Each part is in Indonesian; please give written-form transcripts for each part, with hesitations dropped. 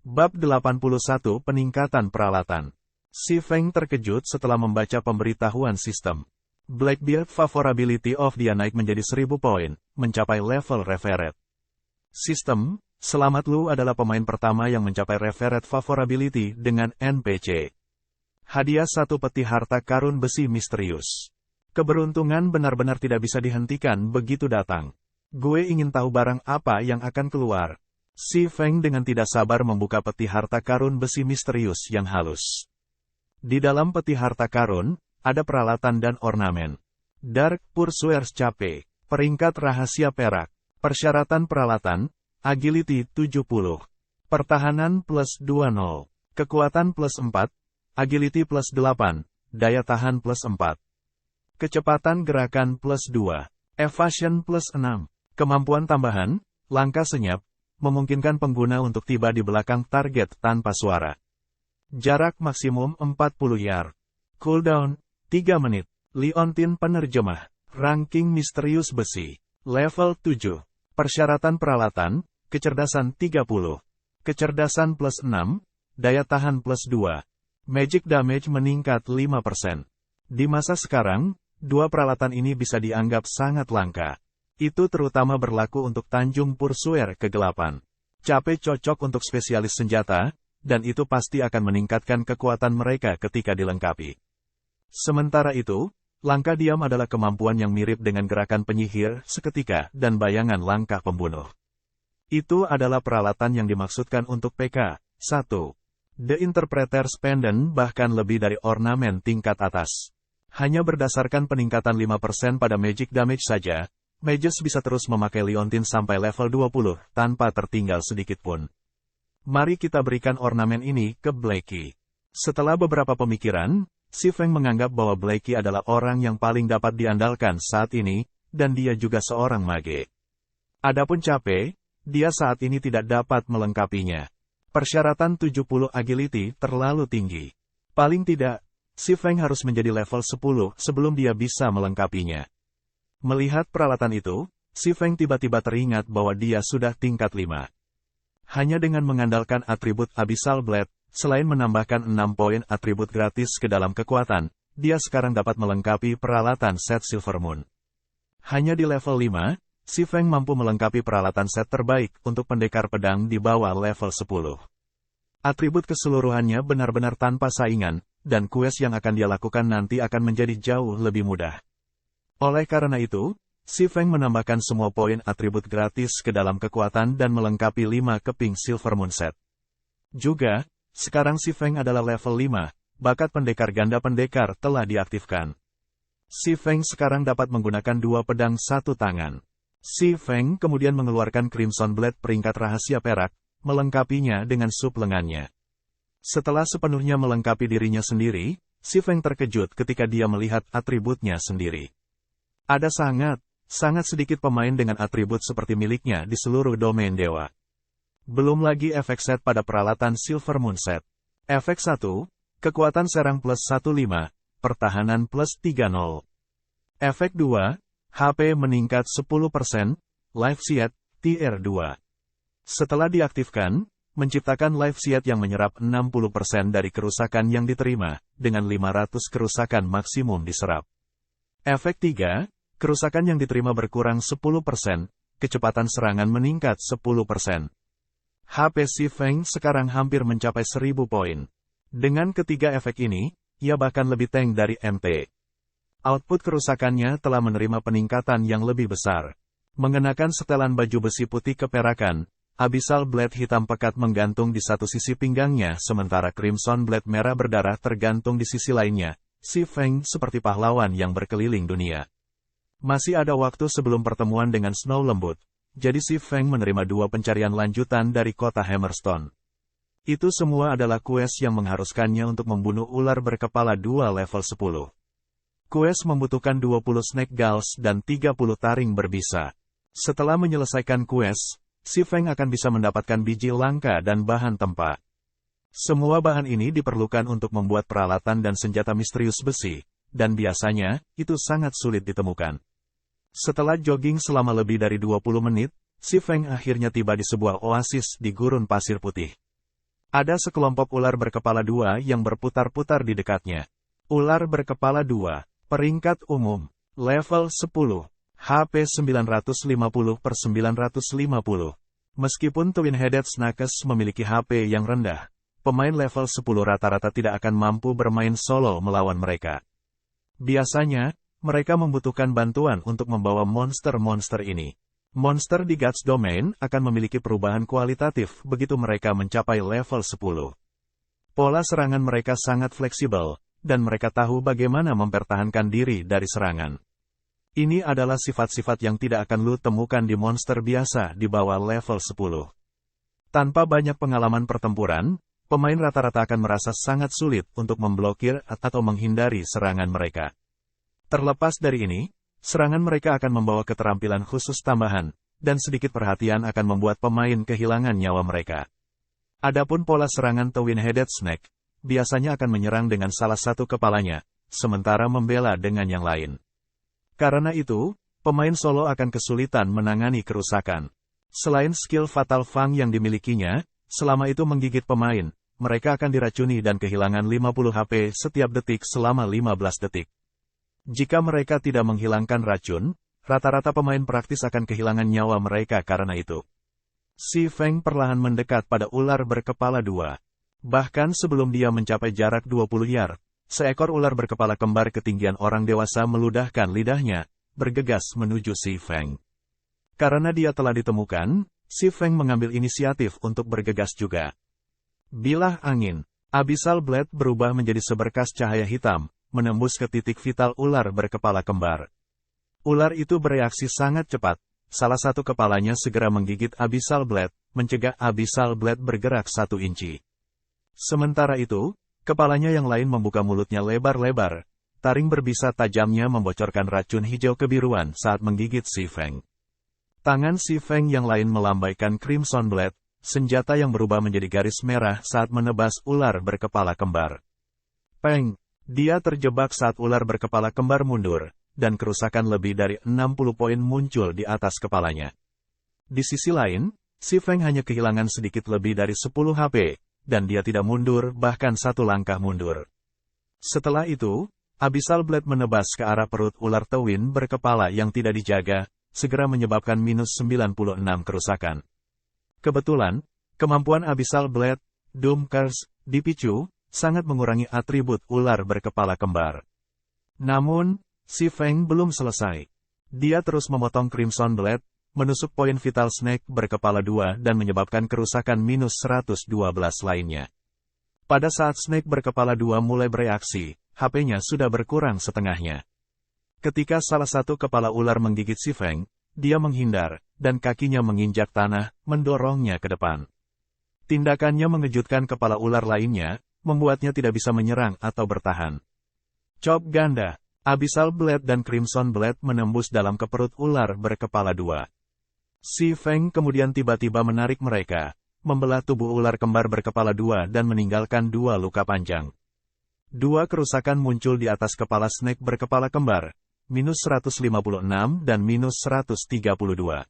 Bab 81 Peningkatan Peralatan. Si Feng terkejut setelah membaca pemberitahuan sistem. Blackbeard Favorability of dia naik menjadi 1000 poin, mencapai level Referred. Sistem, selamat lu adalah pemain pertama yang mencapai Referred Favorability dengan NPC. Hadiah 1 peti harta karun besi misterius. Keberuntungan benar-benar tidak bisa dihentikan begitu datang. Gue ingin tahu barang apa yang akan keluar. Si Feng dengan tidak sabar membuka peti harta karun besi misterius yang halus. Di dalam peti harta karun, ada peralatan dan ornamen. Dark Pursuers Cape, peringkat rahasia perak. Persyaratan peralatan, Agility 70. Pertahanan plus 20. Kekuatan plus 4. Agility plus 8. Daya tahan plus 4. Kecepatan gerakan plus 2. Evasion plus 6. Kemampuan tambahan, langkah senyap, memungkinkan pengguna untuk tiba di belakang target tanpa suara. Jarak maksimum 40 yard. Cooldown, 3 menit. Leontin penerjemah. Ranking misterius besi. Level 7. Persyaratan peralatan, kecerdasan 30. Kecerdasan plus 6, daya tahan plus 2. Magic damage meningkat 5%. Di masa sekarang, dua peralatan ini bisa dianggap sangat langka. Itu terutama berlaku untuk Tanjung Pursuer Kegelapan. Cape cocok untuk spesialis senjata, dan itu pasti akan meningkatkan kekuatan mereka ketika dilengkapi. Sementara itu, langkah diam adalah kemampuan yang mirip dengan gerakan penyihir seketika dan bayangan langkah pembunuh. Itu adalah peralatan yang dimaksudkan untuk PK. 1. The Interpreter's Pendant bahkan lebih dari ornamen tingkat atas. Hanya berdasarkan peningkatan 5% pada magic damage saja, Mages bisa terus memakai Leontin sampai level 20 tanpa tertinggal sedikit pun. Mari kita berikan ornamen ini ke Blackie. Setelah beberapa pemikiran, si Feng menganggap bahwa Blackie adalah orang yang paling dapat diandalkan saat ini, dan dia juga seorang mage. Adapun Cape, dia saat ini tidak dapat melengkapinya. Persyaratan 70 agility terlalu tinggi. Paling tidak, si Feng harus menjadi level 10 sebelum dia bisa melengkapinya. Melihat peralatan itu, si Feng tiba-tiba teringat bahwa dia sudah tingkat 5. Hanya dengan mengandalkan atribut Abyssal Blade, selain menambahkan 6 poin atribut gratis ke dalam kekuatan, dia sekarang dapat melengkapi peralatan set Silver Moon. Hanya di level 5, si Feng mampu melengkapi peralatan set terbaik untuk pendekar pedang di bawah level 10. Atribut keseluruhannya benar-benar tanpa saingan, dan quest yang akan dia lakukan nanti akan menjadi jauh lebih mudah. Oleh karena itu, si Feng menambahkan semua poin atribut gratis ke dalam kekuatan dan melengkapi 5 keping Silver Moon Set. Juga, sekarang si Feng adalah level 5, bakat pendekar ganda pendekar telah diaktifkan. Si Feng sekarang dapat menggunakan 2 pedang 1 tangan. Si Feng kemudian mengeluarkan Crimson Blade peringkat rahasia perak, melengkapinya dengan sup lengannya. Setelah sepenuhnya melengkapi dirinya sendiri, si Feng terkejut ketika dia melihat atributnya sendiri. Ada sangat sedikit pemain dengan atribut seperti miliknya di seluruh domain dewa. Belum lagi efek set pada peralatan Silver Moon Set. Efek 1, kekuatan serang plus 15, pertahanan plus 30. Efek 2, HP meningkat 10%, Life Seed, Tier 2. Setelah diaktifkan, menciptakan Life Seed yang menyerap 60% dari kerusakan yang diterima, dengan 500 kerusakan maksimum diserap. Efek 3, kerusakan yang diterima berkurang 10%, kecepatan serangan meningkat 10%. HP si Feng sekarang hampir mencapai 1000 poin. Dengan ketiga efek ini, ia bahkan lebih tank dari MT. Output kerusakannya telah menerima peningkatan yang lebih besar. Mengenakan setelan baju besi putih keperakan, Abyssal Blade hitam pekat menggantung di satu sisi pinggangnya sementara Crimson Blade merah berdarah tergantung di sisi lainnya. Si Feng seperti pahlawan yang berkeliling dunia. Masih ada waktu sebelum pertemuan dengan Snow Lembut, jadi si Feng menerima 2 pencarian lanjutan dari kota Hammerstone. Itu semua adalah quest yang mengharuskannya untuk membunuh ular berkepala 2 level 10. Quest membutuhkan 20 snake gulls dan 30 taring berbisa. Setelah menyelesaikan quest, si Feng akan bisa mendapatkan biji langka dan bahan tempa. Semua bahan ini diperlukan untuk membuat peralatan dan senjata misterius besi, dan biasanya, itu sangat sulit ditemukan. Setelah jogging selama lebih dari 20 menit, si Feng akhirnya tiba di sebuah oasis di gurun pasir putih. Ada sekelompok ular berkepala dua yang berputar-putar di dekatnya. Ular berkepala dua, peringkat umum, level 10, HP 950/950. Meskipun Twin-Headed Snakes memiliki HP yang rendah, pemain level 10 rata-rata tidak akan mampu bermain solo melawan mereka. Biasanya, mereka membutuhkan bantuan untuk membawa monster-monster ini. Monster di Guts Domain akan memiliki perubahan kualitatif begitu mereka mencapai level 10. Pola serangan mereka sangat fleksibel, dan mereka tahu bagaimana mempertahankan diri dari serangan. Ini adalah sifat-sifat yang tidak akan lu temukan di monster biasa di bawah level 10. Tanpa banyak pengalaman pertempuran, pemain rata-rata akan merasa sangat sulit untuk memblokir atau menghindari serangan mereka. Terlepas dari ini, serangan mereka akan membawa keterampilan khusus tambahan, dan sedikit perhatian akan membuat pemain kehilangan nyawa mereka. Adapun pola serangan Twin-Headed Snake, biasanya akan menyerang dengan salah satu kepalanya, sementara membela dengan yang lain. Karena itu, pemain solo akan kesulitan menangani kerusakan. Selain skill Fatal Fang yang dimilikinya, selama itu menggigit pemain, mereka akan diracuni dan kehilangan 50 HP setiap detik selama 15 detik. Jika mereka tidak menghilangkan racun, rata-rata pemain praktis akan kehilangan nyawa mereka karena itu. Si Feng perlahan mendekat pada ular berkepala dua. Bahkan sebelum dia mencapai jarak 20 yard, seekor ular berkepala kembar ketinggian orang dewasa meludahkan lidahnya, bergegas menuju Si Feng. Karena dia telah ditemukan, Si Feng mengambil inisiatif untuk bergegas juga. Bilah angin, Abyssal Blade berubah menjadi seberkas cahaya hitam, menembus ke titik vital ular berkepala kembar. Ular itu bereaksi sangat cepat, salah satu kepalanya segera menggigit Abyssal Blade, mencegah Abyssal Blade bergerak 1 inci. Sementara itu, kepalanya yang lain membuka mulutnya lebar-lebar, taring berbisa tajamnya membocorkan racun hijau kebiruan saat menggigit Si Feng. Tangan Si Feng yang lain melambaikan Crimson Blade, senjata yang berubah menjadi garis merah saat menebas ular berkepala kembar. Peng! Dia terjebak saat ular berkepala kembar mundur, dan kerusakan lebih dari 60 poin muncul di atas kepalanya. Di sisi lain, Si Feng hanya kehilangan sedikit lebih dari 10 HP, dan dia tidak mundur bahkan 1 langkah mundur. Setelah itu, Abyssal Blade menebas ke arah perut ular Twin berkepala yang tidak dijaga, segera menyebabkan minus 96 kerusakan. Kebetulan, kemampuan Abyssal Blade, Doom Curse, dipicu, sangat mengurangi atribut ular berkepala kembar. Namun, Si Feng belum selesai. Dia terus memotong Crimson Blade, menusuk poin vital Snake berkepala dua dan menyebabkan kerusakan minus 112 lainnya. Pada saat Snake berkepala dua mulai bereaksi, HP-nya sudah berkurang setengahnya. Ketika salah satu kepala ular menggigit Si Feng, dia menghindar, dan kakinya menginjak tanah, mendorongnya ke depan. Tindakannya mengejutkan kepala ular lainnya, membuatnya tidak bisa menyerang atau bertahan. Chop ganda, Abyssal Blade dan Crimson Blade menembus dalam ke perut ular berkepala dua. Si Feng kemudian tiba-tiba menarik mereka, membelah tubuh ular kembar berkepala dua dan meninggalkan 2 luka panjang. 2 kerusakan muncul di atas kepala Snake berkepala kembar, minus 156 dan minus 132.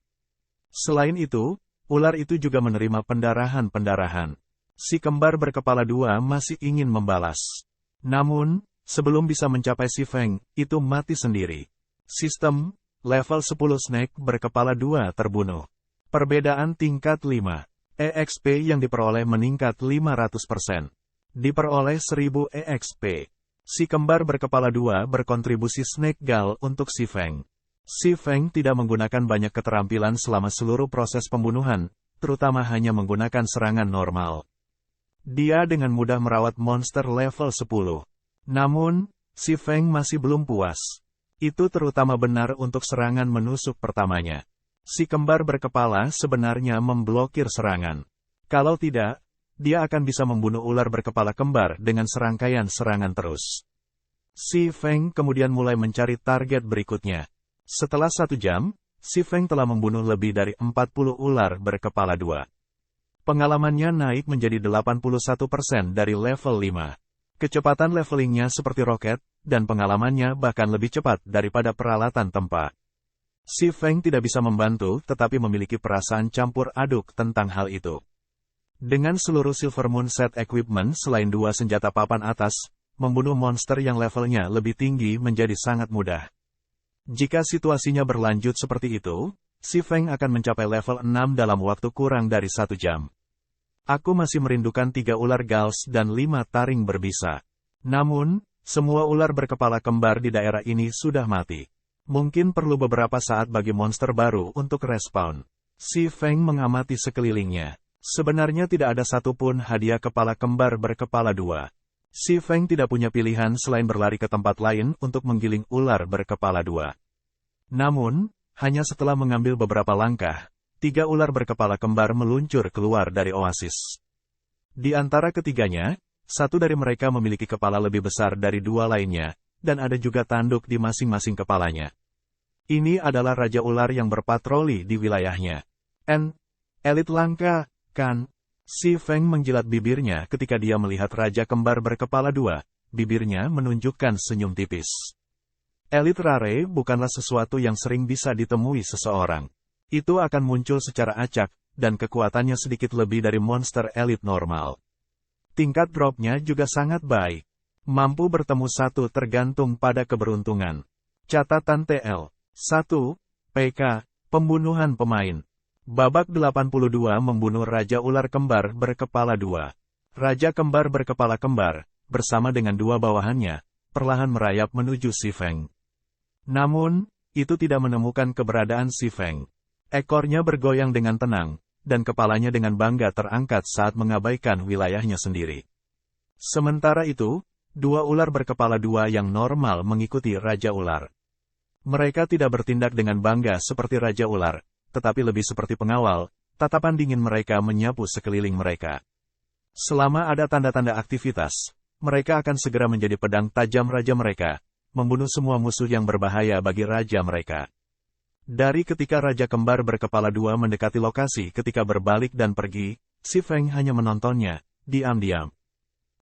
Selain itu, ular itu juga menerima pendarahan-pendarahan. Si kembar berkepala dua masih ingin membalas. Namun, sebelum bisa mencapai Si Feng, itu mati sendiri. Sistem, level 10 Snake berkepala dua terbunuh. Perbedaan tingkat 5. EXP yang diperoleh meningkat 500%. Diperoleh 1000 EXP. Si kembar berkepala dua berkontribusi Snake Gall untuk Si Feng. Si Feng tidak menggunakan banyak keterampilan selama seluruh proses pembunuhan, terutama hanya menggunakan serangan normal. Dia dengan mudah merawat monster level 10. Namun, Si Feng masih belum puas. Itu terutama benar untuk serangan menusuk pertamanya. Si kembar berkepala sebenarnya memblokir serangan. Kalau tidak, dia akan bisa membunuh ular berkepala kembar dengan serangkaian serangan terus. Si Feng kemudian mulai mencari target berikutnya. Setelah 1 jam, Si Feng telah membunuh lebih dari 40 ular berkepala dua. Pengalamannya naik menjadi 81% dari level 5. Kecepatan levelingnya seperti roket, dan pengalamannya bahkan lebih cepat daripada peralatan tempa. Si Feng tidak bisa membantu tetapi memiliki perasaan campur aduk tentang hal itu. Dengan seluruh Silver Moon Set Equipment selain 2 senjata papan atas, membunuh monster yang levelnya lebih tinggi menjadi sangat mudah. Jika situasinya berlanjut seperti itu, Si Feng akan mencapai level 6 dalam waktu kurang dari 1 jam. Aku masih merindukan 3 ular gals dan 5 taring berbisa. Namun, semua ular berkepala kembar di daerah ini sudah mati. Mungkin perlu beberapa saat bagi monster baru untuk respawn. Si Feng mengamati sekelilingnya. Sebenarnya tidak ada satupun hadiah kepala kembar berkepala 2. Si Feng tidak punya pilihan selain berlari ke tempat lain untuk menggiling ular berkepala 2. Namun, hanya setelah mengambil beberapa langkah, 3 ular berkepala kembar meluncur keluar dari oasis. Di antara ketiganya, 1 dari mereka memiliki kepala lebih besar dari 2 lainnya, dan ada juga tanduk di masing-masing kepalanya. Ini adalah Raja Ular yang berpatroli di wilayahnya. Elit langka, kan? Si Feng menjilat bibirnya ketika dia melihat Raja Kembar berkepala 2, bibirnya menunjukkan senyum tipis. Elit rare bukanlah sesuatu yang sering bisa ditemui seseorang. Itu akan muncul secara acak, dan kekuatannya sedikit lebih dari monster elit normal. Tingkat dropnya juga sangat baik. Mampu bertemu 1 tergantung pada keberuntungan. Catatan TL. 1. PK, pembunuhan pemain. Babak 82 membunuh Raja Ular Kembar berkepala 2. Raja Kembar berkepala kembar, bersama dengan 2 bawahannya, perlahan merayap menuju Si Feng. Namun, itu tidak menemukan keberadaan Si Feng. Ekornya bergoyang dengan tenang, dan kepalanya dengan bangga terangkat saat mengabaikan wilayahnya sendiri. Sementara itu, 2 ular berkepala 2 yang normal mengikuti Raja Ular. Mereka tidak bertindak dengan bangga seperti Raja Ular, tetapi lebih seperti pengawal, tatapan dingin mereka menyapu sekeliling mereka. Selama ada tanda-tanda aktivitas, mereka akan segera menjadi pedang tajam raja mereka, membunuh semua musuh yang berbahaya bagi raja mereka. Dari ketika Raja Kembar berkepala 2 mendekati lokasi ketika berbalik dan pergi, Si Feng hanya menontonnya, diam-diam.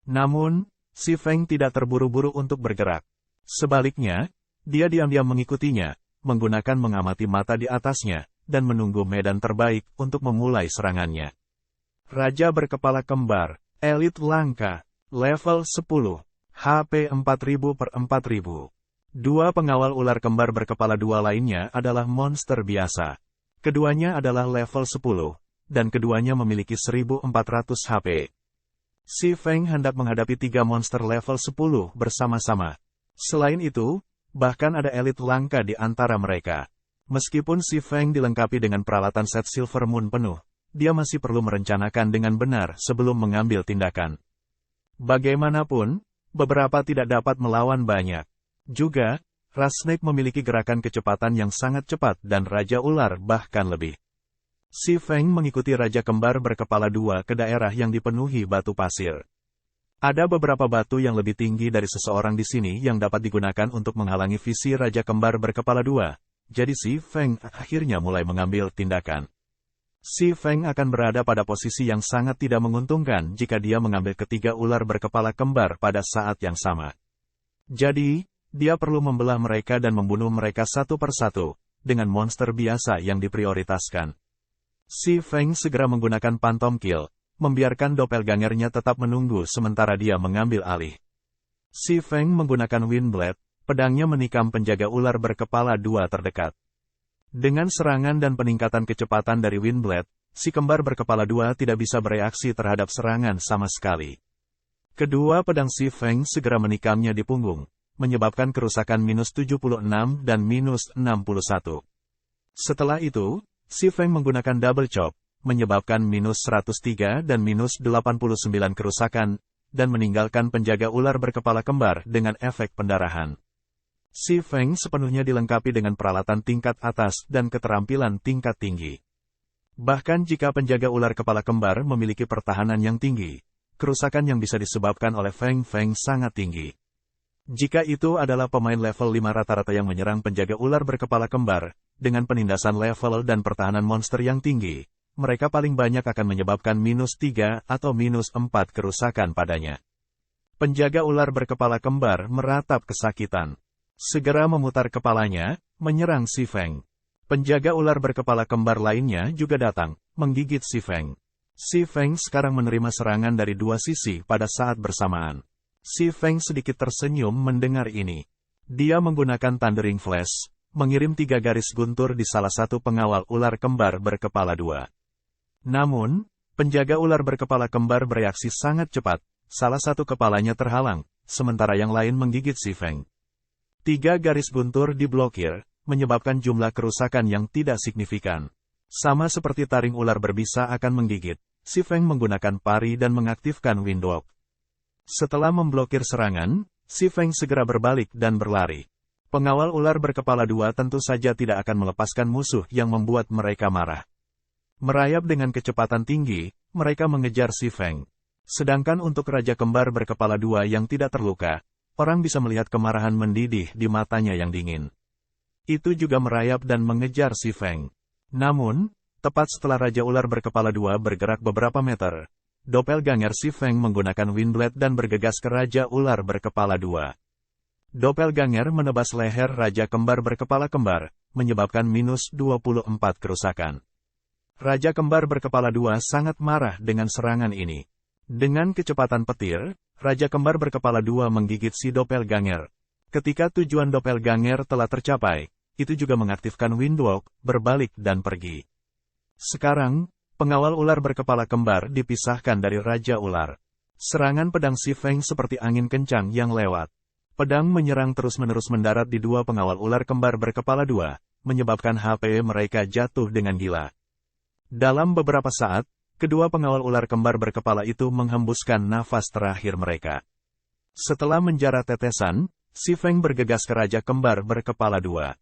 Namun, Si Feng tidak terburu-buru untuk bergerak. Sebaliknya, dia diam-diam mengikutinya, menggunakan mengamati mata di atasnya, dan menunggu medan terbaik untuk memulai serangannya. Raja berkepala kembar, elit langka, level 10, HP 4000 per 4000. 2 pengawal ular kembar berkepala 2 lainnya adalah monster biasa. Keduanya adalah level 10, dan keduanya memiliki 1400 HP. Si Feng hendak menghadapi 3 monster level 10 bersama-sama. Selain itu, bahkan ada elit langka di antara mereka. Meskipun Si Feng dilengkapi dengan peralatan set Silver Moon penuh, dia masih perlu merencanakan dengan benar sebelum mengambil tindakan. Bagaimanapun, beberapa tidak dapat melawan banyak. Juga, ras Snake memiliki gerakan kecepatan yang sangat cepat dan Raja Ular bahkan lebih. Si Feng mengikuti Raja Kembar berkepala 2 ke daerah yang dipenuhi batu pasir. Ada beberapa batu yang lebih tinggi dari seseorang di sini yang dapat digunakan untuk menghalangi visi Raja Kembar berkepala 2. Jadi Si Feng akhirnya mulai mengambil tindakan. Si Feng akan berada pada posisi yang sangat tidak menguntungkan jika dia mengambil ketiga ular berkepala kembar pada saat yang sama. Jadi, dia perlu membelah mereka dan membunuh mereka satu persatu, dengan monster biasa yang diprioritaskan. Si Feng segera menggunakan Phantom Kill, membiarkan doppelgangernya tetap menunggu sementara dia mengambil alih. Si Feng menggunakan Windblade, pedangnya menikam penjaga ular berkepala 2 terdekat. Dengan serangan dan peningkatan kecepatan dari Windblade, si kembar berkepala 2 tidak bisa bereaksi terhadap serangan sama sekali. Kedua pedang Si Feng segera menikamnya di punggung, menyebabkan kerusakan -76 dan -61. Setelah itu, Si Feng menggunakan Double Chop, menyebabkan -103 dan -89 kerusakan, dan meninggalkan penjaga ular berkepala kembar dengan efek pendarahan. Si Feng sepenuhnya dilengkapi dengan peralatan tingkat atas dan keterampilan tingkat tinggi. Bahkan jika penjaga ular kepala kembar memiliki pertahanan yang tinggi, kerusakan yang bisa disebabkan oleh Feng Feng sangat tinggi. Jika itu adalah pemain level 5 rata-rata yang menyerang penjaga ular berkepala kembar, dengan penindasan level dan pertahanan monster yang tinggi, mereka paling banyak akan menyebabkan -3 atau -4 kerusakan padanya. Penjaga ular berkepala kembar meratap kesakitan. Segera memutar kepalanya, menyerang Si Feng. Penjaga ular berkepala kembar lainnya juga datang, menggigit Si Feng. Si Feng sekarang menerima serangan dari dua sisi pada saat bersamaan. Si Feng sedikit tersenyum mendengar ini. Dia menggunakan Thundering Flash, mengirim 3 garis guntur di salah satu pengawal ular kembar berkepala 2. Namun, penjaga ular berkepala kembar bereaksi sangat cepat, salah satu kepalanya terhalang, sementara yang lain menggigit si Feng. 3 garis guntur diblokir, menyebabkan jumlah kerusakan yang tidak signifikan. Sama seperti taring ular berbisa akan menggigit, si Feng menggunakan pari dan mengaktifkan Windwalk. Setelah memblokir serangan, si Feng segera berbalik dan berlari. Pengawal ular berkepala 2 tentu saja tidak akan melepaskan musuh yang membuat mereka marah. Merayap dengan kecepatan tinggi, mereka mengejar si Feng. Sedangkan untuk Raja Kembar berkepala 2 yang tidak terluka, orang bisa melihat kemarahan mendidih di matanya yang dingin. Itu juga merayap dan mengejar si Feng. Namun, tepat setelah Raja Ular berkepala 2 bergerak beberapa meter, Doppelganger si Feng menggunakan Windblade dan bergegas ke Raja Ular berkepala 2. Doppelganger menebas leher Raja Kembar berkepala kembar, menyebabkan minus 24 kerusakan. Raja Kembar berkepala 2 sangat marah dengan serangan ini. Dengan kecepatan petir, Raja Kembar berkepala 2 menggigit si Doppelganger. Ketika tujuan Doppelganger telah tercapai, itu juga mengaktifkan Windwalk, berbalik dan pergi. Sekarang, pengawal ular berkepala kembar dipisahkan dari Raja Ular. Serangan pedang si Feng seperti angin kencang yang lewat. Pedang menyerang terus-menerus mendarat di 2 pengawal ular kembar berkepala 2, menyebabkan HP mereka jatuh dengan gila. Dalam beberapa saat, kedua pengawal ular kembar berkepala itu menghembuskan nafas terakhir mereka. Setelah menjarat tetesan, si Feng bergegas ke Raja Kembar berkepala 2.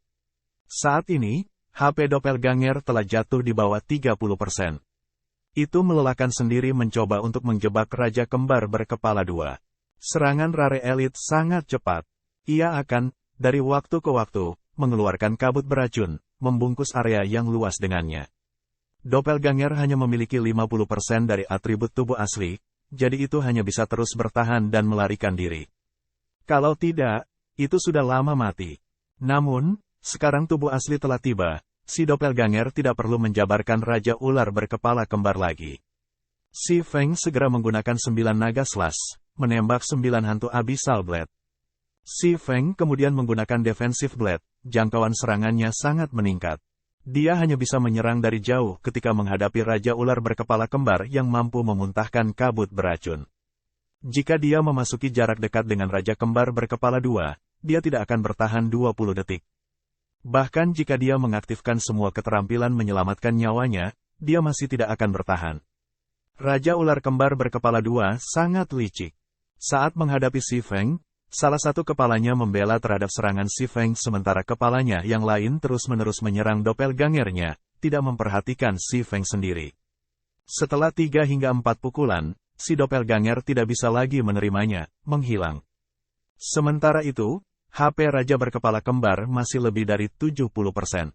Saat ini, HP Doppelganger telah jatuh di bawah 30%. Itu melelahkan sendiri mencoba untuk menjebak Raja Kembar berkepala 2. Serangan Rare Elite sangat cepat. Ia akan, dari waktu ke waktu, mengeluarkan kabut beracun, membungkus area yang luas dengannya. Doppelganger hanya memiliki 50% dari atribut tubuh asli, jadi itu hanya bisa terus bertahan dan melarikan diri. Kalau tidak, itu sudah lama mati. Namun, sekarang tubuh asli telah tiba, si Doppelganger tidak perlu menjabarkan Raja Ular berkepala kembar lagi. Si Feng segera menggunakan 9 naga slash, menembak 9 hantu Abyssal Blade. Si Feng kemudian menggunakan Defensive Blade, jangkauan serangannya sangat meningkat. Dia hanya bisa menyerang dari jauh ketika menghadapi Raja Ular berkepala kembar yang mampu memuntahkan kabut beracun. Jika dia memasuki jarak dekat dengan Raja Kembar berkepala 2, dia tidak akan bertahan 20 detik. Bahkan jika dia mengaktifkan semua keterampilan menyelamatkan nyawanya, dia masih tidak akan bertahan. Raja Ular Kembar berkepala 2 sangat licik. Saat menghadapi si Feng, salah satu kepalanya membela terhadap serangan si Feng sementara kepalanya yang lain terus-menerus menyerang Doppelgangernya, tidak memperhatikan si Feng sendiri. Setelah 3 hingga 4 pukulan, si Doppelganger tidak bisa lagi menerimanya, menghilang. Sementara itu, HP Raja berkepala kembar masih lebih dari 70%.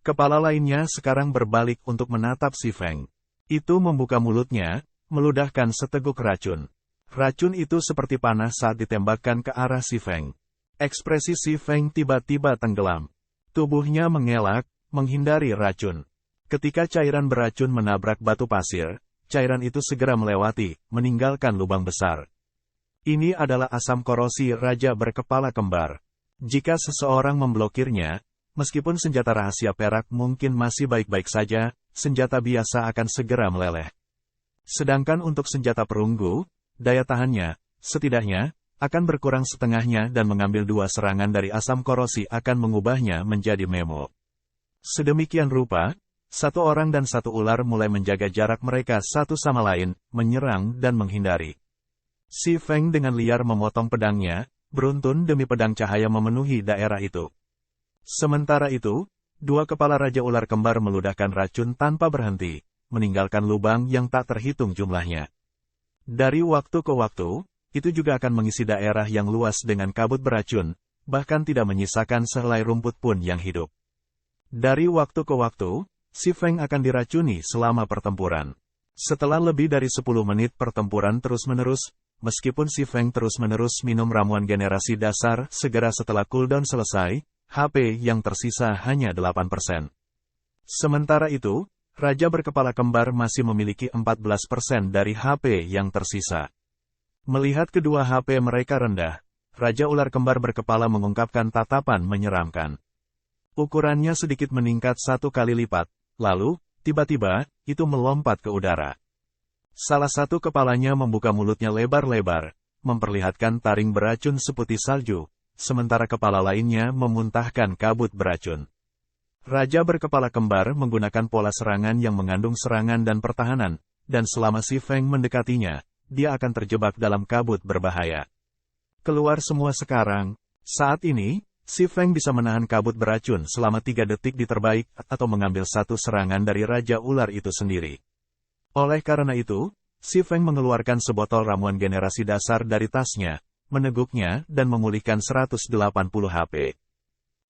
Kepala lainnya sekarang berbalik untuk menatap si Feng. Itu membuka mulutnya, meludahkan seteguk racun. Racun itu seperti panah saat ditembakkan ke arah si Feng. Ekspresi si Feng tiba-tiba tenggelam. Tubuhnya mengelak, menghindari racun. Ketika cairan beracun menabrak batu pasir, cairan itu segera melewati, meninggalkan lubang besar. Ini adalah asam korosi Raja berkepala kembar. Jika seseorang memblokirnya, meskipun senjata rahasia perak mungkin masih baik-baik saja, senjata biasa akan segera meleleh. Sedangkan untuk senjata perunggu, daya tahannya, setidaknya, akan berkurang setengahnya dan mengambil 2 serangan dari asam korosi akan mengubahnya menjadi memo. Sedemikian rupa, 1 orang dan 1 ular mulai menjaga jarak mereka satu sama lain, menyerang dan menghindari. Si Feng dengan liar memotong pedangnya, beruntun demi pedang cahaya memenuhi daerah itu. Sementara itu, 2 kepala Raja Ular Kembar meludahkan racun tanpa berhenti, meninggalkan lubang yang tak terhitung jumlahnya. Dari waktu ke waktu, itu juga akan mengisi daerah yang luas dengan kabut beracun, bahkan tidak menyisakan sehelai rumput pun yang hidup. Dari waktu ke waktu, si Feng akan diracuni selama pertempuran. Setelah lebih dari 10 menit pertempuran terus-menerus, meskipun si Feng terus-menerus minum ramuan generasi dasar, segera setelah cooldown selesai, HP yang tersisa hanya 8%. Sementara itu, Raja berkepala kembar masih memiliki 14% dari HP yang tersisa. Melihat kedua HP mereka rendah, Raja Ular Kembar berkepala mengungkapkan tatapan menyeramkan. Ukurannya sedikit meningkat 1 kali lipat, lalu, tiba-tiba, itu melompat ke udara. Salah satu kepalanya membuka mulutnya lebar-lebar, memperlihatkan taring beracun seputih salju, sementara kepala lainnya memuntahkan kabut beracun. Raja berkepala kembar menggunakan pola serangan yang mengandung serangan dan pertahanan, dan selama Si Feng mendekatinya, dia akan terjebak dalam kabut berbahaya. Keluar semua sekarang. Saat ini, Si Feng bisa menahan kabut beracun selama 3 detik di terbaik atau mengambil satu serangan dari Raja Ular itu sendiri. Oleh karena itu, Si Feng mengeluarkan sebotol ramuan generasi dasar dari tasnya, meneguknya dan memulihkan 180 HP.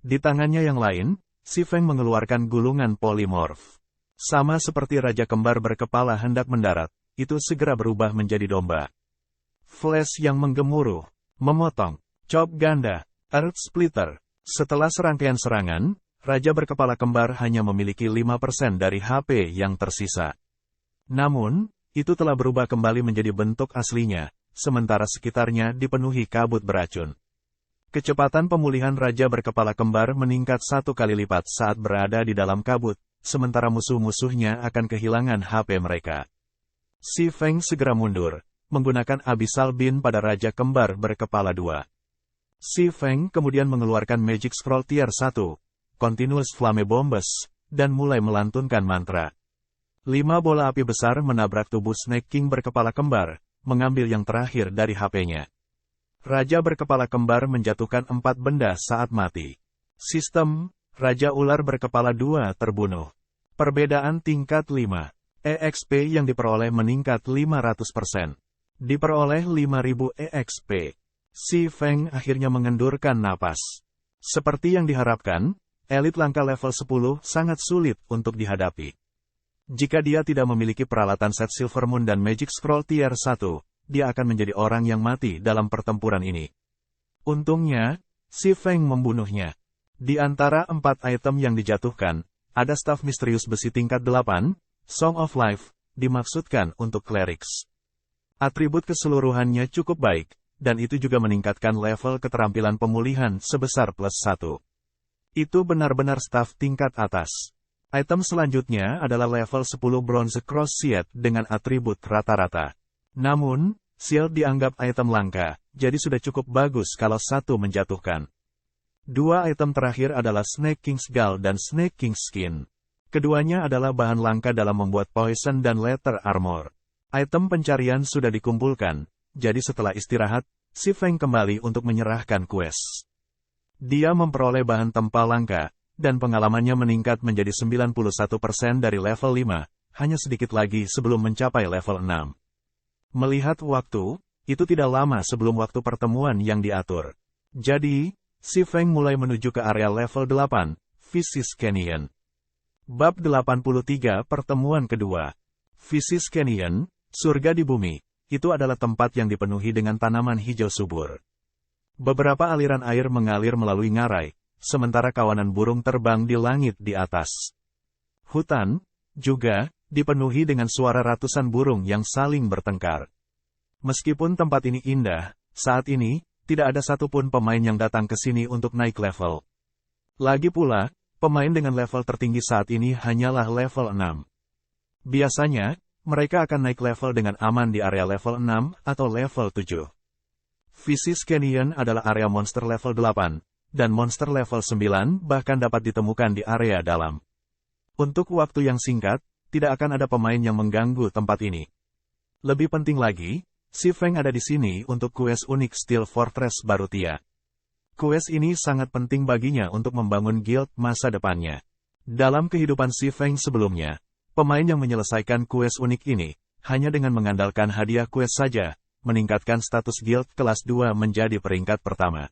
Di tangannya yang lain, Si Feng mengeluarkan gulungan polimorf. Sama seperti Raja Kembar berkepala hendak mendarat, itu segera berubah menjadi domba. Flash yang menggemuruh, memotong, chop ganda, earth splitter. Setelah serangkaian serangan, Raja berkepala kembar hanya memiliki 5% dari HP yang tersisa. Namun, itu telah berubah kembali menjadi bentuk aslinya, sementara sekitarnya dipenuhi kabut beracun. Kecepatan pemulihan Raja berkepala kembar meningkat 1 kali lipat saat berada di dalam kabut, sementara musuh-musuhnya akan kehilangan HP mereka. Si Feng segera mundur, menggunakan Abyssal Beam pada Raja Kembar berkepala 2. Si Feng kemudian mengeluarkan Magic Scroll Tier 1, Continuous Flame Bombs, dan mulai melantunkan mantra. 5 bola api besar menabrak tubuh Snake King berkepala kembar, mengambil yang terakhir dari HP-nya. Raja berkepala kembar menjatuhkan 4 benda saat mati. Sistem, Raja Ular berkepala 2 terbunuh. Perbedaan tingkat 5. EXP yang diperoleh meningkat 500%. Diperoleh 5000 EXP. Si Feng akhirnya mengendurkan napas. Seperti yang diharapkan, elit langka level 10 sangat sulit untuk dihadapi. Jika dia tidak memiliki peralatan set Silver Moon dan Magic Scroll Tier 1, dia akan menjadi orang yang mati dalam pertempuran ini. Untungnya, Si Feng membunuhnya. Di antara 4 item yang dijatuhkan, ada staf misterius besi tingkat 8, Song of Life, dimaksudkan untuk clerics. Atribut keseluruhannya cukup baik, dan itu juga meningkatkan level keterampilan pemulihan sebesar +1. Itu benar-benar staf tingkat atas. Item selanjutnya adalah level 10 Bronze Cross Shield dengan atribut rata-rata. Namun, shield dianggap item langka, jadi sudah cukup bagus kalau satu menjatuhkan. 2 item terakhir adalah Snake King's Gall dan Snake King's Skin. Keduanya adalah bahan langka dalam membuat poison dan leather armor. Item pencarian sudah dikumpulkan, jadi setelah istirahat, Si Feng kembali untuk menyerahkan quest. Dia memperoleh bahan tempal langka, dan pengalamannya meningkat menjadi 91% dari level 5, hanya sedikit lagi sebelum mencapai level 6. Melihat waktu, itu tidak lama sebelum waktu pertemuan yang diatur. Jadi, Si Feng mulai menuju ke area level 8, Physis Canyon. Bab 83 Pertemuan Kedua. Physis Canyon, surga di bumi, itu adalah tempat yang dipenuhi dengan tanaman hijau subur. Beberapa aliran air mengalir melalui ngarai, sementara kawanan burung terbang di langit di atas. Hutan, juga, dipenuhi dengan suara ratusan burung yang saling bertengkar. Meskipun tempat ini indah, saat ini, tidak ada satupun pemain yang datang ke sini untuk naik level. Lagi pula, pemain dengan level tertinggi saat ini hanyalah level 6. Biasanya, mereka akan naik level dengan aman di area level 6 atau level 7. Physis Canyon adalah area monster level 8, dan monster level 9 bahkan dapat ditemukan di area dalam. Untuk waktu yang singkat, tidak akan ada pemain yang mengganggu tempat ini. Lebih penting lagi, Si Feng ada di sini untuk quest unik Steel Fortress Barutia. Quest ini sangat penting baginya untuk membangun guild masa depannya. Dalam kehidupan Si Feng sebelumnya, pemain yang menyelesaikan quest unik ini, hanya dengan mengandalkan hadiah quest saja, meningkatkan status guild kelas 2 menjadi peringkat pertama.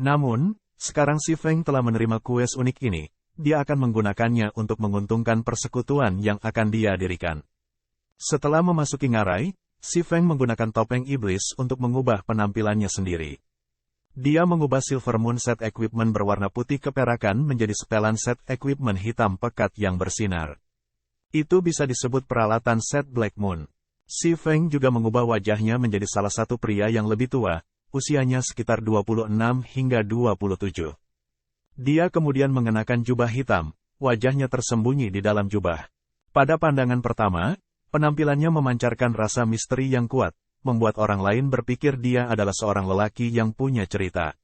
Namun, sekarang Si Feng telah menerima quest unik ini, dia akan menggunakannya untuk menguntungkan persekutuan yang akan dia dirikan. Setelah memasuki ngarai, Si Feng menggunakan topeng iblis untuk mengubah penampilannya sendiri. Dia mengubah Silver Moon Set Equipment berwarna putih keperakan menjadi setelan set equipment hitam pekat yang bersinar. Itu bisa disebut peralatan set Black Moon. Si Feng juga mengubah wajahnya menjadi salah satu pria yang lebih tua, usianya sekitar 26 hingga 27. Dia kemudian mengenakan jubah hitam, wajahnya tersembunyi di dalam jubah. Pada pandangan pertama, penampilannya memancarkan rasa misteri yang kuat, membuat orang lain berpikir dia adalah seorang lelaki yang punya cerita.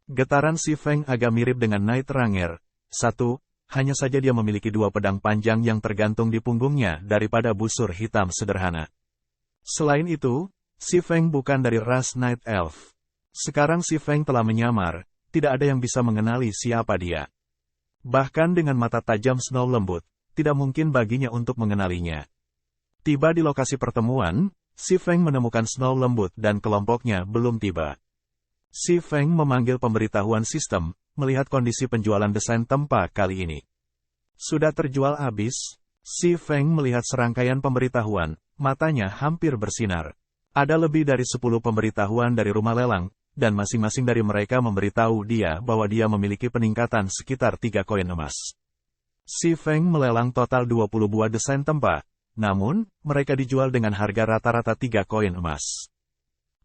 Getaran Si Feng agak mirip dengan Night Ranger. Satu, hanya saja dia memiliki dua pedang panjang yang tergantung di punggungnya daripada busur hitam sederhana. Selain itu, Si Feng bukan dari ras Night Elf. Sekarang Si Feng telah menyamar, tidak ada yang bisa mengenali siapa dia. Bahkan dengan mata tajam Snow lembut, tidak mungkin baginya untuk mengenalinya. Tiba di lokasi pertemuan, Si Feng menemukan Snow lembut dan kelompoknya belum tiba. Si Feng memanggil pemberitahuan sistem, melihat kondisi penjualan desain tempa kali ini. Sudah terjual habis, Si Feng melihat serangkaian pemberitahuan, matanya hampir bersinar. Ada lebih dari 10 pemberitahuan dari rumah lelang, dan masing-masing dari mereka memberitahu dia bahwa dia memiliki peningkatan sekitar 3 koin emas. Si Feng melelang total 20 buah desain tempa, namun, mereka dijual dengan harga rata-rata 3 koin emas.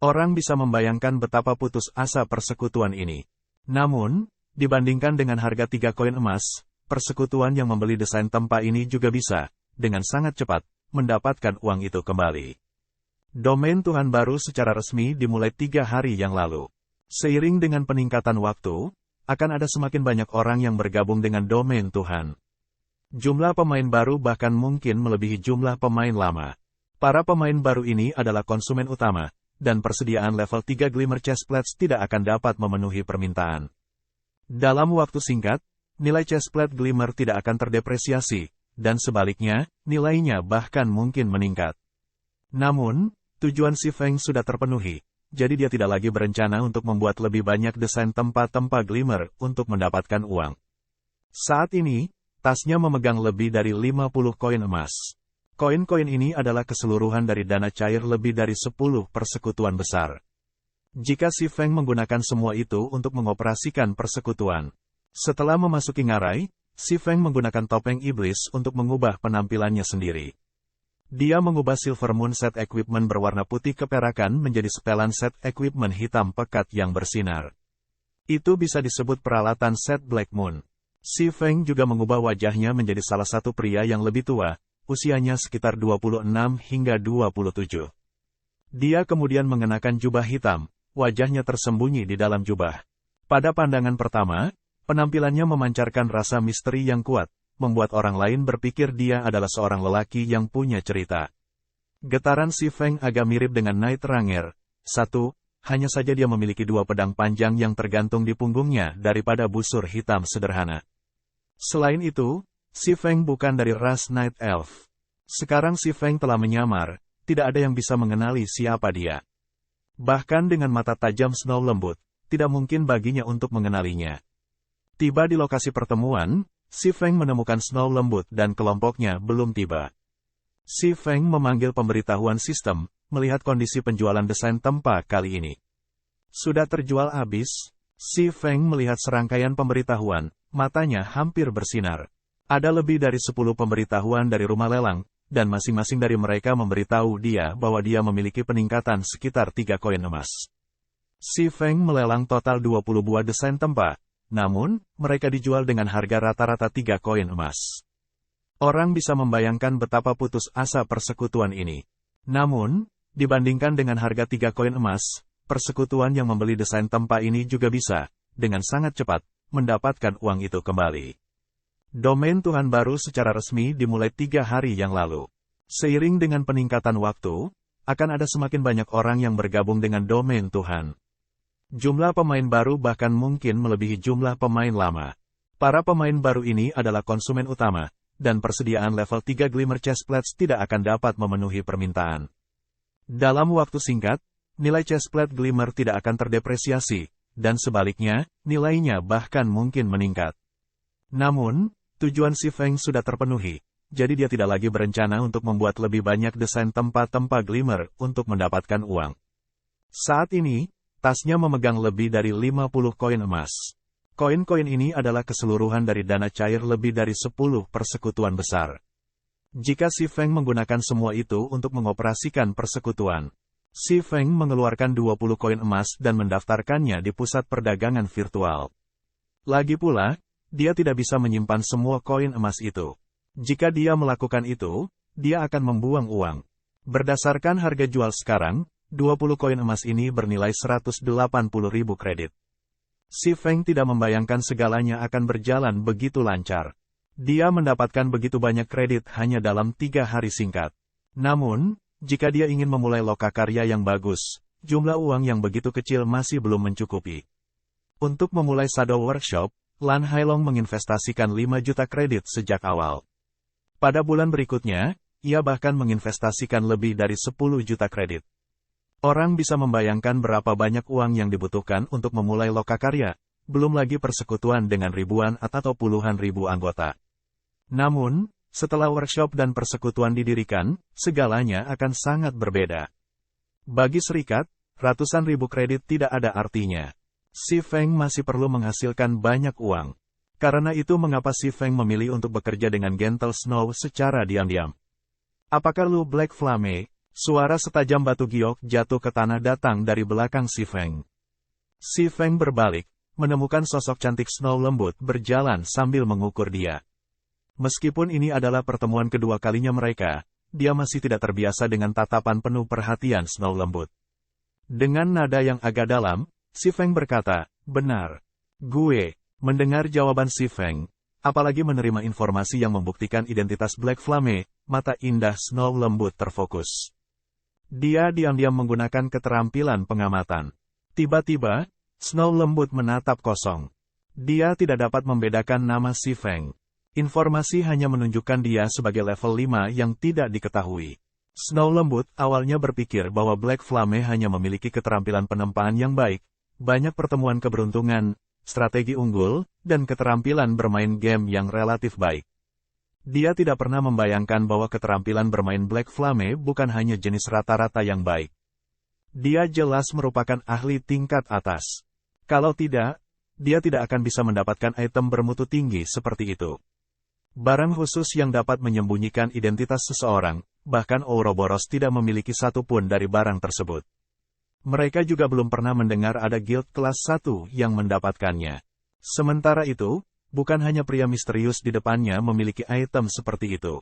Orang bisa membayangkan betapa putus asa persekutuan ini. Namun, dibandingkan dengan harga 3 koin emas, persekutuan yang membeli desain tempa ini juga bisa, dengan sangat cepat, mendapatkan uang itu kembali. Domain Tuhan baru secara resmi dimulai 3 hari yang lalu. Seiring dengan peningkatan waktu, akan ada semakin banyak orang yang bergabung dengan domain Tuhan. Jumlah pemain baru bahkan mungkin melebihi jumlah pemain lama. Para pemain baru ini adalah konsumen utama, dan persediaan level 3 Glimmer Chestplates tidak akan dapat memenuhi permintaan. Dalam waktu singkat, nilai Chestplate Glimmer tidak akan terdepresiasi, dan sebaliknya, nilainya bahkan mungkin meningkat. Namun, tujuan Si Feng sudah terpenuhi, jadi dia tidak lagi berencana untuk membuat lebih banyak desain tempa-tempa Glimmer untuk mendapatkan uang. Saat ini, tasnya memegang lebih dari 50 koin emas. Koin-koin ini adalah keseluruhan dari dana cair lebih dari 10 persekutuan besar. Jika Si Feng menggunakan semua itu untuk mengoperasikan persekutuan. Setelah memasuki ngarai, Si Feng menggunakan topeng iblis untuk mengubah penampilannya sendiri. Dia mengubah Silver Moon Set Equipment berwarna putih keperakan menjadi setelan set equipment hitam pekat yang bersinar. Itu bisa disebut peralatan set Black Moon. Si Feng juga mengubah wajahnya menjadi salah satu pria yang lebih tua, usianya sekitar 26 hingga 27. Dia kemudian mengenakan jubah hitam, wajahnya tersembunyi di dalam jubah. Pada pandangan pertama, penampilannya memancarkan rasa misteri yang kuat, membuat orang lain berpikir dia adalah seorang lelaki yang punya cerita. Getaran Si Feng agak mirip dengan Night Ranger. Satu, hanya saja dia memiliki dua pedang panjang yang tergantung di punggungnya daripada busur hitam sederhana. Selain itu, Si Feng bukan dari ras Night Elf. Sekarang Si Feng telah menyamar, tidak ada yang bisa mengenali siapa dia. Bahkan dengan mata tajam Snow lembut, tidak mungkin baginya untuk mengenalinya. Tiba di lokasi pertemuan, Si Feng menemukan Snow lembut dan kelompoknya belum tiba. Si Feng memanggil pemberitahuan sistem, melihat kondisi penjualan desain tempa kali ini. Sudah terjual habis, Si Feng melihat serangkaian pemberitahuan, matanya hampir bersinar. Ada lebih dari 10 pemberitahuan dari rumah lelang, dan masing-masing dari mereka memberitahu dia bahwa dia memiliki peningkatan sekitar 3 koin emas. Si Feng melelang total 20 buah desain tempa, namun, mereka dijual dengan harga rata-rata 3 koin emas. Orang bisa membayangkan betapa putus asa persekutuan ini. Namun, dibandingkan dengan harga 3 koin emas, persekutuan yang membeli desain tempa ini juga bisa, dengan sangat cepat, mendapatkan uang itu kembali. Domain Tuhan baru secara resmi dimulai 3 hari yang lalu. Seiring dengan peningkatan waktu, akan ada semakin banyak orang yang bergabung dengan domain Tuhan. Jumlah pemain baru bahkan mungkin melebihi jumlah pemain lama. Para pemain baru ini adalah konsumen utama, dan persediaan level 3 Glimmer Chestplates tidak akan dapat memenuhi permintaan. Dalam waktu singkat, nilai Chestplate Glimmer tidak akan terdepresiasi, dan sebaliknya, nilainya bahkan mungkin meningkat. Namun, tujuan Si Feng sudah terpenuhi, jadi dia tidak lagi berencana untuk membuat lebih banyak desain tempa-tempa Glimmer untuk mendapatkan uang. Saat ini, tasnya memegang lebih dari 50 koin emas. Koin-koin ini adalah keseluruhan dari dana cair lebih dari 10 persekutuan besar. Jika Si Feng menggunakan semua itu untuk mengoperasikan persekutuan, Si Feng mengeluarkan 20 koin emas dan mendaftarkannya di pusat perdagangan virtual. Lagi pula, dia tidak bisa menyimpan semua koin emas itu. Jika dia melakukan itu, dia akan membuang uang. Berdasarkan harga jual sekarang, 20 koin emas ini bernilai 180.000 kredit. Si Feng tidak membayangkan segalanya akan berjalan begitu lancar. Dia mendapatkan begitu banyak kredit hanya dalam 3 hari singkat. Namun, jika dia ingin memulai lokakarya yang bagus, jumlah uang yang begitu kecil masih belum mencukupi. Untuk memulai Shadow Workshop, Lan Hailong menginvestasikan 5 juta kredit sejak awal. Pada bulan berikutnya, ia bahkan menginvestasikan lebih dari 10 juta kredit. Orang bisa membayangkan berapa banyak uang yang dibutuhkan untuk memulai lokakarya, belum lagi persekutuan dengan ribuan atau puluhan ribu anggota. Namun, setelah workshop dan persekutuan didirikan, segalanya akan sangat berbeda. Bagi serikat, ratusan ribu kredit tidak ada artinya. Si Feng masih perlu menghasilkan banyak uang. Karena itu mengapa Si Feng memilih untuk bekerja dengan Gentle Snow secara diam-diam. Apakah lu Black Flame? Suara setajam batu giok jatuh ke tanah datang dari belakang Si Feng. Si Feng berbalik, menemukan sosok cantik Snow lembut berjalan sambil mengukur dia. Meskipun ini adalah pertemuan kedua kalinya mereka, dia masih tidak terbiasa dengan tatapan penuh perhatian Snow lembut. Dengan nada yang agak dalam, Si Feng berkata, "Benar. Gue." Mendengar jawaban Si Feng, apalagi menerima informasi yang membuktikan identitas Black Flame, mata indah Snow lembut terfokus. Dia diam-diam menggunakan keterampilan pengamatan. Tiba-tiba, Snow lembut menatap kosong. Dia tidak dapat membedakan nama Si Feng. Informasi hanya menunjukkan dia sebagai level 5 yang tidak diketahui. Snow lembut awalnya berpikir bahwa Black Flame hanya memiliki keterampilan penempaan yang baik, banyak pertemuan keberuntungan, strategi unggul, dan keterampilan bermain game yang relatif baik. Dia tidak pernah membayangkan bahwa keterampilan bermain Black Flame bukan hanya jenis rata-rata yang baik. Dia jelas merupakan ahli tingkat atas. Kalau tidak, dia tidak akan bisa mendapatkan item bermutu tinggi seperti itu. Barang khusus yang dapat menyembunyikan identitas seseorang, bahkan Ouroboros tidak memiliki satupun dari barang tersebut. Mereka juga belum pernah mendengar ada guild kelas 1 yang mendapatkannya. Sementara itu, bukan hanya pria misterius di depannya memiliki item seperti itu.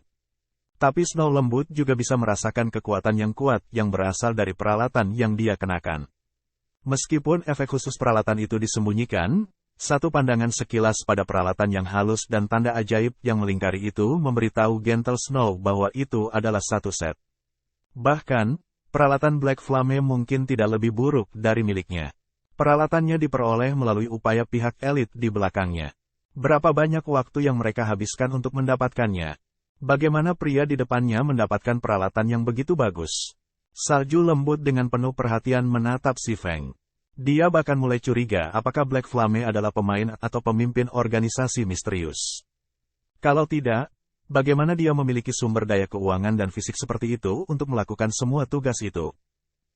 Tapi Snow lembut juga bisa merasakan kekuatan yang kuat yang berasal dari peralatan yang dia kenakan. Meskipun efek khusus peralatan itu disembunyikan, satu pandangan sekilas pada peralatan yang halus dan tanda ajaib yang melingkari itu memberitahu Gentle Snow bahwa itu adalah satu set. Bahkan, peralatan Black Flame mungkin tidak lebih buruk dari miliknya. Peralatannya diperoleh melalui upaya pihak elit di belakangnya. Berapa banyak waktu yang mereka habiskan untuk mendapatkannya? Bagaimana pria di depannya mendapatkan peralatan yang begitu bagus? Salju lembut dengan penuh perhatian menatap Si Feng. Dia bahkan mulai curiga apakah Black Flame adalah pemain atau pemimpin organisasi misterius. Kalau tidak, bagaimana dia memiliki sumber daya keuangan dan fisik seperti itu untuk melakukan semua tugas itu?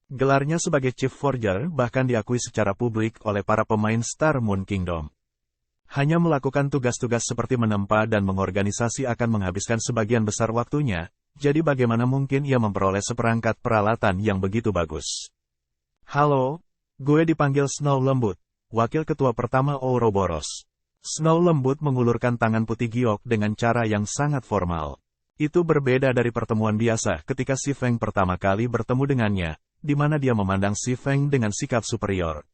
Gelarnya sebagai Chief Forger bahkan diakui secara publik oleh para pemain Star Moon Kingdom. Hanya melakukan tugas-tugas seperti menempa dan mengorganisasi akan menghabiskan sebagian besar waktunya, jadi bagaimana mungkin ia memperoleh seperangkat peralatan yang begitu bagus? Halo, gue dipanggil Snow lembut, wakil ketua pertama Ouroboros. Snow lembut mengulurkan tangan putih giok dengan cara yang sangat formal. Itu berbeda dari pertemuan biasa ketika Si Feng pertama kali bertemu dengannya, di mana dia memandang Si Feng dengan sikap superior.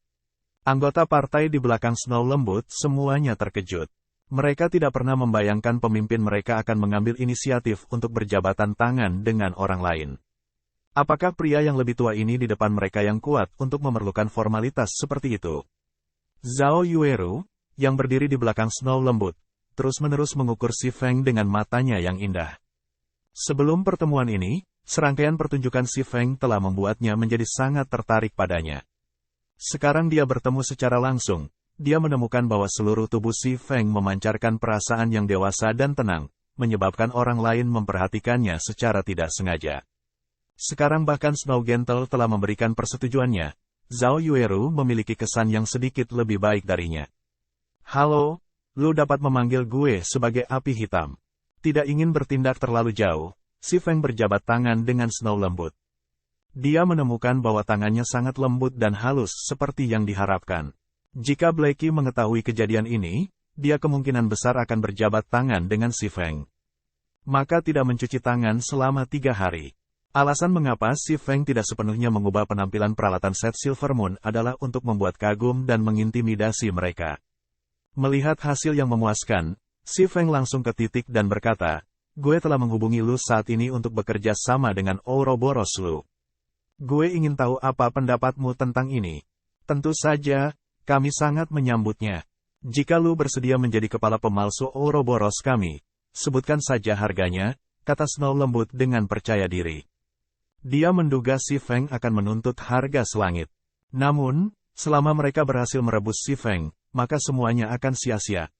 Anggota partai di belakang Snow lembut semuanya terkejut. Mereka tidak pernah membayangkan pemimpin mereka akan mengambil inisiatif untuk berjabatan tangan dengan orang lain. Apakah pria yang lebih tua ini di depan mereka yang kuat untuk memerlukan formalitas seperti itu? Zhao Yueru, yang berdiri di belakang Snow lembut, terus-menerus mengukur Si Feng dengan matanya yang indah. Sebelum pertemuan ini, serangkaian pertunjukan Si Feng telah membuatnya menjadi sangat tertarik padanya. Sekarang dia bertemu secara langsung, dia menemukan bahwa seluruh tubuh Si Feng memancarkan perasaan yang dewasa dan tenang, menyebabkan orang lain memperhatikannya secara tidak sengaja. Sekarang bahkan Snow Gentle telah memberikan persetujuannya, Zhao Yueru memiliki kesan yang sedikit lebih baik darinya. Halo, lu dapat memanggil gue sebagai api hitam. Tidak ingin bertindak terlalu jauh, Si Feng berjabat tangan dengan Snow lembut. Dia menemukan bahwa tangannya sangat lembut dan halus seperti yang diharapkan. Jika Blackie mengetahui kejadian ini, dia kemungkinan besar akan berjabat tangan dengan si Feng. Maka tidak mencuci tangan selama 3 hari. Alasan mengapa si Feng tidak sepenuhnya mengubah penampilan peralatan set Silver Moon adalah untuk membuat kagum dan mengintimidasi mereka. Melihat hasil yang memuaskan, si Feng langsung ke titik dan berkata, "Gue telah menghubungi lu saat ini untuk bekerja sama dengan Ouroboros lu. Gue ingin tahu apa pendapatmu tentang ini." "Tentu saja, kami sangat menyambutnya. Jika lu bersedia menjadi kepala pemalsu Ouroboros kami, sebutkan saja harganya," kata Snow lembut dengan percaya diri. Dia menduga si Feng akan menuntut harga selangit. Namun, selama mereka berhasil merebus si Feng, maka semuanya akan sia-sia.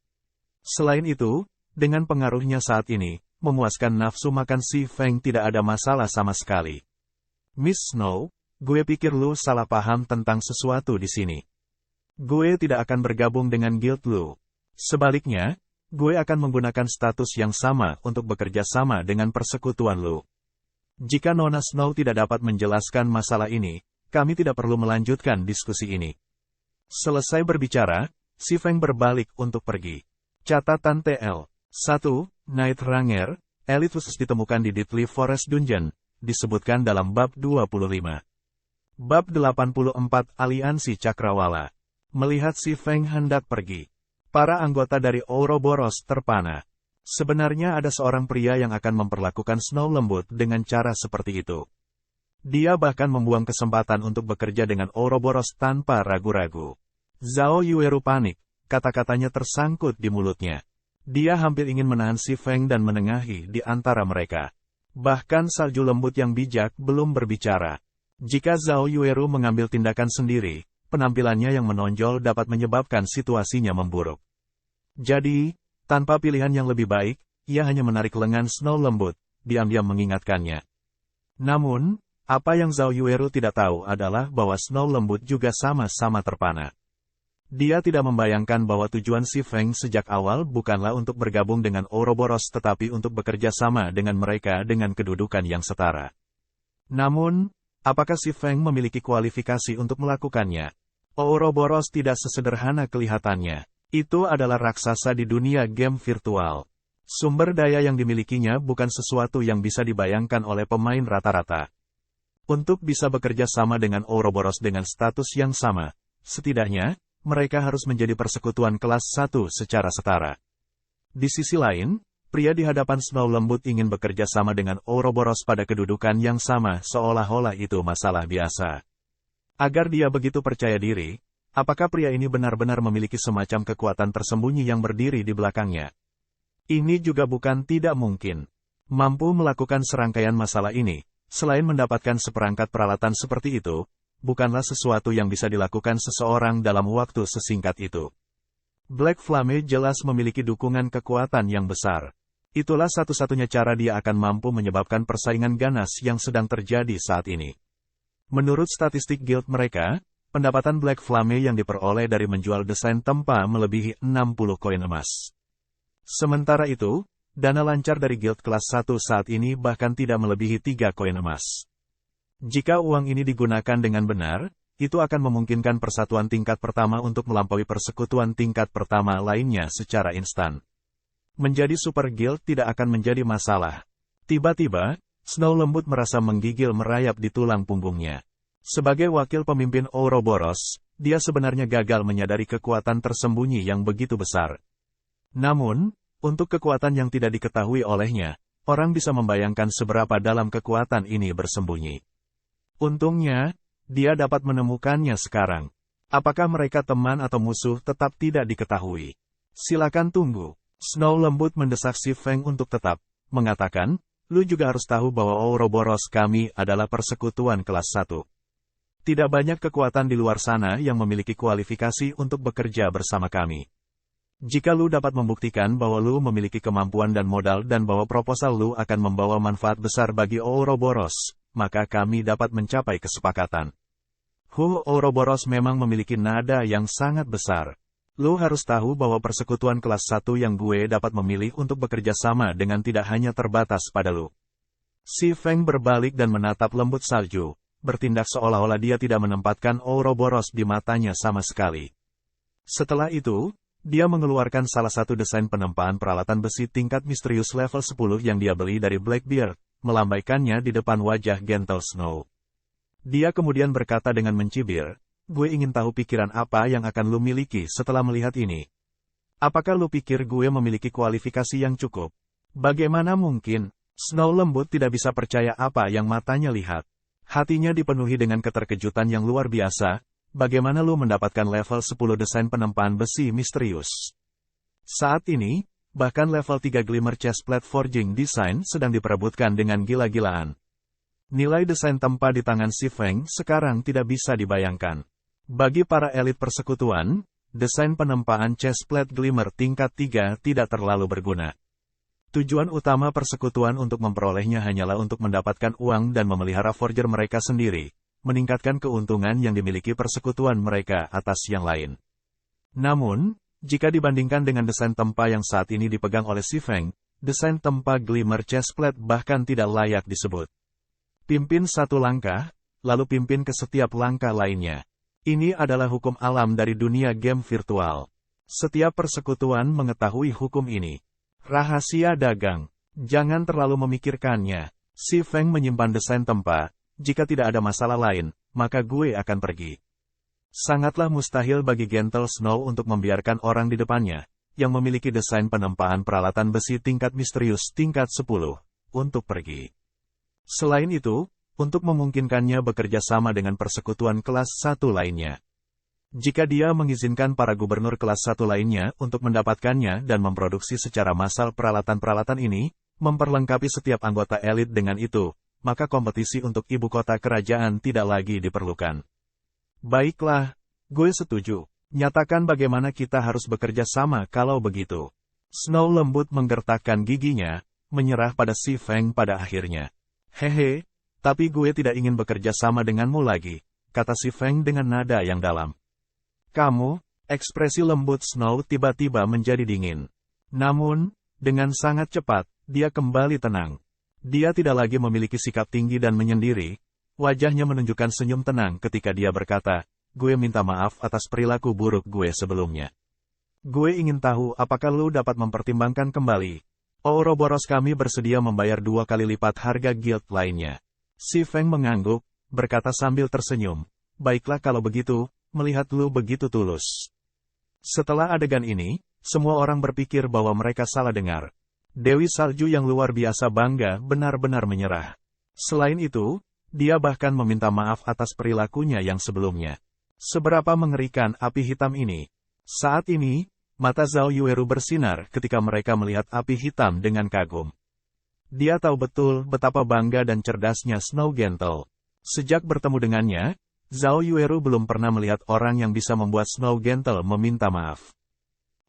Selain itu, dengan pengaruhnya saat ini, memuaskan nafsu makan si Feng tidak ada masalah sama sekali. "Miss Snow, gue pikir lu salah paham tentang sesuatu di sini. Gue tidak akan bergabung dengan guild lu. Sebaliknya, gue akan menggunakan status yang sama untuk bekerja sama dengan persekutuan lu. Jika Nona Snow tidak dapat menjelaskan masalah ini, kami tidak perlu melanjutkan diskusi ini." Selesai berbicara, si Feng berbalik untuk pergi. Catatan TL. 1. Night Ranger, elit khusus ditemukan di Deadly Forest Dungeon, disebutkan dalam bab 25. Bab 84 Aliansi Cakrawala. Melihat si Feng hendak pergi, para anggota dari Ouroboros terpana. Sebenarnya ada seorang pria yang akan memperlakukan Snow lembut dengan cara seperti itu. Dia bahkan membuang kesempatan untuk bekerja dengan Ouroboros tanpa ragu-ragu. Zhao Yueru panik, kata-katanya tersangkut di mulutnya. Dia hampir ingin menahan si Feng dan menengahi di antara mereka. Bahkan salju lembut yang bijak belum berbicara. Jika Zhao Yueru mengambil tindakan sendiri, penampilannya yang menonjol dapat menyebabkan situasinya memburuk. Jadi, tanpa pilihan yang lebih baik, ia hanya menarik lengan Snow lembut, diam-diam mengingatkannya. Namun, apa yang Zhao Yueru tidak tahu adalah bahwa Snow lembut juga sama-sama terpana. Dia tidak membayangkan bahwa tujuan si Feng sejak awal bukanlah untuk bergabung dengan Ouroboros tetapi untuk bekerja sama dengan mereka dengan kedudukan yang setara. Namun, apakah si Feng memiliki kualifikasi untuk melakukannya? Ouroboros tidak sesederhana kelihatannya. Itu adalah raksasa di dunia game virtual. Sumber daya yang dimilikinya bukan sesuatu yang bisa dibayangkan oleh pemain rata-rata. Untuk bisa bekerja sama dengan Ouroboros dengan status yang sama, setidaknya, mereka harus menjadi persekutuan kelas 1 secara setara. Di sisi lain, pria di hadapan Snow lembut ingin bekerja sama dengan Ouroboros pada kedudukan yang sama seolah-olah itu masalah biasa. Agar dia begitu percaya diri, apakah pria ini benar-benar memiliki semacam kekuatan tersembunyi yang berdiri di belakangnya? Ini juga bukan tidak mungkin. Mampu melakukan serangkaian masalah ini, selain mendapatkan seperangkat peralatan seperti itu, bukanlah sesuatu yang bisa dilakukan seseorang dalam waktu sesingkat itu. Black Flame jelas memiliki dukungan kekuatan yang besar. Itulah satu-satunya cara dia akan mampu menyebabkan persaingan ganas yang sedang terjadi saat ini. Menurut statistik guild mereka, pendapatan Black Flame yang diperoleh dari menjual desain tempa melebihi 60 koin emas. Sementara itu, dana lancar dari guild kelas 1 saat ini bahkan tidak melebihi 3 koin emas. Jika uang ini digunakan dengan benar, itu akan memungkinkan persatuan tingkat pertama untuk melampaui persekutuan tingkat pertama lainnya secara instan. Menjadi super guild tidak akan menjadi masalah. Tiba-tiba, Snow lembut merasa menggigil merayap di tulang punggungnya. Sebagai wakil pemimpin Ouroboros, dia sebenarnya gagal menyadari kekuatan tersembunyi yang begitu besar. Namun, untuk kekuatan yang tidak diketahui olehnya, orang bisa membayangkan seberapa dalam kekuatan ini bersembunyi. Untungnya, dia dapat menemukannya sekarang. Apakah mereka teman atau musuh tetap tidak diketahui. Silakan tunggu. Snow lembut mendesak si Feng untuk tetap, mengatakan, "Lu juga harus tahu bahwa Ouroboros kami adalah persekutuan kelas 1. Tidak banyak kekuatan di luar sana yang memiliki kualifikasi untuk bekerja bersama kami. Jika lu dapat membuktikan bahwa lu memiliki kemampuan dan modal dan bahwa proposal lu akan membawa manfaat besar bagi Ouroboros, maka kami dapat mencapai kesepakatan." Ouroboros memang memiliki nada yang sangat besar. Lu harus tahu bahwa persekutuan kelas 1 yang gue dapat memilih untuk bekerja sama dengan tidak hanya terbatas pada lu. Si Feng berbalik dan menatap lembut salju, bertindak seolah-olah dia tidak menempatkan Ouroboros di matanya sama sekali. Setelah itu, dia mengeluarkan salah satu desain penempaan peralatan besi tingkat misterius level 10 yang dia beli dari Blackbeard, melambaikannya di depan wajah Gentle Snow. Dia kemudian berkata dengan mencibir, "Gue ingin tahu pikiran apa yang akan lu miliki setelah melihat ini. Apakah lu pikir gue memiliki kualifikasi yang cukup?" Bagaimana mungkin? Snow lembut tidak bisa percaya apa yang matanya lihat. Hatinya dipenuhi dengan keterkejutan yang luar biasa. Bagaimana lu mendapatkan level 10 desain penempaan besi misterius? Saat ini, bahkan level 3 Glimmer Chestplate Forging Design sedang diperebutkan dengan gila-gilaan. Nilai desain tempa di tangan si Feng sekarang tidak bisa dibayangkan. Bagi para elit persekutuan, desain penempaan chestplate Glimmer tingkat 3 tidak terlalu berguna. Tujuan utama persekutuan untuk memperolehnya hanyalah untuk mendapatkan uang dan memelihara forger mereka sendiri, meningkatkan keuntungan yang dimiliki persekutuan mereka atas yang lain. Namun, jika dibandingkan dengan desain tempa yang saat ini dipegang oleh si Feng, desain tempa Glimmer Chestplate bahkan tidak layak disebut. Pimpin satu langkah, lalu pimpin ke setiap langkah lainnya. Ini adalah hukum alam dari dunia game virtual. Setiap persekutuan mengetahui hukum ini. Rahasia dagang. Jangan terlalu memikirkannya. Si Feng menyimpan desain tempa. Jika tidak ada masalah lain, maka gue akan pergi. Sangatlah mustahil bagi Gentle Snow untuk membiarkan orang di depannya, yang memiliki desain penempaan peralatan besi tingkat misterius tingkat 10, untuk pergi. Selain itu, untuk memungkinkannya bekerja sama dengan persekutuan kelas 1 lainnya. Jika dia mengizinkan para gubernur kelas 1 lainnya untuk mendapatkannya dan memproduksi secara massal peralatan-peralatan ini, memperlengkapi setiap anggota elit dengan itu, maka kompetisi untuk ibu kota kerajaan tidak lagi diperlukan. Baiklah, gue setuju. Nyatakan bagaimana kita harus bekerja sama kalau begitu. Snow lembut menggertakkan giginya, menyerah pada si Feng pada akhirnya. Hehe, tapi gue tidak ingin bekerja sama denganmu lagi, kata si Feng dengan nada yang dalam. Kamu, ekspresi lembut Snow tiba-tiba menjadi dingin. Namun, dengan sangat cepat, dia kembali tenang. Dia tidak lagi memiliki sikap tinggi dan menyendiri. Wajahnya menunjukkan senyum tenang ketika dia berkata, "Gue minta maaf atas perilaku buruk gue sebelumnya. Gue ingin tahu apakah lu dapat mempertimbangkan kembali. Ouroboros kami bersedia membayar 2 kali lipat harga guild lainnya." Si Feng mengangguk, berkata sambil tersenyum, "Baiklah kalau begitu, melihat lu begitu tulus." Setelah adegan ini, semua orang berpikir bahwa mereka salah dengar. Dewi Salju yang luar biasa bangga benar-benar menyerah. Selain itu, dia bahkan meminta maaf atas perilakunya yang sebelumnya. Seberapa mengerikan api hitam ini. Saat ini, mata Zhao Yueru bersinar ketika mereka melihat api hitam dengan kagum. Dia tahu betul betapa bangga dan cerdasnya Snow Gentle. Sejak bertemu dengannya, Zhao Yueru belum pernah melihat orang yang bisa membuat Snow Gentle meminta maaf.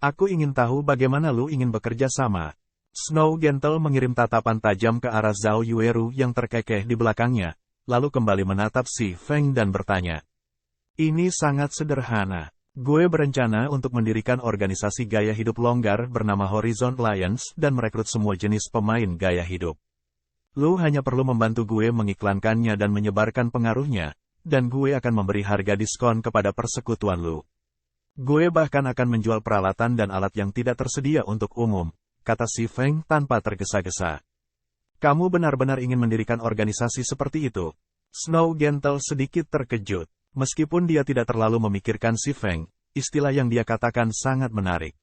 "Aku ingin tahu bagaimana lu ingin bekerja sama." Snow Gentle mengirim tatapan tajam ke arah Zhao Yueru yang terkekeh di belakangnya, lalu kembali menatap si Feng dan bertanya. "Ini sangat sederhana. Gue berencana untuk mendirikan organisasi gaya hidup longgar bernama Horizon Alliance dan merekrut semua jenis pemain gaya hidup. Lu hanya perlu membantu gue mengiklankannya dan menyebarkan pengaruhnya, dan gue akan memberi harga diskon kepada persekutuan lu. Gue bahkan akan menjual peralatan dan alat yang tidak tersedia untuk umum," kata si Feng tanpa tergesa-gesa. "Kamu benar-benar ingin mendirikan organisasi seperti itu?" Snow Gentle sedikit terkejut. Meskipun dia tidak terlalu memikirkan si Feng, istilah yang dia katakan sangat menarik.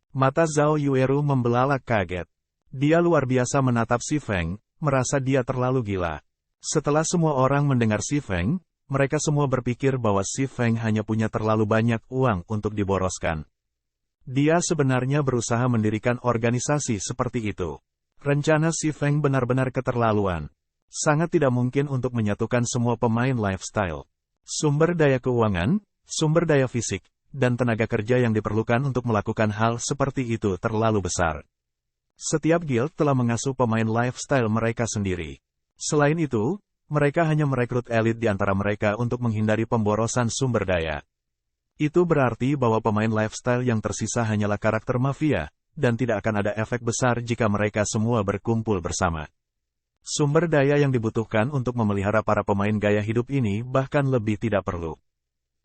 Mata Zhao Yueru membelalak kaget. Dia luar biasa menatap si Feng, merasa dia terlalu gila. Setelah semua orang mendengar si Feng, mereka semua berpikir bahwa si Feng hanya punya terlalu banyak uang untuk diboroskan. Dia sebenarnya berusaha mendirikan organisasi seperti itu. Rencana si Feng benar-benar keterlaluan. Sangat tidak mungkin untuk menyatukan semua pemain lifestyle. Sumber daya keuangan, sumber daya fisik, dan tenaga kerja yang diperlukan untuk melakukan hal seperti itu terlalu besar. Setiap guild telah mengasuh pemain lifestyle mereka sendiri. Selain itu, mereka hanya merekrut elit di antara mereka untuk menghindari pemborosan sumber daya. Itu berarti bahwa pemain lifestyle yang tersisa hanyalah karakter mafia, dan tidak akan ada efek besar jika mereka semua berkumpul bersama. Sumber daya yang dibutuhkan untuk memelihara para pemain gaya hidup ini bahkan lebih tidak perlu.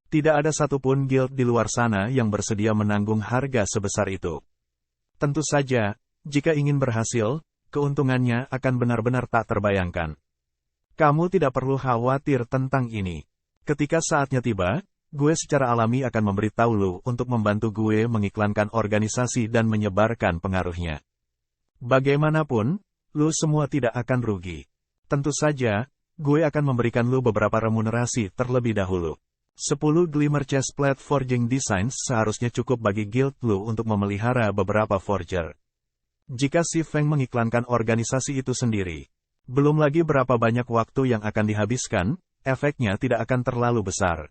Tidak ada satupun guild di luar sana yang bersedia menanggung harga sebesar itu. Tentu saja, jika ingin berhasil, keuntungannya akan benar-benar tak terbayangkan. Kamu tidak perlu khawatir tentang ini. Ketika saatnya tiba, gue secara alami akan memberitahu lu untuk membantu gue mengiklankan organisasi dan menyebarkan pengaruhnya. Bagaimanapun, lu semua tidak akan rugi. Tentu saja, gue akan memberikan lu beberapa remunerasi terlebih dahulu. 10 Glimmer Chestplate Forging Designs seharusnya cukup bagi guild lu untuk memelihara beberapa forger. Jika si Feng mengiklankan organisasi itu sendiri, belum lagi berapa banyak waktu yang akan dihabiskan, efeknya tidak akan terlalu besar.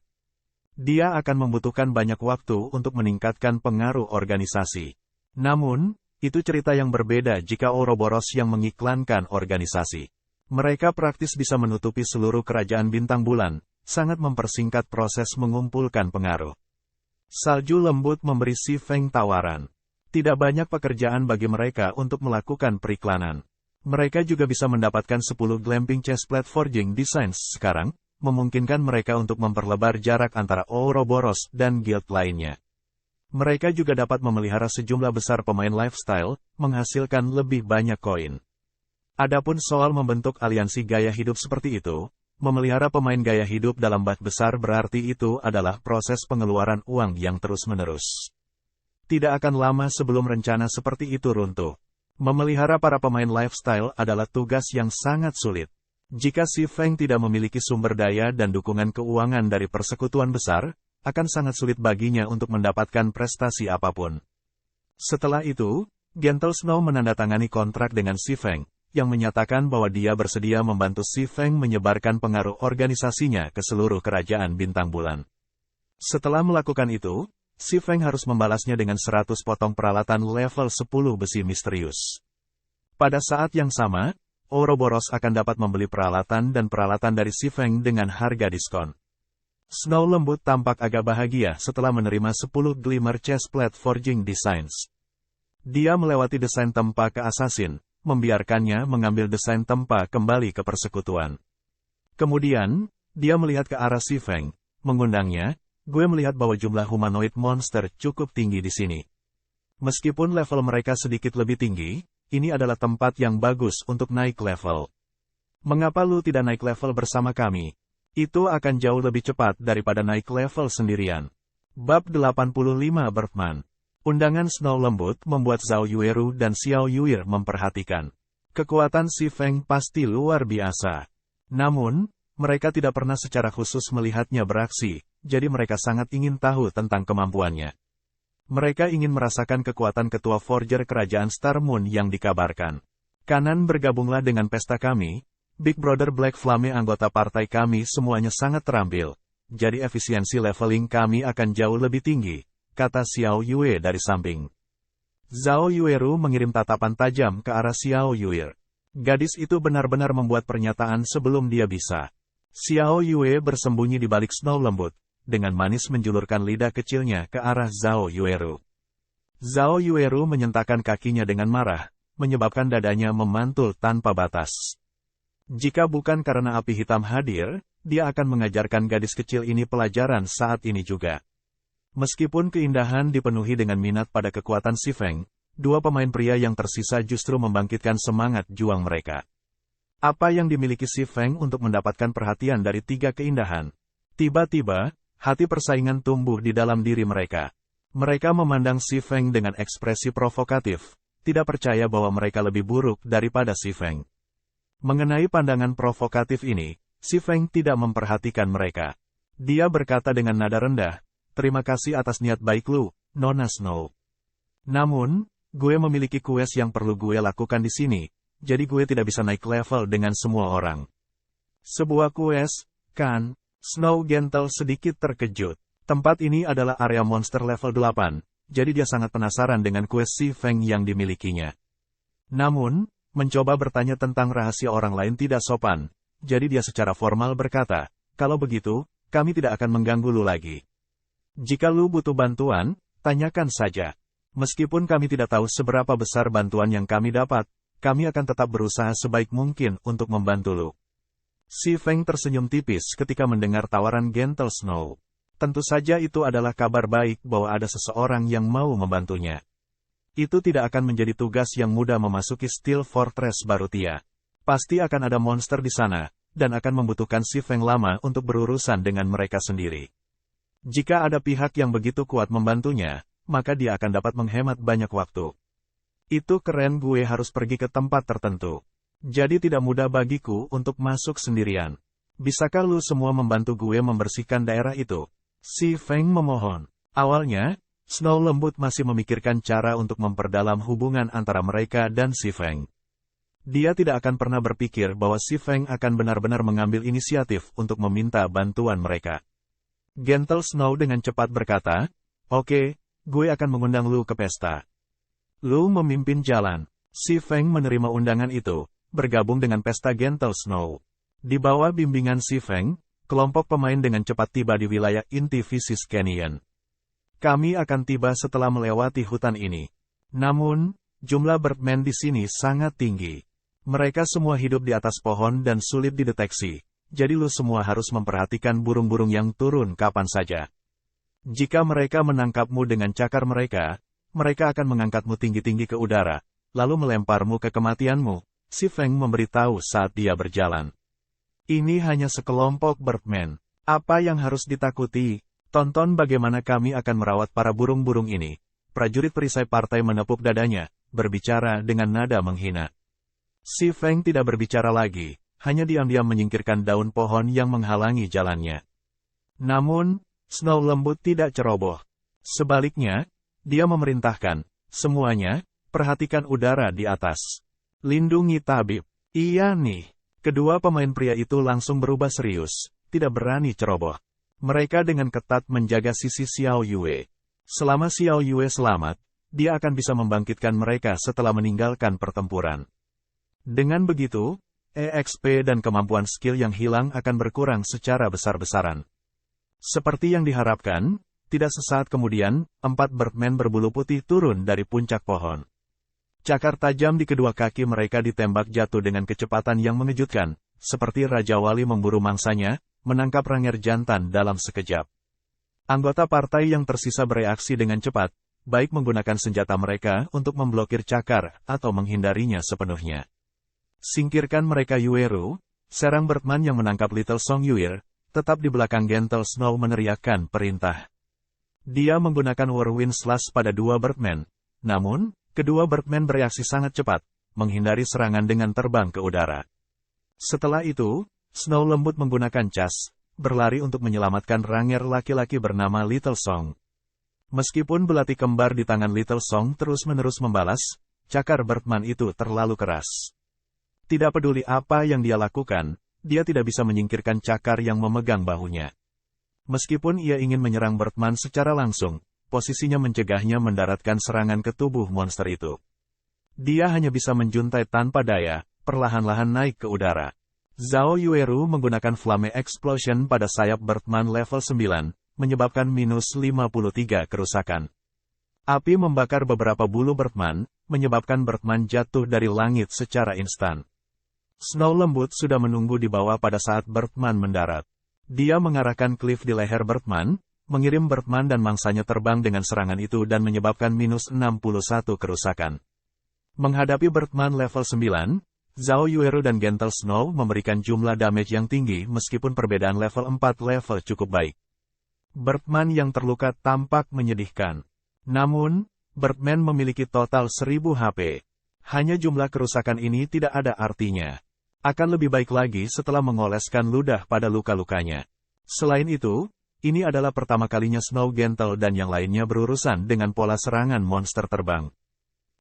Dia akan membutuhkan banyak waktu untuk meningkatkan pengaruh organisasi. Namun, itu cerita yang berbeda jika Ouroboros yang mengiklankan organisasi. Mereka praktis bisa menutupi seluruh kerajaan bintang bulan, sangat mempersingkat proses mengumpulkan pengaruh. Salju lembut memberi si Feng tawaran. Tidak banyak pekerjaan bagi mereka untuk melakukan periklanan. Mereka juga bisa mendapatkan 10 Glamping Chestplate Forging Designs sekarang, memungkinkan mereka untuk memperlebar jarak antara Ouroboros dan guild lainnya. Mereka juga dapat memelihara sejumlah besar pemain lifestyle, menghasilkan lebih banyak koin. Adapun soal membentuk aliansi gaya hidup seperti itu, memelihara pemain gaya hidup dalam bat besar berarti itu adalah proses pengeluaran uang yang terus-menerus. Tidak akan lama sebelum rencana seperti itu runtuh. Memelihara para pemain lifestyle adalah tugas yang sangat sulit. Jika si Feng tidak memiliki sumber daya dan dukungan keuangan dari persekutuan besar, akan sangat sulit baginya untuk mendapatkan prestasi apapun. Setelah itu, Gentle Snow menandatangani kontrak dengan si Feng, yang menyatakan bahwa dia bersedia membantu si Feng menyebarkan pengaruh organisasinya ke seluruh kerajaan bintang bulan. Setelah melakukan itu, si Feng harus membalasnya dengan 100 potong peralatan level 10 besi misterius. Pada saat yang sama, Ouroboros akan dapat membeli peralatan dan peralatan dari si Feng dengan harga diskon. Snow lembut tampak agak bahagia setelah menerima 10 Glimmer Chestplate Forging Designs. Dia melewati desain tempa ke Assassin, membiarkannya mengambil desain tempa kembali ke persekutuan. Kemudian, dia melihat ke arah si Feng, mengundangnya, gue melihat bahwa jumlah humanoid monster cukup tinggi di sini. Meskipun level mereka sedikit lebih tinggi, ini adalah tempat yang bagus untuk naik level. Mengapa lu tidak naik level bersama kami? Itu akan jauh lebih cepat daripada naik level sendirian. Bab 85 Bertman. Undangan Snow lembut membuat Zhao Yueru dan Xiao Yuir memperhatikan. Kekuatan si Feng pasti luar biasa. Namun, mereka tidak pernah secara khusus melihatnya beraksi, jadi mereka sangat ingin tahu tentang kemampuannya. Mereka ingin merasakan kekuatan ketua Forger Kerajaan Star Moon yang dikabarkan. Kanan bergabunglah dengan pesta kami, Big Brother Black Flame anggota partai kami semuanya sangat terampil, jadi efisiensi leveling kami akan jauh lebih tinggi, kata Xiao Yue dari samping. Zhao Yueru mengirim tatapan tajam ke arah Xiao Yuir. Gadis itu benar-benar membuat pernyataan sebelum dia bisa. Xiao Yue bersembunyi di balik Snow lembut, dengan manis menjulurkan lidah kecilnya ke arah Zhao Yueru. Zhao Yueru menyentakkan kakinya dengan marah, menyebabkan dadanya memantul tanpa batas. Jika bukan karena api hitam hadir, dia akan mengajarkan gadis kecil ini pelajaran saat ini juga. Meskipun keindahan dipenuhi dengan minat pada kekuatan si Feng, dua pemain pria yang tersisa justru membangkitkan semangat juang mereka. Apa yang dimiliki si Feng untuk mendapatkan perhatian dari tiga keindahan? Tiba-tiba, hati persaingan tumbuh di dalam diri mereka. Mereka memandang si Feng dengan ekspresi provokatif, tidak percaya bahwa mereka lebih buruk daripada si Feng. Mengenai pandangan provokatif ini, si Feng tidak memperhatikan mereka. Dia berkata dengan nada rendah, "Terima kasih atas niat baik lu, Nona Snow. Namun, gue memiliki quest yang perlu gue lakukan di sini, jadi gue tidak bisa naik level dengan semua orang." Sebuah quest, kan? Snow Gentle sedikit terkejut. Tempat ini adalah area monster level 8, jadi dia sangat penasaran dengan quest si Feng yang dimilikinya. Namun, mencoba bertanya tentang rahasia orang lain tidak sopan, jadi dia secara formal berkata, "Kalau begitu, kami tidak akan mengganggu lu lagi. Jika lu butuh bantuan, tanyakan saja. Meskipun kami tidak tahu seberapa besar bantuan yang kami dapat, kami akan tetap berusaha sebaik mungkin untuk membantu Lu. Si Feng tersenyum tipis ketika mendengar tawaran Gentle Snow. Tentu saja itu adalah kabar baik bahwa ada seseorang yang mau membantunya. Itu tidak akan menjadi tugas yang mudah memasuki Steel Fortress Barutia. Pasti akan ada monster di sana, dan akan membutuhkan si Feng lama untuk berurusan dengan mereka sendiri. Jika ada pihak yang begitu kuat membantunya, maka dia akan dapat menghemat banyak waktu. Itu keren, gue harus pergi ke tempat tertentu. Jadi tidak mudah bagiku untuk masuk sendirian. Bisakah lu semua membantu gue membersihkan daerah itu? Si Feng memohon. Awalnya, Snow Lembut masih memikirkan cara untuk memperdalam hubungan antara mereka dan si Feng. Dia tidak akan pernah berpikir bahwa si Feng akan benar-benar mengambil inisiatif untuk meminta bantuan mereka. Gentle Snow dengan cepat berkata, "Oke, gue akan mengundang lu ke pesta. Lu memimpin jalan." Si Feng menerima undangan itu, bergabung dengan pesta Gentle Snow. Di bawah bimbingan si Feng, kelompok pemain dengan cepat tiba di wilayah inti Visis Canyon. Kami akan tiba setelah melewati hutan ini. Namun, jumlah Birdman di sini sangat tinggi. Mereka semua hidup di atas pohon dan sulit dideteksi, jadi lu semua harus memperhatikan burung-burung yang turun kapan saja. Jika mereka menangkapmu dengan cakar mereka, mereka akan mengangkatmu tinggi-tinggi ke udara, lalu melemparmu ke kematianmu. Si Feng memberitahu saat dia berjalan. Ini hanya sekelompok Birdman. Apa yang harus ditakuti? Tonton bagaimana kami akan merawat para burung-burung ini. Prajurit perisai partai menepuk dadanya, berbicara dengan nada menghina. Si Feng tidak berbicara lagi, hanya diam-diam menyingkirkan daun pohon yang menghalangi jalannya. Namun, Snow Lembut tidak ceroboh. Sebaliknya, dia memerintahkan, semuanya, perhatikan udara di atas. Lindungi tabib. Iya nih. Kedua pemain pria itu langsung berubah serius, tidak berani ceroboh. Mereka dengan ketat menjaga sisi Xiao Yue. Selama Xiao Yue selamat, dia akan bisa membangkitkan mereka setelah meninggalkan pertempuran. Dengan begitu, EXP dan kemampuan skill yang hilang akan berkurang secara besar-besaran. Seperti yang diharapkan, tidak sesaat kemudian, 4 Birdman berbulu putih turun dari puncak pohon. Cakar tajam di kedua kaki mereka ditembak jatuh dengan kecepatan yang mengejutkan, seperti Raja Wali memburu mangsanya, menangkap Ranger jantan dalam sekejap. Anggota partai yang tersisa bereaksi dengan cepat, baik menggunakan senjata mereka untuk memblokir cakar atau menghindarinya sepenuhnya. Singkirkan mereka Yueru, serang Birdman yang menangkap Little Song Yuir, tetap di belakang Gentle Snow meneriakkan perintah. Dia menggunakan Whirlwind Slash pada 2 Birdman, namun, kedua Birdman bereaksi sangat cepat, menghindari serangan dengan terbang ke udara. Setelah itu, Snow Lembut menggunakan cas, berlari untuk menyelamatkan Ranger laki-laki bernama Little Song. Meskipun belati kembar di tangan Little Song terus-menerus membalas, cakar Birdman itu terlalu keras. Tidak peduli apa yang dia lakukan, dia tidak bisa menyingkirkan cakar yang memegang bahunya. Meskipun ia ingin menyerang Birdman secara langsung, posisinya mencegahnya mendaratkan serangan ke tubuh monster itu. Dia hanya bisa menjuntai tanpa daya, perlahan-lahan naik ke udara. Zhao Yueru menggunakan Flame Explosion pada sayap Birdman level 9, menyebabkan minus 53 kerusakan. Api membakar beberapa bulu Birdman, menyebabkan Birdman jatuh dari langit secara instan. Snow Lembut sudah menunggu di bawah pada saat Birdman mendarat. Dia mengarahkan Cliff di leher Birdman, mengirim Birdman dan mangsanya terbang dengan serangan itu dan menyebabkan minus 61 kerusakan. Menghadapi Birdman level 9, Zhao Yueru dan Gentle Snow memberikan jumlah damage yang tinggi meskipun perbedaan level 4 level cukup baik. Birdman yang terluka tampak menyedihkan. Namun, Birdman memiliki total 1000 HP. Hanya jumlah kerusakan ini tidak ada artinya. Akan lebih baik lagi setelah mengoleskan ludah pada luka-lukanya. Selain itu, ini adalah pertama kalinya Snow Gentle dan yang lainnya berurusan dengan pola serangan monster terbang.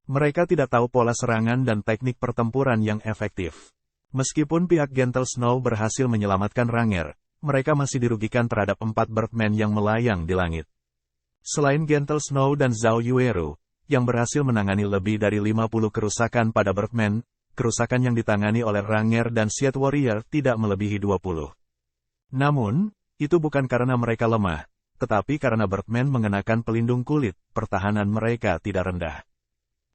Mereka tidak tahu pola serangan dan teknik pertempuran yang efektif. Meskipun pihak Gentle Snow berhasil menyelamatkan Ranger, mereka masih dirugikan terhadap 4 Birdman yang melayang di langit. Selain Gentle Snow dan Zhao Yueru, yang berhasil menangani lebih dari 50 kerusakan pada Birdman, kerusakan yang ditangani oleh Ranger dan Seed Warrior tidak melebihi 20. Namun, itu bukan karena mereka lemah, tetapi karena Birdman mengenakan pelindung kulit, pertahanan mereka tidak rendah.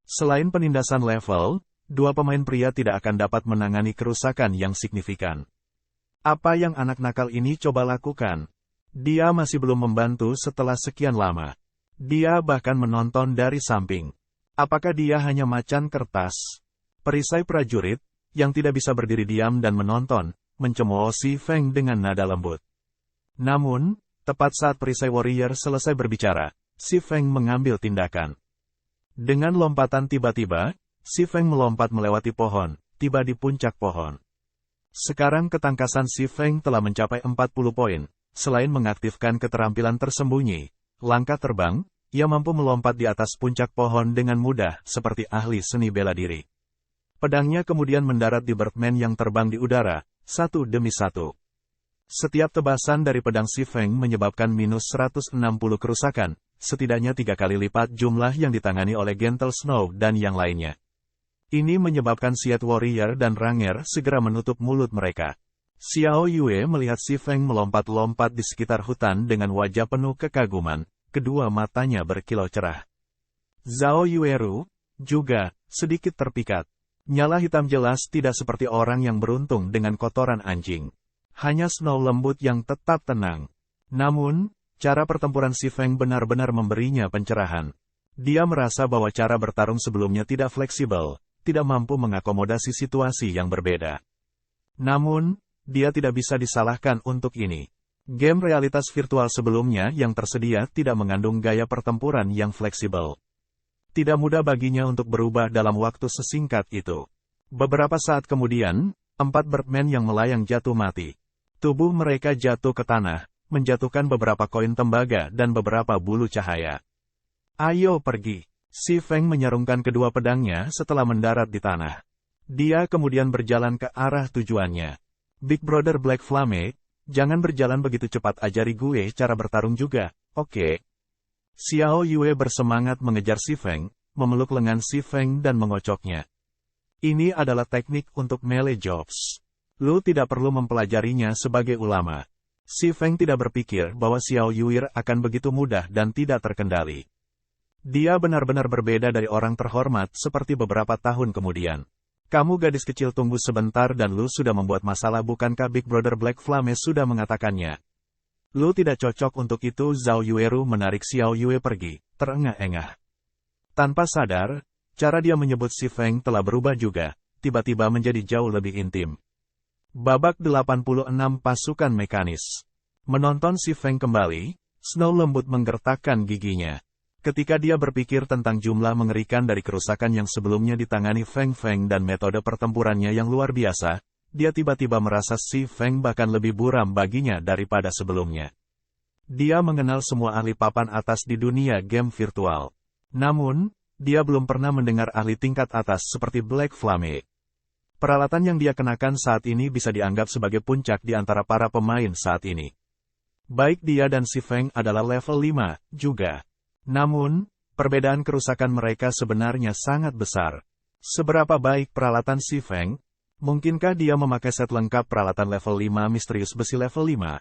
Selain penindasan level, dua pemain pria tidak akan dapat menangani kerusakan yang signifikan. Apa yang anak nakal ini coba lakukan? Dia masih belum membantu setelah sekian lama. Dia bahkan menonton dari samping. Apakah dia hanya macan kertas? Perisai prajurit, yang tidak bisa berdiri diam dan menonton, mencemooh Si Feng dengan nada lembut. Namun, tepat saat perisai warrior selesai berbicara, Si Feng mengambil tindakan. Dengan lompatan tiba-tiba, Si Feng melompat melewati pohon, tiba di puncak pohon. Sekarang ketangkasan Si Feng telah mencapai 40 poin. Selain mengaktifkan keterampilan tersembunyi, langkah terbang, ia mampu melompat di atas puncak pohon dengan mudah, seperti ahli seni bela diri. Pedangnya kemudian mendarat di Birdman yang terbang di udara, satu demi satu. Setiap tebasan dari pedang Si Feng menyebabkan minus 160 kerusakan, setidaknya 3 kali lipat jumlah yang ditangani oleh Gentle Snow dan yang lainnya. Ini menyebabkan Siat Warrior dan Ranger segera menutup mulut mereka. Xiao Yue melihat Si Feng melompat-lompat di sekitar hutan dengan wajah penuh kekaguman, kedua matanya berkilau cerah. Zhao Yueru juga sedikit terpikat. Nyala hitam jelas tidak seperti orang yang beruntung dengan kotoran anjing. Hanya Snow lembut yang tetap tenang. Namun, cara pertempuran Si Feng benar-benar memberinya pencerahan. Dia merasa bahwa cara bertarung sebelumnya tidak fleksibel, tidak mampu mengakomodasi situasi yang berbeda. Namun, dia tidak bisa disalahkan untuk ini. Game realitas virtual sebelumnya yang tersedia tidak mengandung gaya pertempuran yang fleksibel. Tidak mudah baginya untuk berubah dalam waktu sesingkat itu. Beberapa saat kemudian, 4 Birdman yang melayang jatuh mati. Tubuh mereka jatuh ke tanah, menjatuhkan beberapa koin tembaga dan beberapa bulu cahaya. Ayo pergi. Si Feng menyarungkan kedua pedangnya setelah mendarat di tanah. Dia kemudian berjalan ke arah tujuannya. Big Brother Black Flame, jangan berjalan begitu cepat, ajari gue cara bertarung juga, oke? Xiao Yue bersemangat mengejar Si Feng, memeluk lengan Si Feng dan mengocoknya. Ini adalah teknik untuk melee jobs. Lu tidak perlu mempelajarinya sebagai ulama. Si Feng tidak berpikir bahwa Xiao Yue akan begitu mudah dan tidak terkendali. Dia benar-benar berbeda dari orang terhormat seperti beberapa tahun kemudian. Kamu gadis kecil, tunggu sebentar dan lu sudah membuat masalah, bukankah Big Brother Black Flame sudah mengatakannya? Lu tidak cocok untuk itu. Zhao Yueru menarik Xiao Yue pergi, terengah-engah. Tanpa sadar, cara dia menyebut Si Feng telah berubah juga, tiba-tiba menjadi jauh lebih intim. Babak 86 pasukan mekanis. Menonton Si Feng kembali, Snow lembut menggertakkan giginya. Ketika dia berpikir tentang jumlah mengerikan dari kerusakan yang sebelumnya ditangani Feng Feng dan metode pertempurannya yang luar biasa, dia tiba-tiba merasa Si Feng bahkan lebih buram baginya daripada sebelumnya. Dia mengenal semua ahli papan atas di dunia game virtual. Namun, dia belum pernah mendengar ahli tingkat atas seperti Black Flame. Peralatan yang dia kenakan saat ini bisa dianggap sebagai puncak di antara para pemain saat ini. Baik dia dan Si Feng adalah level 5 juga. Namun, perbedaan kerusakan mereka sebenarnya sangat besar. Seberapa baik peralatan Si Feng? Mungkinkah dia memakai set lengkap peralatan level 5 misterius besi level 5?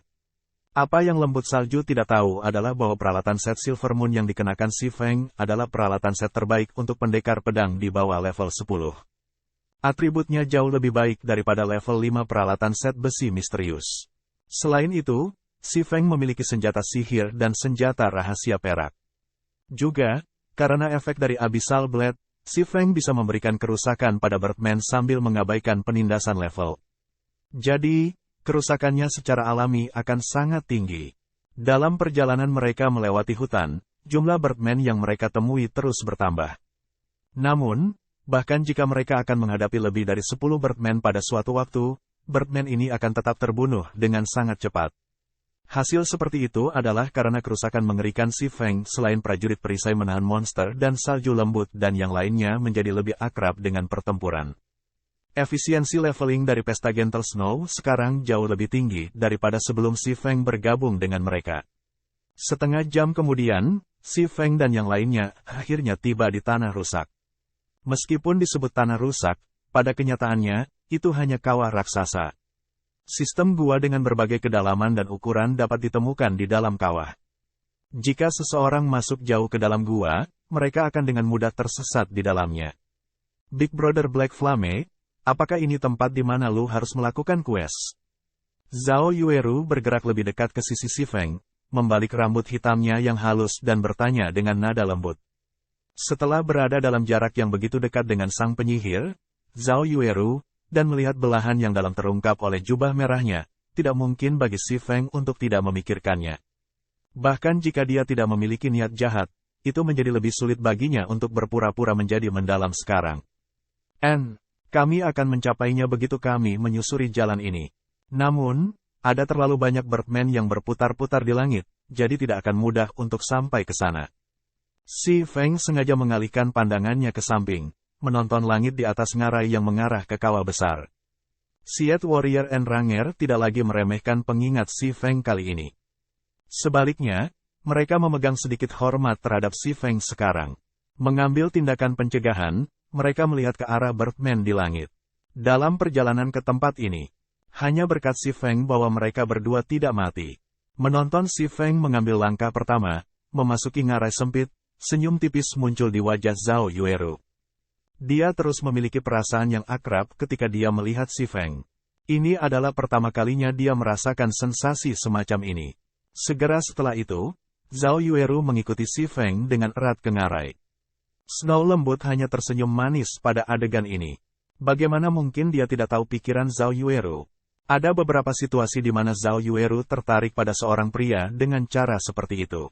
Apa yang lembut salju tidak tahu adalah bahwa peralatan set Silver Moon yang dikenakan Si Feng adalah peralatan set terbaik untuk pendekar pedang di bawah level 10. Atributnya jauh lebih baik daripada level 5 peralatan set besi misterius. Selain itu, Si Feng memiliki senjata sihir dan senjata rahasia perak. Juga, karena efek dari Abyssal Blade, Si Feng bisa memberikan kerusakan pada Birdman sambil mengabaikan penindasan level. Jadi, kerusakannya secara alami akan sangat tinggi. Dalam perjalanan mereka melewati hutan, jumlah Birdman yang mereka temui terus bertambah. Namun, bahkan jika mereka akan menghadapi lebih dari 10 Birdman pada suatu waktu, Birdman ini akan tetap terbunuh dengan sangat cepat. Hasil seperti itu adalah karena kerusakan mengerikan Si Feng selain prajurit perisai menahan monster dan salju lembut dan yang lainnya menjadi lebih akrab dengan pertempuran. Efisiensi leveling dari pesta Gentle Snow sekarang jauh lebih tinggi daripada sebelum Si Feng bergabung dengan mereka. Setengah jam kemudian, Si Feng dan yang lainnya akhirnya tiba di tanah rusak. Meskipun disebut tanah rusak, pada kenyataannya, itu hanya kawah raksasa. Sistem gua dengan berbagai kedalaman dan ukuran dapat ditemukan di dalam kawah. Jika seseorang masuk jauh ke dalam gua, mereka akan dengan mudah tersesat di dalamnya. Big Brother Black Flame, apakah ini tempat di mana lu harus melakukan quest? Zhao Yueru bergerak lebih dekat ke sisi Si Feng, membalik rambut hitamnya yang halus dan bertanya dengan nada lembut. Setelah berada dalam jarak yang begitu dekat dengan sang penyihir, Zhao Yueru, dan melihat belahan yang dalam terungkap oleh jubah merahnya, tidak mungkin bagi Si Feng untuk tidak memikirkannya. Bahkan jika dia tidak memiliki niat jahat, itu menjadi lebih sulit baginya untuk berpura-pura menjadi mendalam sekarang. Kami akan mencapainya begitu kami menyusuri jalan ini. Namun, ada terlalu banyak birdman yang berputar-putar di langit, jadi tidak akan mudah untuk sampai ke sana. Si Feng sengaja mengalihkan pandangannya ke samping, menonton langit di atas ngarai yang mengarah ke kawah besar. Siet Warrior and Ranger tidak lagi meremehkan pengingat Si Feng kali ini. Sebaliknya, mereka memegang sedikit hormat terhadap Si Feng sekarang. Mengambil tindakan pencegahan, mereka melihat ke arah birdman di langit. Dalam perjalanan ke tempat ini, hanya berkat Si Feng bahwa mereka berdua tidak mati. Menonton Si Feng mengambil langkah pertama, memasuki ngarai sempit, senyum tipis muncul di wajah Zhao Yueru. Dia terus memiliki perasaan yang akrab ketika dia melihat Si Feng. Ini adalah pertama kalinya dia merasakan sensasi semacam ini. Segera setelah itu, Zhao Yueru mengikuti Si Feng dengan erat ke ngarai. Snow lembut hanya tersenyum manis pada adegan ini. Bagaimana mungkin dia tidak tahu pikiran Zhao Yueru? Ada beberapa situasi di mana Zhao Yueru tertarik pada seorang pria dengan cara seperti itu.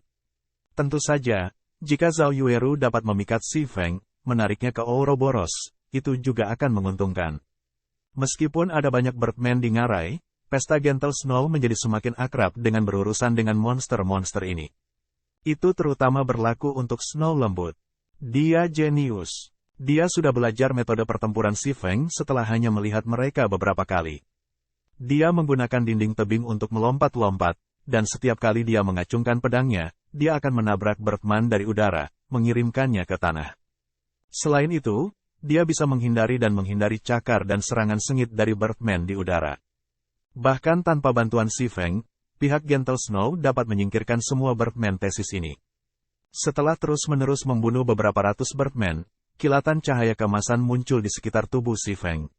Tentu saja, jika Zhao Yueru dapat memikat Si Feng, menariknya ke Ouroboros, itu juga akan menguntungkan. Meskipun ada banyak birdman di ngarai, pesta Gentle Snow menjadi semakin akrab dengan berurusan dengan monster-monster ini. Itu terutama berlaku untuk Snow lembut. Dia jenius. Dia sudah belajar metode pertempuran Si Feng setelah hanya melihat mereka beberapa kali. Dia menggunakan dinding tebing untuk melompat-lompat, dan setiap kali dia mengacungkan pedangnya, dia akan menabrak birdman dari udara, mengirimkannya ke tanah. Selain itu, dia bisa menghindari cakar dan serangan sengit dari birdman di udara. Bahkan tanpa bantuan Si Feng, pihak Gentle Snow dapat menyingkirkan semua birdman tesis ini. Setelah terus-menerus membunuh beberapa ratus birdman, kilatan cahaya keemasan muncul di sekitar tubuh Si Feng.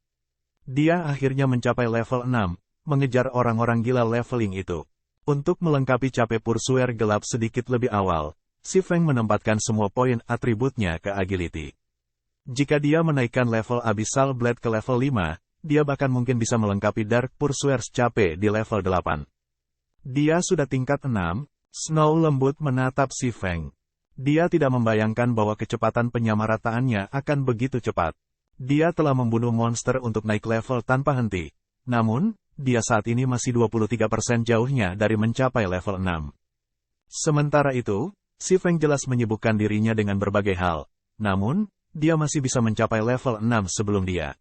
Dia akhirnya mencapai level 6, mengejar orang-orang gila leveling itu. Untuk melengkapi cape pursuer gelap sedikit lebih awal, Si Feng menempatkan semua poin atributnya ke agility. Jika dia menaikkan level Abyssal Blade ke level 5, dia bahkan mungkin bisa melengkapi Dark Pursuer's cape di level 8. Dia sudah tingkat 6, Snow lembut menatap Si Feng. Dia tidak membayangkan bahwa kecepatan penyamarataannya akan begitu cepat. Dia telah membunuh monster untuk naik level tanpa henti. Namun, dia saat ini masih 23% jauhnya dari mencapai level 6. Sementara itu, Si Feng jelas menyibukkan dirinya dengan berbagai hal. Namun, dia masih bisa mencapai level 6 sebelum dia.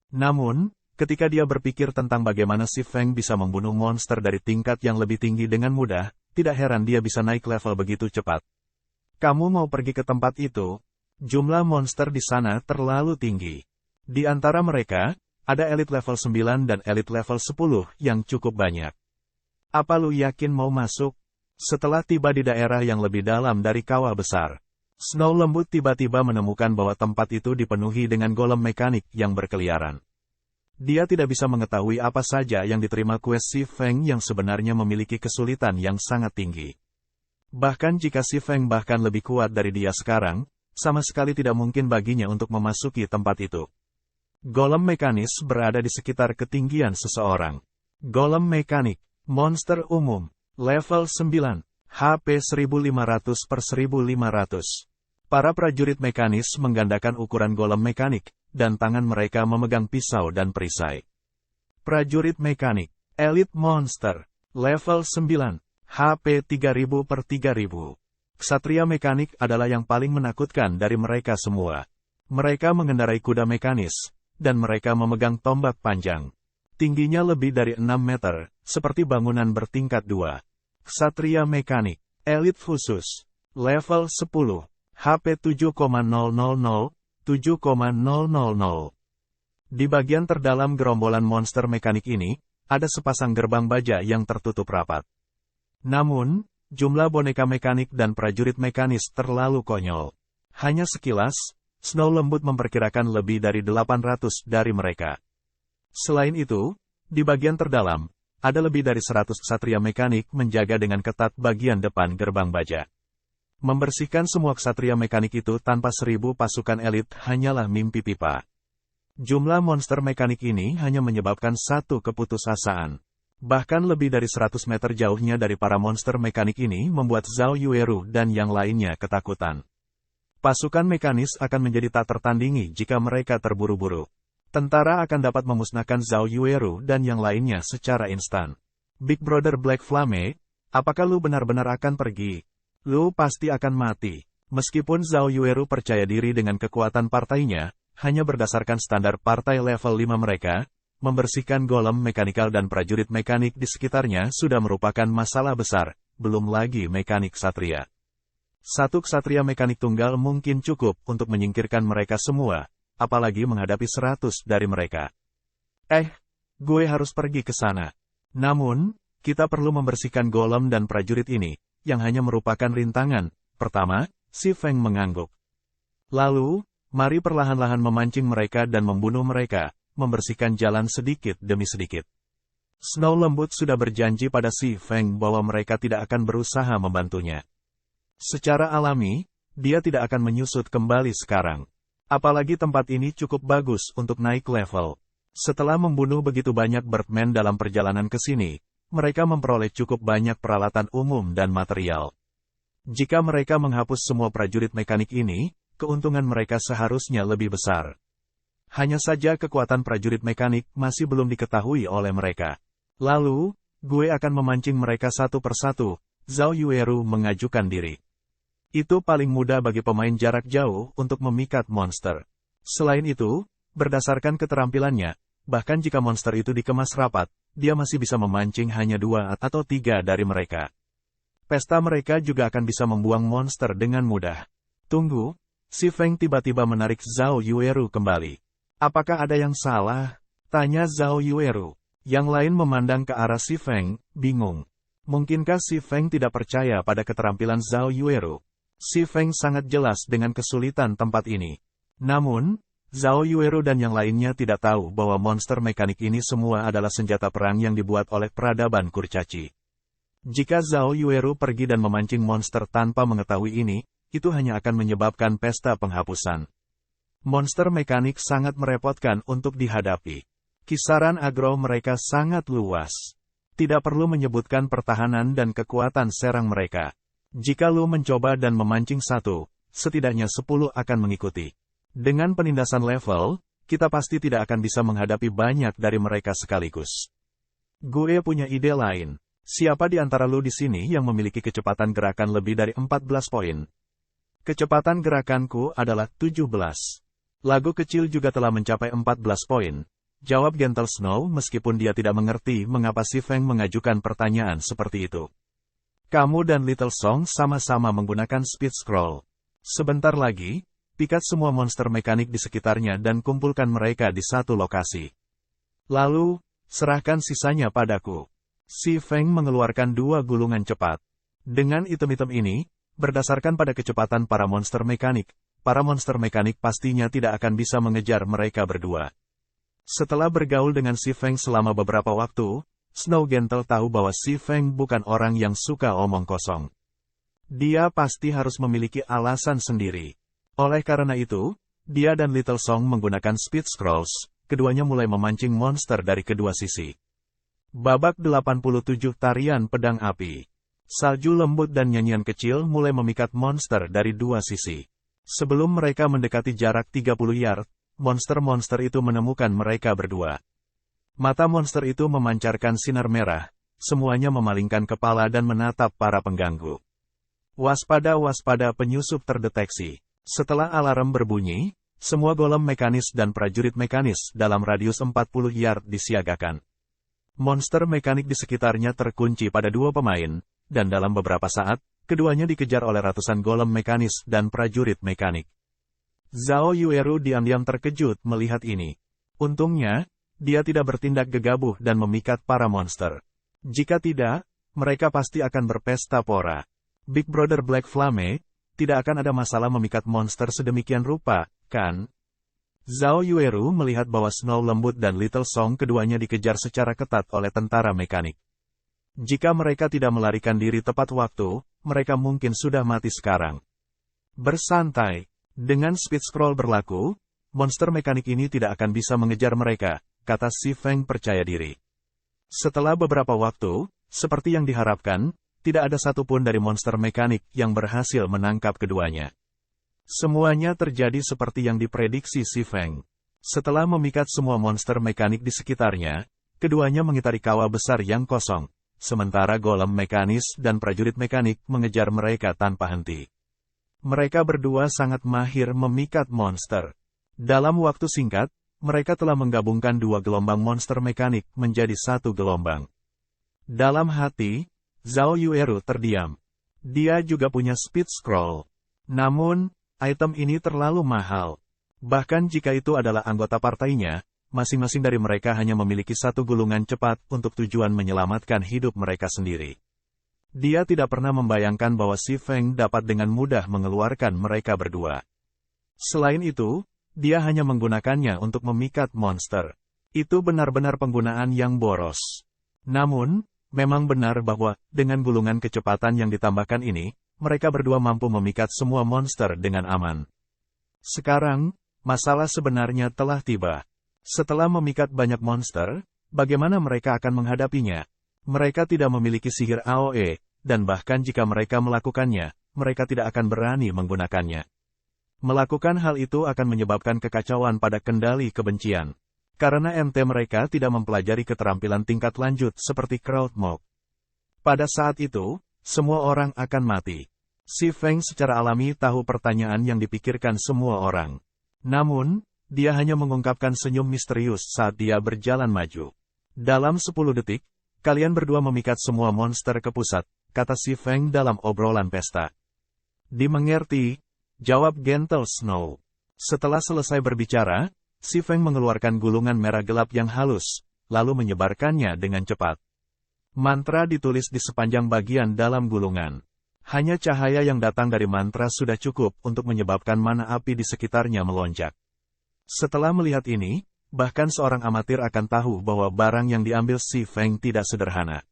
Namun, ketika dia berpikir tentang bagaimana Si Feng bisa membunuh monster dari tingkat yang lebih tinggi dengan mudah, tidak heran dia bisa naik level begitu cepat. Kamu mau pergi ke tempat itu? Jumlah monster di sana terlalu tinggi. Di antara mereka, ada elit level 9 dan elit level 10 yang cukup banyak. Apa lu yakin mau masuk? Setelah tiba di daerah yang lebih dalam dari kawah besar, Snow lembut tiba-tiba menemukan bahwa tempat itu dipenuhi dengan golem mekanik yang berkeliaran. Dia tidak bisa mengetahui apa saja yang diterima quest Si Feng yang sebenarnya memiliki kesulitan yang sangat tinggi. Bahkan jika Si Feng bahkan lebih kuat dari dia sekarang, sama sekali tidak mungkin baginya untuk memasuki tempat itu. Golem mekanis berada di sekitar ketinggian seseorang. Golem mekanik, monster umum, level 9, HP 1500 per 1500. Para prajurit mekanis menggandakan ukuran golem mekanik, dan tangan mereka memegang pisau dan perisai. Prajurit mekanik, Elite Monster, level 9, HP 3000 per 3000. Ksatria mekanik adalah yang paling menakutkan dari mereka semua. Mereka mengendarai kuda mekanis, dan mereka memegang tombak panjang. Tingginya lebih dari 6 meter, seperti bangunan bertingkat 2. Ksatria mekanik, Elite khusus, level 10, HP 7,000, 7,000. Di bagian terdalam gerombolan monster mekanik ini, ada sepasang gerbang baja yang tertutup rapat. Namun, jumlah boneka mekanik dan prajurit mekanis terlalu konyol. Hanya sekilas, Snow Lembut memperkirakan lebih dari 800 dari mereka. Selain itu, di bagian terdalam, ada lebih dari 100 ksatria mekanik menjaga dengan ketat bagian depan gerbang baja. Membersihkan semua ksatria mekanik itu tanpa 1000 pasukan elit hanyalah mimpi pipa. Jumlah monster mekanik ini hanya menyebabkan satu keputusasaan. Bahkan lebih dari 100 meter jauhnya dari para monster mekanik ini membuat Zhao Yueru dan yang lainnya ketakutan. Pasukan mekanis akan menjadi tak tertandingi jika mereka terburu-buru. Tentara akan dapat memusnahkan Zhao Yueru dan yang lainnya secara instan. Big Brother Black Flame, apakah lu benar-benar akan pergi? Lu pasti akan mati. Meskipun Zhao Yueru percaya diri dengan kekuatan partainya, hanya berdasarkan standar partai level 5 mereka, membersihkan golem mekanikal dan prajurit mekanik di sekitarnya sudah merupakan masalah besar, belum lagi mekanik ksatria. Satu ksatria mekanik tunggal mungkin cukup untuk menyingkirkan mereka semua, apalagi menghadapi 100 dari mereka. Gue harus pergi ke sana. Namun, kita perlu membersihkan golem dan prajurit ini, yang hanya merupakan rintangan. Pertama, si Feng mengangguk. Lalu, mari perlahan-lahan memancing mereka dan membunuh mereka, membersihkan jalan sedikit demi sedikit. Snow Lembut sudah berjanji pada si Feng bahwa mereka tidak akan berusaha membantunya. Secara alami, dia tidak akan menyusut kembali sekarang. Apalagi tempat ini cukup bagus untuk naik level. Setelah membunuh begitu banyak Birdman dalam perjalanan ke sini, mereka memperoleh cukup banyak peralatan umum dan material. Jika mereka menghapus semua prajurit mekanik ini, keuntungan mereka seharusnya lebih besar. Hanya saja kekuatan prajurit mekanik masih belum diketahui oleh mereka. Lalu, gue akan memancing mereka satu persatu. Zhao Yueru mengajukan diri. Itu paling mudah bagi pemain jarak jauh untuk memikat monster. Selain itu, berdasarkan keterampilannya, bahkan jika monster itu dikemas rapat, dia masih bisa memancing hanya 2 atau 3 dari mereka. Pesta mereka juga akan bisa membuang monster dengan mudah. Tunggu, si Feng tiba-tiba menarik Zhao Yueru kembali. Apakah ada yang salah? Tanya Zhao Yueru. Yang lain memandang ke arah si Feng, bingung. Mungkinkah si Feng tidak percaya pada keterampilan Zhao Yueru? Si Feng sangat jelas dengan kesulitan tempat ini. Namun, Zhao Yueru dan yang lainnya tidak tahu bahwa monster mekanik ini semua adalah senjata perang yang dibuat oleh peradaban kurcaci. Jika Zhao Yueru pergi dan memancing monster tanpa mengetahui ini, itu hanya akan menyebabkan pesta penghapusan. Monster mekanik sangat merepotkan untuk dihadapi. Kisaran agro mereka sangat luas. Tidak perlu menyebutkan pertahanan dan kekuatan serang mereka. Jika lu mencoba dan memancing 1, setidaknya 10 akan mengikuti. Dengan penindasan level, kita pasti tidak akan bisa menghadapi banyak dari mereka sekaligus. Gue punya ide lain. Siapa di antara lu di sini yang memiliki kecepatan gerakan lebih dari 14 poin? Kecepatan gerakanku adalah 17. Lagu kecil juga telah mencapai 14 poin. Jawab Gentle Snow meskipun dia tidak mengerti mengapa si Feng mengajukan pertanyaan seperti itu. Kamu dan Little Song sama-sama menggunakan speed scroll. Sebentar lagi, pikat semua monster mekanik di sekitarnya dan kumpulkan mereka di satu lokasi. Lalu, serahkan sisanya padaku. Si Feng mengeluarkan 2 gulungan cepat. Dengan item-item ini, berdasarkan pada kecepatan para monster mekanik pastinya tidak akan bisa mengejar mereka berdua. Setelah bergaul dengan si Feng selama beberapa waktu, Snow Gentle tahu bahwa si Feng bukan orang yang suka omong kosong. Dia pasti harus memiliki alasan sendiri. Oleh karena itu, dia dan Little Song menggunakan speed scrolls, keduanya mulai memancing monster dari kedua sisi. Babak 87 Tarian Pedang Api. Salju lembut dan nyanyian kecil mulai memikat monster dari 2 sisi. Sebelum mereka mendekati jarak 30 yard, monster-monster itu menemukan mereka berdua. Mata monster itu memancarkan sinar merah, semuanya memalingkan kepala dan menatap para pengganggu. Waspada, waspada, penyusup terdeteksi. Setelah alarm berbunyi, semua golem mekanis dan prajurit mekanis dalam radius 40 yard disiagakan. Monster mekanik di sekitarnya terkunci pada 2 pemain, dan dalam beberapa saat, keduanya dikejar oleh ratusan golem mekanis dan prajurit mekanik. Zhao Yueru diam-diam terkejut melihat ini. Untungnya, dia tidak bertindak gegabah dan memikat para monster. Jika tidak, mereka pasti akan berpesta pora. Big Brother Black Flame, tidak akan ada masalah memikat monster sedemikian rupa, kan? Zhao Yueru melihat bahwa Snow Lembut dan Little Song keduanya dikejar secara ketat oleh tentara mekanik. Jika mereka tidak melarikan diri tepat waktu, mereka mungkin sudah mati sekarang. Bersantai. Dengan speed scroll berlaku, monster mekanik ini tidak akan bisa mengejar mereka, kata Si Feng percaya diri. Setelah beberapa waktu, seperti yang diharapkan, tidak ada satupun dari monster mekanik yang berhasil menangkap keduanya. Semuanya terjadi seperti yang diprediksi Si Feng. Setelah memikat semua monster mekanik di sekitarnya, keduanya mengitari kawah besar yang kosong, sementara golem mekanis dan prajurit mekanik mengejar mereka tanpa henti. Mereka berdua sangat mahir memikat monster. Dalam waktu singkat, mereka telah menggabungkan dua gelombang monster mekanik menjadi satu gelombang. Dalam hati, Zhao Yueru terdiam. Dia juga punya speed scroll. Namun, item ini terlalu mahal. Bahkan jika itu adalah anggota partainya, masing-masing dari mereka hanya memiliki satu gulungan cepat untuk tujuan menyelamatkan hidup mereka sendiri. Dia tidak pernah membayangkan bahwa Si Feng dapat dengan mudah mengeluarkan mereka berdua. Selain itu, dia hanya menggunakannya untuk memikat monster. Itu benar-benar penggunaan yang boros. Namun, memang benar bahwa, dengan gulungan kecepatan yang ditambahkan ini, mereka berdua mampu memikat semua monster dengan aman. Sekarang, masalah sebenarnya telah tiba. Setelah memikat banyak monster, bagaimana mereka akan menghadapinya? Mereka tidak memiliki sihir AOE, dan bahkan jika mereka melakukannya, mereka tidak akan berani menggunakannya. Melakukan hal itu akan menyebabkan kekacauan pada kendali kebencian. Karena MT mereka tidak mempelajari keterampilan tingkat lanjut seperti Crowd Mog. Pada saat itu, semua orang akan mati. Si Feng secara alami tahu pertanyaan yang dipikirkan semua orang. Namun, dia hanya mengungkapkan senyum misterius saat dia berjalan maju. Dalam 10 detik, kalian berdua memikat semua monster ke pusat, kata Si Feng dalam obrolan pesta. Dimengerti, jawab Gentle Snow. Setelah selesai berbicara, Si Feng mengeluarkan gulungan merah gelap yang halus, lalu menyebarkannya dengan cepat. Mantra ditulis di sepanjang bagian dalam gulungan. Hanya cahaya yang datang dari mantra sudah cukup untuk menyebabkan mana api di sekitarnya melonjak. Setelah melihat ini, bahkan seorang amatir akan tahu bahwa barang yang diambil Si Feng tidak sederhana.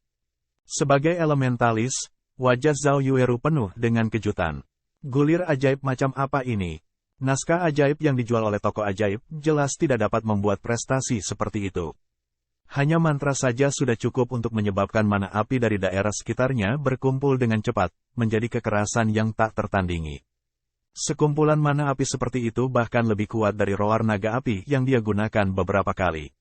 Sebagai elementalis, wajah Zhao Yueru penuh dengan kejutan. Gulir ajaib macam apa ini? Naskah ajaib yang dijual oleh toko ajaib jelas tidak dapat membuat prestasi seperti itu. Hanya mantra saja sudah cukup untuk menyebabkan mana api dari daerah sekitarnya berkumpul dengan cepat, menjadi kekerasan yang tak tertandingi. Sekumpulan mana api seperti itu bahkan lebih kuat dari roar naga api yang dia gunakan beberapa kali.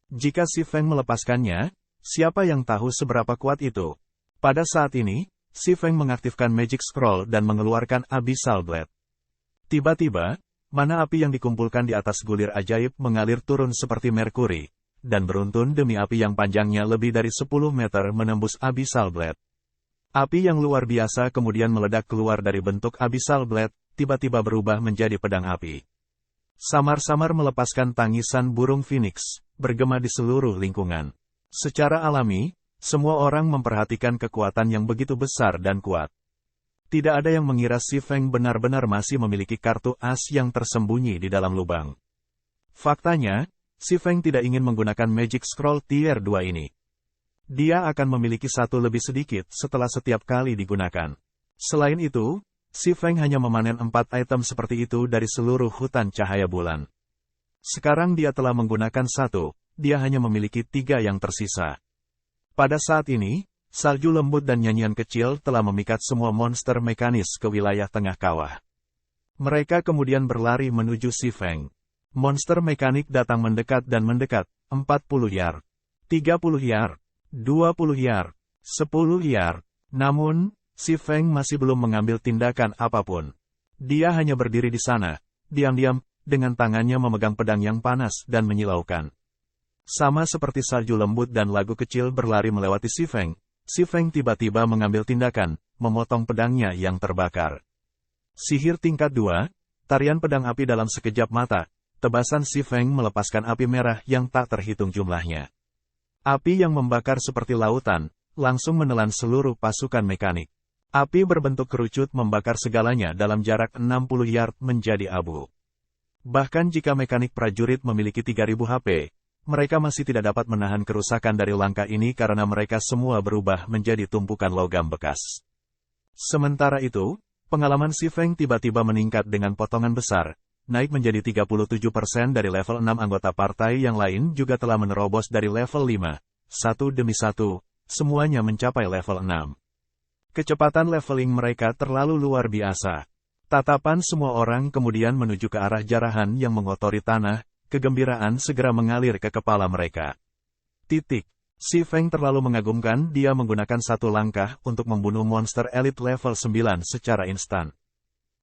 Jika Si Feng melepaskannya, siapa yang tahu seberapa kuat itu? Pada saat ini, Si Feng mengaktifkan Magic Scroll dan mengeluarkan Abyssal Blade. Tiba-tiba, mana api yang dikumpulkan di atas gulir ajaib mengalir turun seperti merkuri, dan beruntun demi api yang panjangnya lebih dari 10 meter menembus Abyssal Blade. Api yang luar biasa kemudian meledak keluar dari bentuk Abyssal Blade, tiba-tiba berubah menjadi pedang api. Samar-samar melepaskan tangisan burung phoenix, bergema di seluruh lingkungan. Secara alami, semua orang memperhatikan kekuatan yang begitu besar dan kuat. Tidak ada yang mengira Si Feng benar-benar masih memiliki kartu as yang tersembunyi di dalam lubang. Faktanya, Si Feng tidak ingin menggunakan Magic Scroll Tier 2 ini. Dia akan memiliki satu lebih sedikit setelah setiap kali digunakan. Selain itu, Si Feng hanya memanen 4 item seperti itu dari seluruh hutan cahaya bulan. Sekarang dia telah menggunakan satu, dia hanya memiliki 3 yang tersisa. Pada saat ini, salju lembut dan nyanyian kecil telah memikat semua monster mekanis ke wilayah tengah kawah. Mereka kemudian berlari menuju Si Feng. Monster mekanik datang mendekat dan mendekat, 40 yard, 30 yard, 20 yard, 10 yard. Namun, Si Feng masih belum mengambil tindakan apapun. Dia hanya berdiri di sana, diam-diam, dengan tangannya memegang pedang yang panas dan menyilaukan. Sama seperti salju lembut dan lagu kecil berlari melewati Si Feng tiba-tiba mengambil tindakan, memotong pedangnya yang terbakar. Sihir tingkat 2, tarian pedang api dalam sekejap mata, tebasan Si Feng melepaskan api merah yang tak terhitung jumlahnya. Api yang membakar seperti lautan, langsung menelan seluruh pasukan mekanik. Api berbentuk kerucut membakar segalanya dalam jarak 60 yard menjadi abu. Bahkan jika mekanik prajurit memiliki 3000 HP, mereka masih tidak dapat menahan kerusakan dari langkah ini karena mereka semua berubah menjadi tumpukan logam bekas. Sementara itu, pengalaman Si Feng tiba-tiba meningkat dengan potongan besar, naik menjadi 37% dari level 6 anggota partai yang lain juga telah menerobos dari level 5, satu demi satu, semuanya mencapai level 6. Kecepatan leveling mereka terlalu luar biasa. Tatapan semua orang kemudian menuju ke arah jarahan yang mengotori tanah, kegembiraan segera mengalir ke kepala mereka. Si Feng terlalu mengagumkan, dia menggunakan satu langkah untuk membunuh monster elit level 9 secara instan.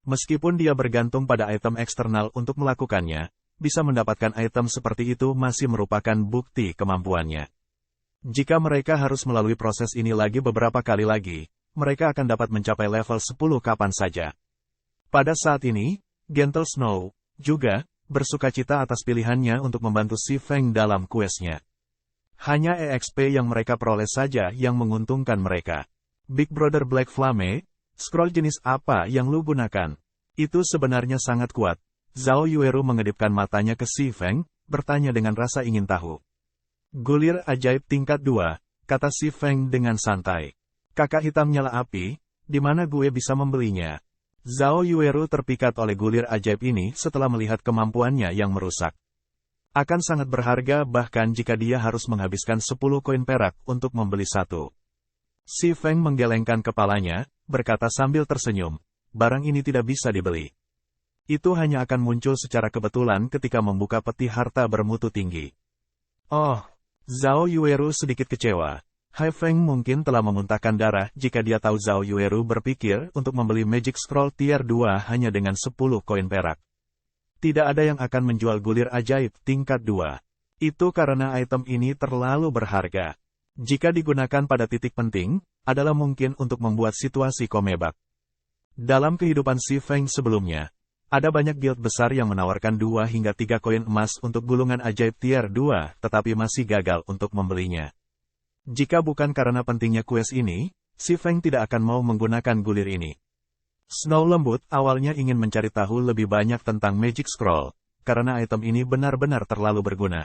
Meskipun dia bergantung pada item eksternal untuk melakukannya, bisa mendapatkan item seperti itu masih merupakan bukti kemampuannya. Jika mereka harus melalui proses ini lagi beberapa kali lagi, mereka akan dapat mencapai level 10 kapan saja. Pada saat ini, Gentle Snow juga bersukacita atas pilihannya untuk membantu Si Feng dalam kuesnya. Hanya EXP yang mereka peroleh saja yang menguntungkan mereka. Big Brother Black Flame, scroll jenis apa yang lu gunakan? Itu sebenarnya sangat kuat. Zhao Yueru mengedipkan matanya ke Si Feng, bertanya dengan rasa ingin tahu. Gulir ajaib tingkat 2, kata Si Feng dengan santai. Kakak hitam nyala api, di mana gue bisa membelinya? Zhao Yueru terpikat oleh gulir ajaib ini setelah melihat kemampuannya yang merusak. Akan sangat berharga bahkan jika dia harus menghabiskan 10 koin perak untuk membeli satu. Si Feng menggelengkan kepalanya, berkata sambil tersenyum, barang ini tidak bisa dibeli. Itu hanya akan muncul secara kebetulan ketika membuka peti harta bermutu tinggi. Oh, Zhao Yueru sedikit kecewa. Hai Feng mungkin telah memuntahkan darah jika dia tahu Zhao Yueru berpikir untuk membeli Magic Scroll Tier 2 hanya dengan 10 koin perak. Tidak ada yang akan menjual gulir ajaib tingkat 2. Itu karena item ini terlalu berharga. Jika digunakan pada titik penting, adalah mungkin untuk membuat situasi komebak. Dalam kehidupan Si Feng sebelumnya, ada banyak guild besar yang menawarkan 2 hingga 3 koin emas untuk gulungan ajaib Tier 2, tetapi masih gagal untuk membelinya. Jika bukan karena pentingnya kues ini, Si Feng tidak akan mau menggunakan gulir ini. Snow lembut awalnya ingin mencari tahu lebih banyak tentang Magic Scroll, karena item ini benar-benar terlalu berguna.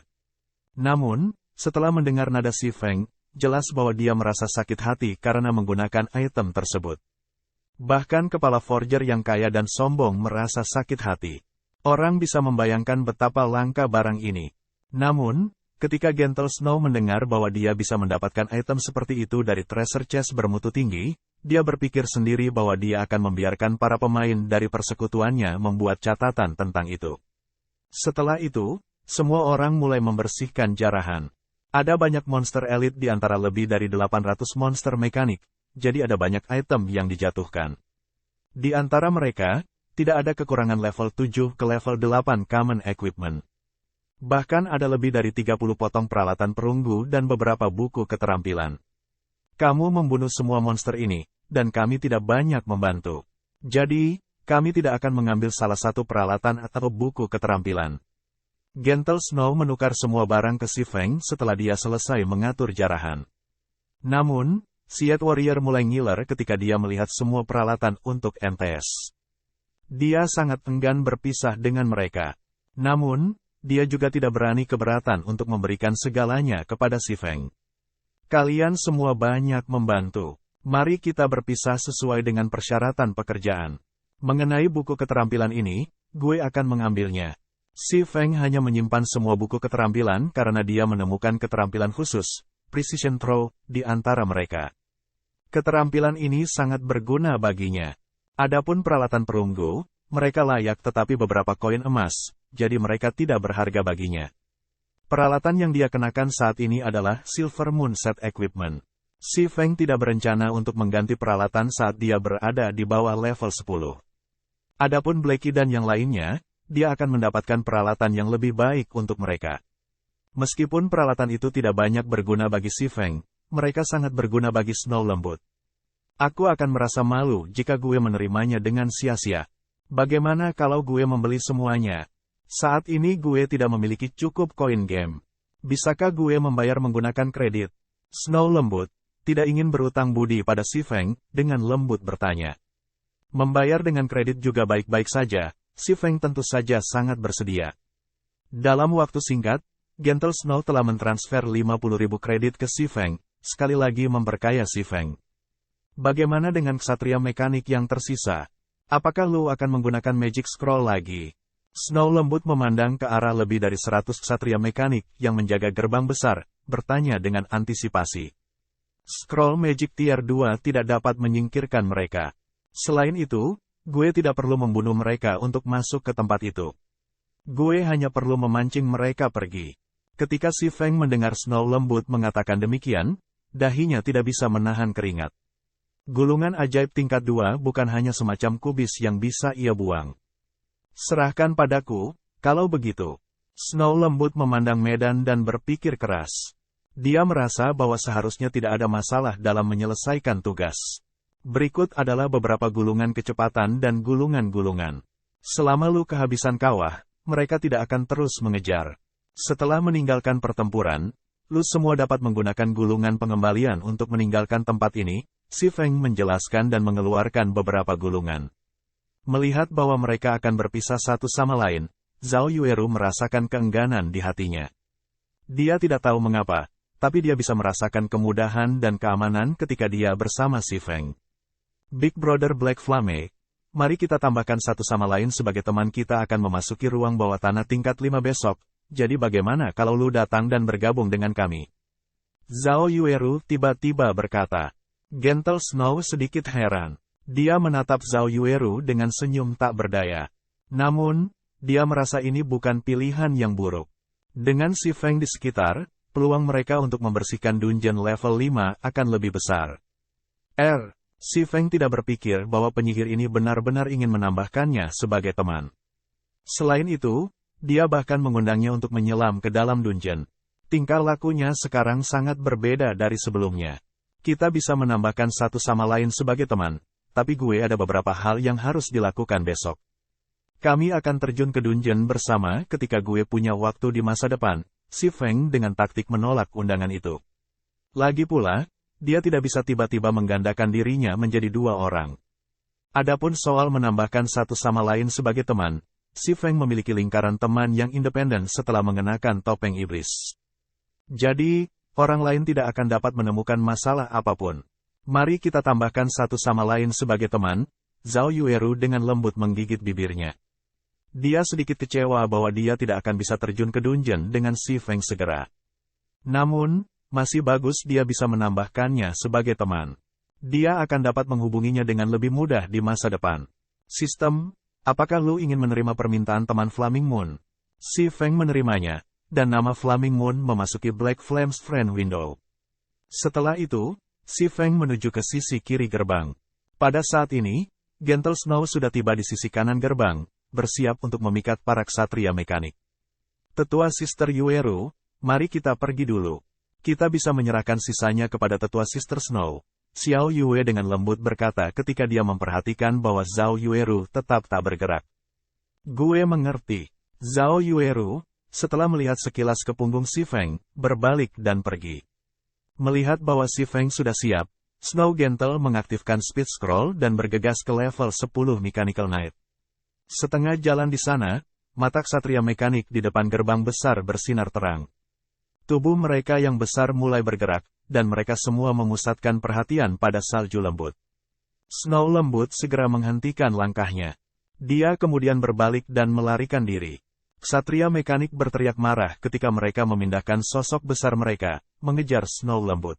Namun, setelah mendengar nada Si Feng, jelas bahwa dia merasa sakit hati karena menggunakan item tersebut. Bahkan kepala forger yang kaya dan sombong merasa sakit hati. Orang bisa membayangkan betapa langka barang ini. Namun, ketika Gentle Snow mendengar bahwa dia bisa mendapatkan item seperti itu dari treasure chest bermutu tinggi, dia berpikir sendiri bahwa dia akan membiarkan para pemain dari persekutuannya membuat catatan tentang itu. Setelah itu, semua orang mulai membersihkan jarahan. Ada banyak monster elit di antara lebih dari 800 monster mekanik, jadi ada banyak item yang dijatuhkan. Di antara mereka, tidak ada kekurangan level 7 ke level 8 common equipment. Bahkan ada lebih dari 30 potong peralatan perunggu dan beberapa buku keterampilan. Kamu membunuh semua monster ini, dan kami tidak banyak membantu. Jadi, kami tidak akan mengambil salah satu peralatan atau buku keterampilan. Gentle Snow menukar semua barang ke Si Feng setelah dia selesai mengatur jarahan. Namun, Siet Warrior mulai ngiler ketika dia melihat semua peralatan untuk MTS. Dia sangat enggan berpisah dengan mereka. Namun, dia juga tidak berani keberatan untuk memberikan segalanya kepada Si Feng. Kalian semua banyak membantu. Mari kita berpisah sesuai dengan persyaratan pekerjaan. Mengenai buku keterampilan ini, gue akan mengambilnya. Si Feng hanya menyimpan semua buku keterampilan karena dia menemukan keterampilan khusus, Precision Throw, di antara mereka. Keterampilan ini sangat berguna baginya. Adapun peralatan perunggu, mereka layak tetapi beberapa koin emas, jadi mereka tidak berharga baginya. Peralatan yang dia kenakan saat ini adalah Silver Moon Set Equipment. Si Feng tidak berencana untuk mengganti peralatan saat dia berada di bawah level 10. Adapun Blackie dan yang lainnya, dia akan mendapatkan peralatan yang lebih baik untuk mereka. Meskipun peralatan itu tidak banyak berguna bagi Si Feng, mereka sangat berguna bagi Snow lembut. Aku akan merasa malu jika gue menerimanya dengan sia-sia. Bagaimana kalau gue membeli semuanya? Saat ini gue tidak memiliki cukup koin game. Bisakah gue membayar menggunakan kredit? Snow lembut, tidak ingin berutang budi pada Si Feng, dengan lembut bertanya. Membayar dengan kredit juga baik-baik saja, Si Feng tentu saja sangat bersedia. Dalam waktu singkat, Gentle Snow telah mentransfer 50.000 kredit ke Si Feng, sekali lagi memperkaya Si Feng. Bagaimana dengan ksatria mekanik yang tersisa? Apakah lu akan menggunakan Magic Scroll lagi? Snow lembut memandang ke arah lebih dari 100 ksatria mekanik yang menjaga gerbang besar, bertanya dengan antisipasi. Scroll Magic Tier 2 tidak dapat menyingkirkan mereka. Selain itu, gue tidak perlu membunuh mereka untuk masuk ke tempat itu. Gue hanya perlu memancing mereka pergi. Ketika Si Feng mendengar Snow lembut mengatakan demikian, dahinya tidak bisa menahan keringat. Gulungan ajaib tingkat 2 bukan hanya semacam kubis yang bisa ia buang. Serahkan padaku, kalau begitu. Snow lembut memandang medan dan berpikir keras. Dia merasa bahwa seharusnya tidak ada masalah dalam menyelesaikan tugas. Berikut adalah beberapa gulungan kecepatan dan gulungan-gulungan. Selama lu kehabisan kawah, mereka tidak akan terus mengejar. Setelah meninggalkan pertempuran, lu semua dapat menggunakan gulungan pengembalian untuk meninggalkan tempat ini, Si Feng menjelaskan dan mengeluarkan beberapa gulungan. Melihat bahwa mereka akan berpisah satu sama lain, Zhao Yueru merasakan keengganan di hatinya. Dia tidak tahu mengapa, tapi dia bisa merasakan kemudahan dan keamanan ketika dia bersama Si Feng. Big Brother Black Flame, mari kita tambahkan satu sama lain sebagai teman. Kita akan memasuki ruang bawah tanah tingkat 5 besok, jadi bagaimana kalau lu datang dan bergabung dengan kami? Zhao Yueru tiba-tiba berkata. Gentle Snow sedikit heran. Dia menatap Zhao Yueru dengan senyum tak berdaya. Namun, dia merasa ini bukan pilihan yang buruk. Dengan Si Feng di sekitar, peluang mereka untuk membersihkan dungeon level 5 akan lebih besar. Si Feng tidak berpikir bahwa penyihir ini benar-benar ingin menambahkannya sebagai teman. Selain itu, dia bahkan mengundangnya untuk menyelam ke dalam dungeon. Tingkah lakunya sekarang sangat berbeda dari sebelumnya. Kita bisa menambahkan satu sama lain sebagai teman, tapi gue ada beberapa hal yang harus dilakukan besok. Kami akan terjun ke dungeon bersama ketika gue punya waktu di masa depan. Si Feng dengan taktik menolak undangan itu. Lagi pula, dia tidak bisa tiba-tiba menggandakan dirinya menjadi dua orang. Adapun soal menambahkan satu sama lain sebagai teman, Si Feng memiliki lingkaran teman yang independen setelah mengenakan topeng iblis. Jadi, orang lain tidak akan dapat menemukan masalah apapun. Mari kita tambahkan satu sama lain sebagai teman. Zhao Yueru dengan lembut menggigit bibirnya. Dia sedikit kecewa bahwa dia tidak akan bisa terjun ke dungeon dengan Si Feng segera. Namun, masih bagus dia bisa menambahkannya sebagai teman. Dia akan dapat menghubunginya dengan lebih mudah di masa depan. Sistem, apakah lu ingin menerima permintaan teman Flaming Moon? Si Feng menerimanya, dan nama Flaming Moon memasuki Black Flame's Friend Window. Setelah itu, Si Feng menuju ke sisi kiri gerbang. Pada saat ini, Gentle Snow sudah tiba di sisi kanan gerbang, bersiap untuk memikat para ksatria mekanik. Tetua Sister Yueru, mari kita pergi dulu. Kita bisa menyerahkan sisanya kepada Tetua Sister Snow. Xiao Yue dengan lembut berkata ketika dia memperhatikan bahwa Zhao Yueru tetap tak bergerak. Gue mengerti. Zhao Yueru, setelah melihat sekilas ke punggung Si Feng, berbalik dan pergi. Melihat bahwa Si Feng sudah siap, Snow Gentle mengaktifkan Speed Scroll dan bergegas ke level 10 Mechanical Knight. Setengah jalan di sana, mata ksatria mekanik di depan gerbang besar bersinar terang. Tubuh mereka yang besar mulai bergerak, dan mereka semua memusatkan perhatian pada salju lembut. Snow lembut segera menghentikan langkahnya. Dia kemudian berbalik dan melarikan diri. Ksatria mekanik berteriak marah ketika mereka memindahkan sosok besar mereka, mengejar Snow lembut.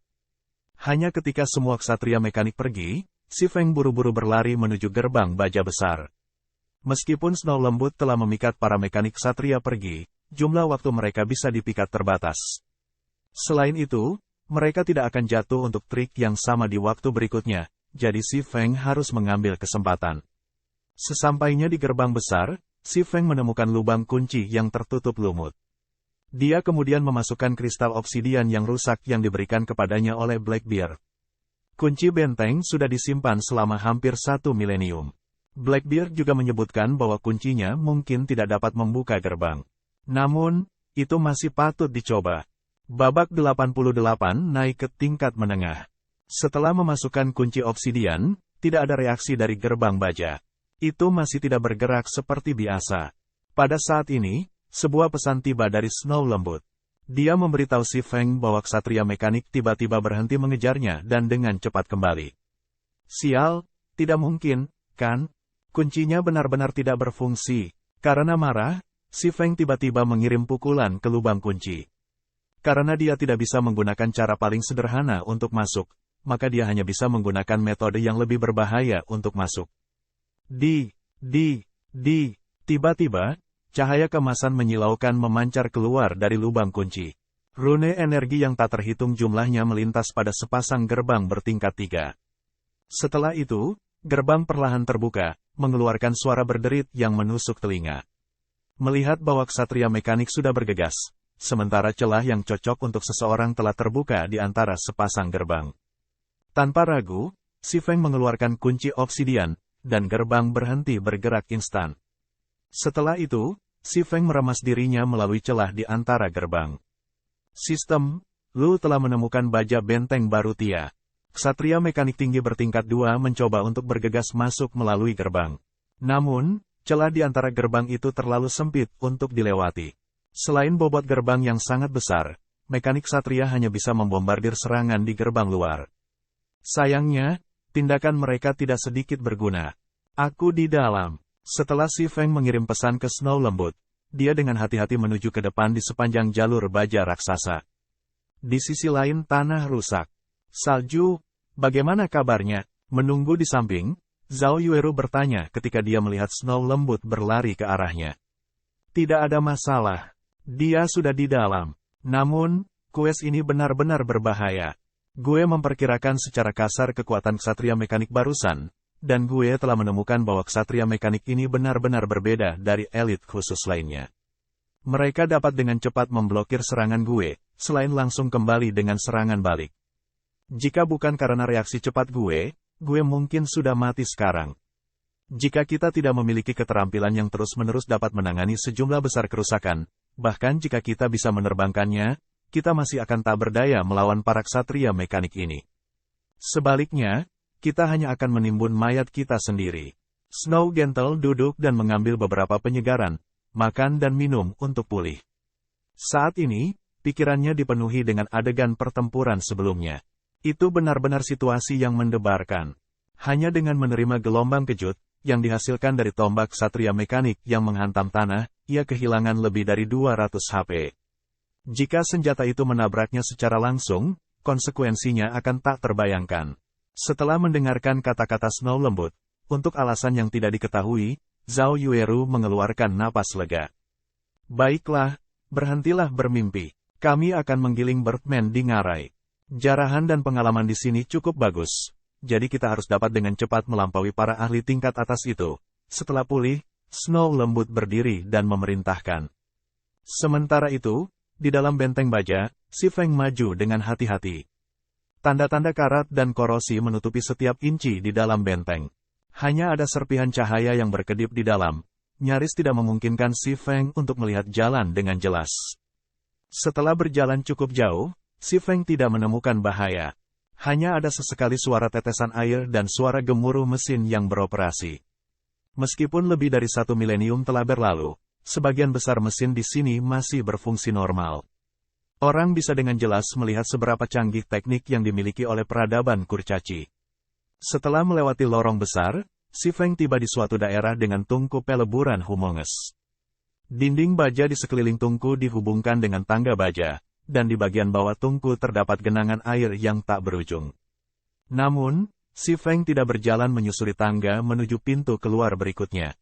Hanya ketika semua ksatria mekanik pergi, Si Feng buru-buru berlari menuju gerbang baja besar. Meskipun Snow lembut telah memikat para mekanik ksatria pergi, jumlah waktu mereka bisa dipikat terbatas. Selain itu, mereka tidak akan jatuh untuk trik yang sama di waktu berikutnya, jadi Si Feng harus mengambil kesempatan. Sesampainya di gerbang besar, Si Feng menemukan lubang kunci yang tertutup lumut. Dia kemudian memasukkan kristal obsidian yang rusak yang diberikan kepadanya oleh Blackbeard. Kunci benteng sudah disimpan selama hampir 1 milenium. Blackbeard juga menyebutkan bahwa kuncinya mungkin tidak dapat membuka gerbang. Namun, itu masih patut dicoba. Babak 88 naik ke tingkat menengah. Setelah memasukkan kunci obsidian, tidak ada reaksi dari gerbang baja. Itu masih tidak bergerak seperti biasa. Pada saat ini, sebuah pesan tiba dari Snow Lembut. Dia memberitahu Si Feng bahwa ksatria mekanik tiba-tiba berhenti mengejarnya dan dengan cepat kembali. Sial, tidak mungkin, kan? Kuncinya benar-benar tidak berfungsi. Karena marah, Si Feng tiba-tiba mengirim pukulan ke lubang kunci. Karena dia tidak bisa menggunakan cara paling sederhana untuk masuk, maka dia hanya bisa menggunakan metode yang lebih berbahaya untuk masuk. Tiba-tiba, cahaya kemasan menyilaukan memancar keluar dari lubang kunci. Rune energi yang tak terhitung jumlahnya melintas pada sepasang gerbang bertingkat 3. Setelah itu, gerbang perlahan terbuka, mengeluarkan suara berderit yang menusuk telinga. Melihat bahwa ksatria mekanik sudah bergegas, sementara celah yang cocok untuk seseorang telah terbuka di antara sepasang gerbang. Tanpa ragu, Si Feng mengeluarkan kunci obsidian, dan gerbang berhenti bergerak instan. Setelah itu, Si Feng meremas dirinya melalui celah di antara gerbang. Sistem, Lu telah menemukan baja benteng baru Tia. Ksatria mekanik tinggi bertingkat 2 mencoba untuk bergegas masuk melalui gerbang. Namun, celah di antara gerbang itu terlalu sempit untuk dilewati. Selain bobot gerbang yang sangat besar, mekanik ksatria hanya bisa membombardir serangan di gerbang luar. Sayangnya, tindakan mereka tidak sedikit berguna. Aku di dalam. Setelah Si Feng mengirim pesan ke Snow Lembut, dia dengan hati-hati menuju ke depan di sepanjang jalur baja raksasa. Di sisi lain tanah rusak. Salju, bagaimana kabarnya? Menunggu di samping, Zhao Yueru bertanya ketika dia melihat Snow Lembut berlari ke arahnya. Tidak ada masalah. Dia sudah di dalam. Namun, quest ini benar-benar berbahaya. Gue memperkirakan secara kasar kekuatan ksatria mekanik barusan, dan gue telah menemukan bahwa ksatria mekanik ini benar-benar berbeda dari elit khusus lainnya. Mereka dapat dengan cepat memblokir serangan gue, selain langsung kembali dengan serangan balik. Jika bukan karena reaksi cepat gue mungkin sudah mati sekarang. Jika kita tidak memiliki keterampilan yang terus-menerus dapat menangani sejumlah besar kerusakan, bahkan jika kita bisa menerbangkannya, kita masih akan tak berdaya melawan para ksatria mekanik ini. Sebaliknya, kita hanya akan menimbun mayat kita sendiri. Snow Gentle duduk dan mengambil beberapa penyegaran, makan dan minum untuk pulih. Saat ini, pikirannya dipenuhi dengan adegan pertempuran sebelumnya. Itu benar-benar situasi yang mendebarkan. Hanya dengan menerima gelombang kejut, yang dihasilkan dari tombak ksatria mekanik yang menghantam tanah, ia kehilangan lebih dari 200 HP. Jika senjata itu menabraknya secara langsung, konsekuensinya akan tak terbayangkan. Setelah mendengarkan kata-kata Snow Lembut, untuk alasan yang tidak diketahui, Zhao Yueru mengeluarkan napas lega. Baiklah, berhentilah bermimpi. Kami akan menggiling Birdman di ngarai. Jarahan dan pengalaman di sini cukup bagus, jadi kita harus dapat dengan cepat melampaui para ahli tingkat atas itu. Setelah pulih, Snow Lembut berdiri dan memerintahkan. Sementara itu, di dalam benteng baja, Si Feng maju dengan hati-hati. Tanda-tanda karat dan korosi menutupi setiap inci di dalam benteng. Hanya ada serpihan cahaya yang berkedip di dalam, nyaris tidak memungkinkan Si Feng untuk melihat jalan dengan jelas. Setelah berjalan cukup jauh, Si Feng tidak menemukan bahaya. Hanya ada sesekali suara tetesan air dan suara gemuruh mesin yang beroperasi. Meskipun lebih dari 1 milenium telah berlalu, sebagian besar mesin di sini masih berfungsi normal. Orang bisa dengan jelas melihat seberapa canggih teknik yang dimiliki oleh peradaban kurcaci. Setelah melewati lorong besar, Si Feng tiba di suatu daerah dengan tungku peleburan humongous. Dinding baja di sekeliling tungku dihubungkan dengan tangga baja, dan di bagian bawah tungku terdapat genangan air yang tak berujung. Namun, Si Feng tidak berjalan menyusuri tangga menuju pintu keluar berikutnya.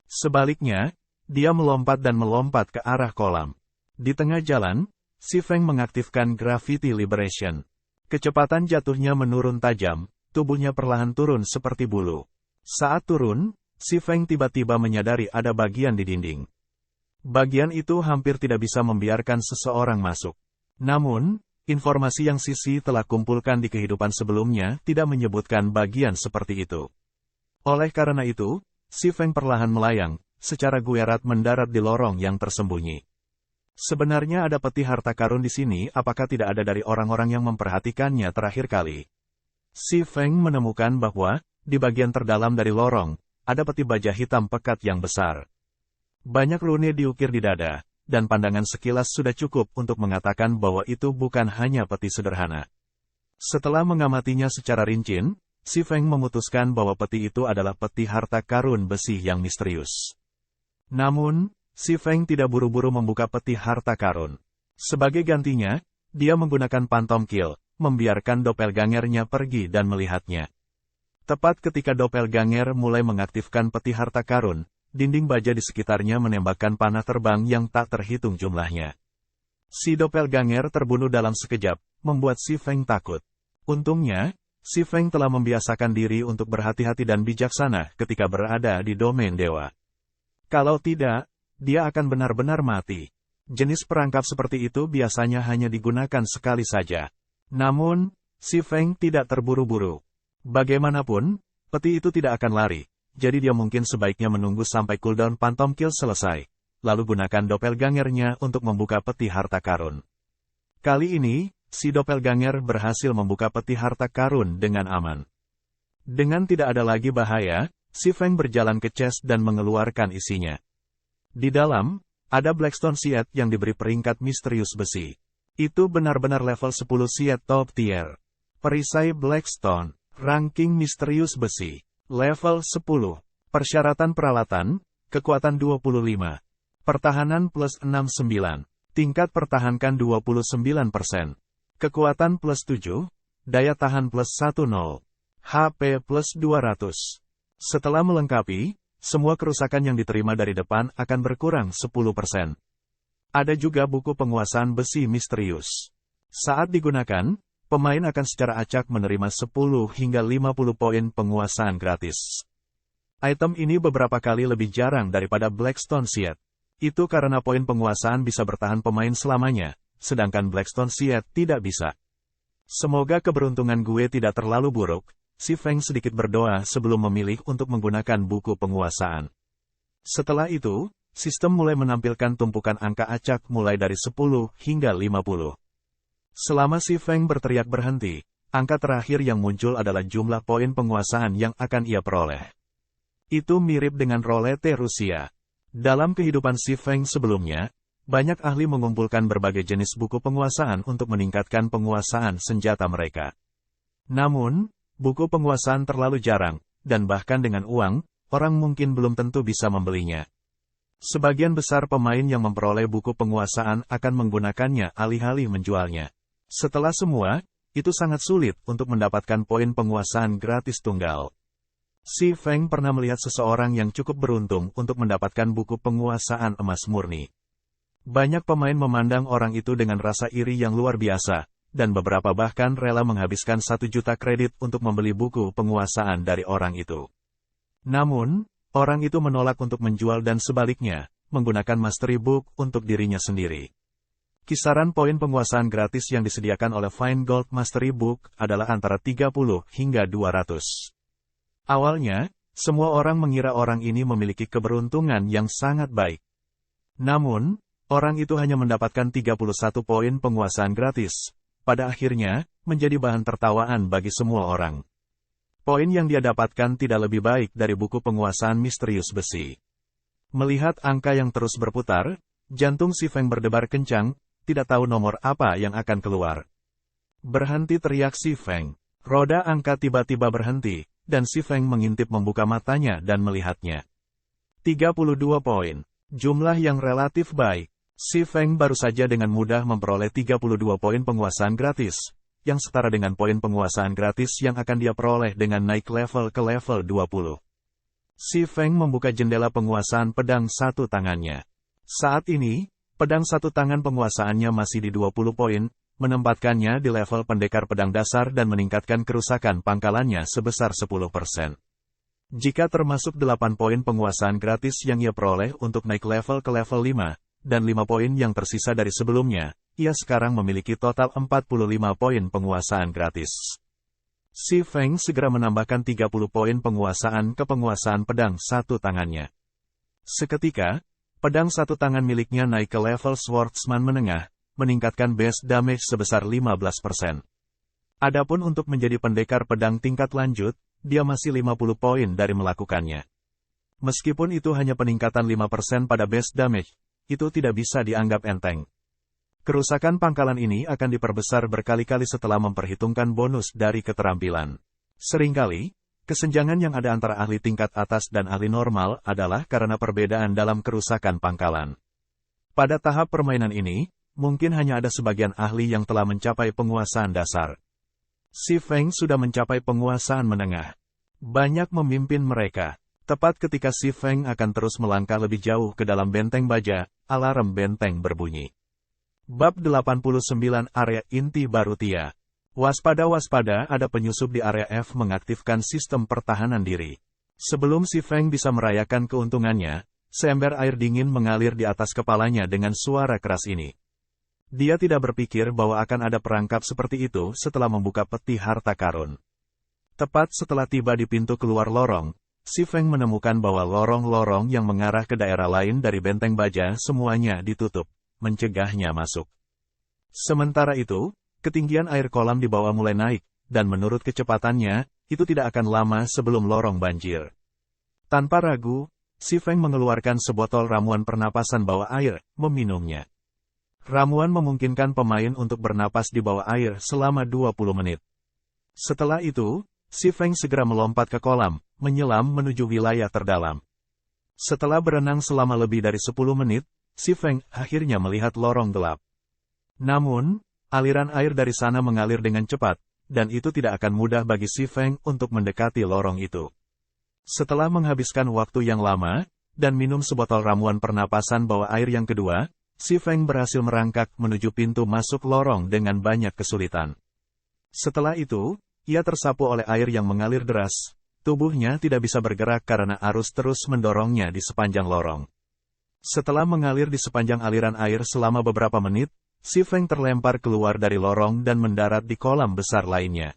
Sebaliknya, dia melompat dan melompat ke arah kolam. Di tengah jalan, Si Feng mengaktifkan Gravity Liberation. Kecepatan jatuhnya menurun tajam, tubuhnya perlahan turun seperti bulu. Saat turun, Si Feng tiba-tiba menyadari ada bagian di dinding. Bagian itu hampir tidak bisa membiarkan seseorang masuk. Namun, informasi yang Sisi telah kumpulkan di kehidupan sebelumnya tidak menyebutkan bagian seperti itu. Oleh karena itu, Si Feng perlahan melayang, secara guerat mendarat di lorong yang tersembunyi. Sebenarnya ada peti harta karun di sini, apakah tidak ada dari orang-orang yang memperhatikannya terakhir kali? Si Feng menemukan bahwa, di bagian terdalam dari lorong, ada peti baja hitam pekat yang besar. Banyak rune diukir di dada, dan pandangan sekilas sudah cukup untuk mengatakan bahwa itu bukan hanya peti sederhana. Setelah mengamatinya secara rinci, Si Feng memutuskan bahwa peti itu adalah peti harta karun besi yang misterius. Namun, Si Feng tidak buru-buru membuka peti harta karun. Sebagai gantinya, dia menggunakan Phantom Kill, membiarkan doppelgangernya pergi dan melihatnya. Tepat ketika doppelganger mulai mengaktifkan peti harta karun, dinding baja di sekitarnya menembakkan panah terbang yang tak terhitung jumlahnya. Si doppelganger terbunuh dalam sekejap, membuat Si Feng takut. Untungnya, Si Feng telah membiasakan diri untuk berhati-hati dan bijaksana ketika berada di domain dewa. Kalau tidak, dia akan benar-benar mati. Jenis perangkap seperti itu biasanya hanya digunakan sekali saja. Namun, Si Feng tidak terburu-buru. Bagaimanapun, peti itu tidak akan lari, jadi dia mungkin sebaiknya menunggu sampai cooldown Phantom Kill selesai, lalu gunakan doppelgangernya untuk membuka peti harta karun. Kali ini, si doppelganger berhasil membuka peti harta karun dengan aman. Dengan tidak ada lagi bahaya, Si Feng berjalan ke chest dan mengeluarkan isinya. Di dalam, ada Blackstone Shield yang diberi peringkat misterius besi. Itu benar-benar level 10 Shield top tier. Perisai Blackstone, ranking misterius besi, level 10. Persyaratan peralatan, kekuatan 25. Pertahanan plus 69. Tingkat pertahankan 29%. Kekuatan plus 7. Daya tahan plus 10. HP plus 200. Setelah melengkapi, semua kerusakan yang diterima dari depan akan berkurang 10%. Ada juga buku penguasaan besi misterius. Saat digunakan, pemain akan secara acak menerima 10 hingga 50 poin penguasaan gratis. Item ini beberapa kali lebih jarang daripada Blackstone Shield. Itu karena poin penguasaan bisa bertahan pemain selamanya, sedangkan Blackstone Shield tidak bisa. Semoga keberuntungan gue tidak terlalu buruk. Si Feng sedikit berdoa sebelum memilih untuk menggunakan buku penguasaan. Setelah itu, sistem mulai menampilkan tumpukan angka acak mulai dari 10 hingga 50. Selama Si Feng berteriak berhenti, angka terakhir yang muncul adalah jumlah poin penguasaan yang akan ia peroleh. Itu mirip dengan roulette Rusia. Dalam kehidupan Si Feng sebelumnya, banyak ahli mengumpulkan berbagai jenis buku penguasaan untuk meningkatkan penguasaan senjata mereka. Namun, buku penguasaan terlalu jarang, dan bahkan dengan uang, orang mungkin belum tentu bisa membelinya. Sebagian besar pemain yang memperoleh buku penguasaan akan menggunakannya alih-alih menjualnya. Setelah semua, itu sangat sulit untuk mendapatkan poin penguasaan gratis tunggal. Si Feng pernah melihat seseorang yang cukup beruntung untuk mendapatkan buku penguasaan emas murni. Banyak pemain memandang orang itu dengan rasa iri yang luar biasa, dan beberapa bahkan rela menghabiskan 1 juta kredit untuk membeli buku penguasaan dari orang itu. Namun, orang itu menolak untuk menjual dan sebaliknya, menggunakan Mastery Book untuk dirinya sendiri. Kisaran poin penguasaan gratis yang disediakan oleh Fine Gold Mastery Book adalah antara 30 hingga 200. Awalnya, semua orang mengira orang ini memiliki keberuntungan yang sangat baik. Namun, orang itu hanya mendapatkan 31 poin penguasaan gratis. Pada akhirnya, menjadi bahan tertawaan bagi semua orang. Poin yang dia dapatkan tidak lebih baik dari buku penguasaan misterius besi. Melihat angka yang terus berputar, jantung Si Feng berdebar kencang, tidak tahu nomor apa yang akan keluar. Berhenti, teriak Si Feng. Roda angka tiba-tiba berhenti, dan Si Feng mengintip membuka matanya dan melihatnya. 32 poin. Jumlah yang relatif baik. Si Feng baru saja dengan mudah memperoleh 32 poin penguasaan gratis, yang setara dengan poin penguasaan gratis yang akan dia peroleh dengan naik level ke level 20. Si Feng membuka jendela penguasaan pedang satu tangannya. Saat ini, pedang satu tangan penguasaannya masih di 20 poin, menempatkannya di level pendekar pedang dasar dan meningkatkan kerusakan pangkalannya sebesar 10%. Jika termasuk 8 poin penguasaan gratis yang ia peroleh untuk naik level ke level 5, dan 5 poin yang tersisa dari sebelumnya, ia sekarang memiliki total 45 poin penguasaan gratis. Si Feng segera menambahkan 30 poin penguasaan ke penguasaan pedang satu tangannya. Seketika, pedang satu tangan miliknya naik ke level swordsman menengah, meningkatkan base damage sebesar 15%. Adapun untuk menjadi pendekar pedang tingkat lanjut, dia masih 50 poin dari melakukannya. Meskipun itu hanya peningkatan 5% pada base damage, itu tidak bisa dianggap enteng. Kerusakan pangkalan ini akan diperbesar berkali-kali setelah memperhitungkan bonus dari keterampilan. Seringkali, kesenjangan yang ada antara ahli tingkat atas dan ahli normal adalah karena perbedaan dalam kerusakan pangkalan. Pada tahap permainan ini, mungkin hanya ada sebagian ahli yang telah mencapai penguasaan dasar. Si Feng sudah mencapai penguasaan menengah. Banyak memimpin mereka. Tepat ketika Si Feng akan terus melangkah lebih jauh ke dalam benteng baja, alarm benteng berbunyi. Bab 89 Area Inti Barutia. Waspada, ada penyusup di area F mengaktifkan sistem pertahanan diri. Sebelum Si Feng bisa merayakan keuntungannya, seember air dingin mengalir di atas kepalanya dengan suara keras ini. Dia tidak berpikir bahwa akan ada perangkap seperti itu setelah membuka peti harta karun. Tepat setelah tiba di pintu keluar lorong, Si Feng menemukan bahwa lorong-lorong yang mengarah ke daerah lain dari benteng baja semuanya ditutup, mencegahnya masuk. Sementara itu, ketinggian air kolam di bawah mulai naik, dan menurut kecepatannya, itu tidak akan lama sebelum lorong banjir. Tanpa ragu, Si Feng mengeluarkan sebotol ramuan pernapasan bawah air, meminumnya. Ramuan memungkinkan pemain untuk bernapas di bawah air selama 20 menit. Setelah itu, Si Feng segera melompat ke kolam, menyelam menuju wilayah terdalam. Setelah berenang selama lebih dari 10 menit, Si Feng akhirnya melihat lorong gelap. Namun, aliran air dari sana mengalir dengan cepat, dan itu tidak akan mudah bagi Si Feng untuk mendekati lorong itu. Setelah menghabiskan waktu yang lama, dan minum sebotol ramuan pernapasan bawah air yang kedua, Si Feng berhasil merangkak menuju pintu masuk lorong dengan banyak kesulitan. Setelah itu, ia tersapu oleh air yang mengalir deras. Tubuhnya tidak bisa bergerak karena arus terus mendorongnya di sepanjang lorong. Setelah mengalir di sepanjang aliran air selama beberapa menit, Si Feng terlempar keluar dari lorong dan mendarat di kolam besar lainnya.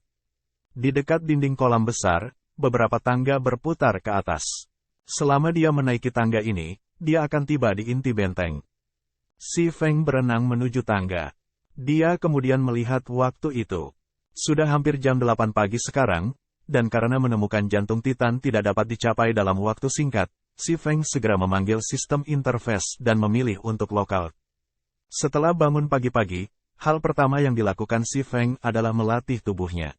Di dekat dinding kolam besar, beberapa tangga berputar ke atas. Selama dia menaiki tangga ini, dia akan tiba di inti benteng. Si Feng berenang menuju tangga. Dia kemudian melihat waktu itu. Sudah hampir jam 8 pagi sekarang, dan karena menemukan jantung Titan tidak dapat dicapai dalam waktu singkat, Si Feng segera memanggil sistem interface dan memilih untuk lokal. Setelah bangun pagi-pagi, hal pertama yang dilakukan Si Feng adalah melatih tubuhnya.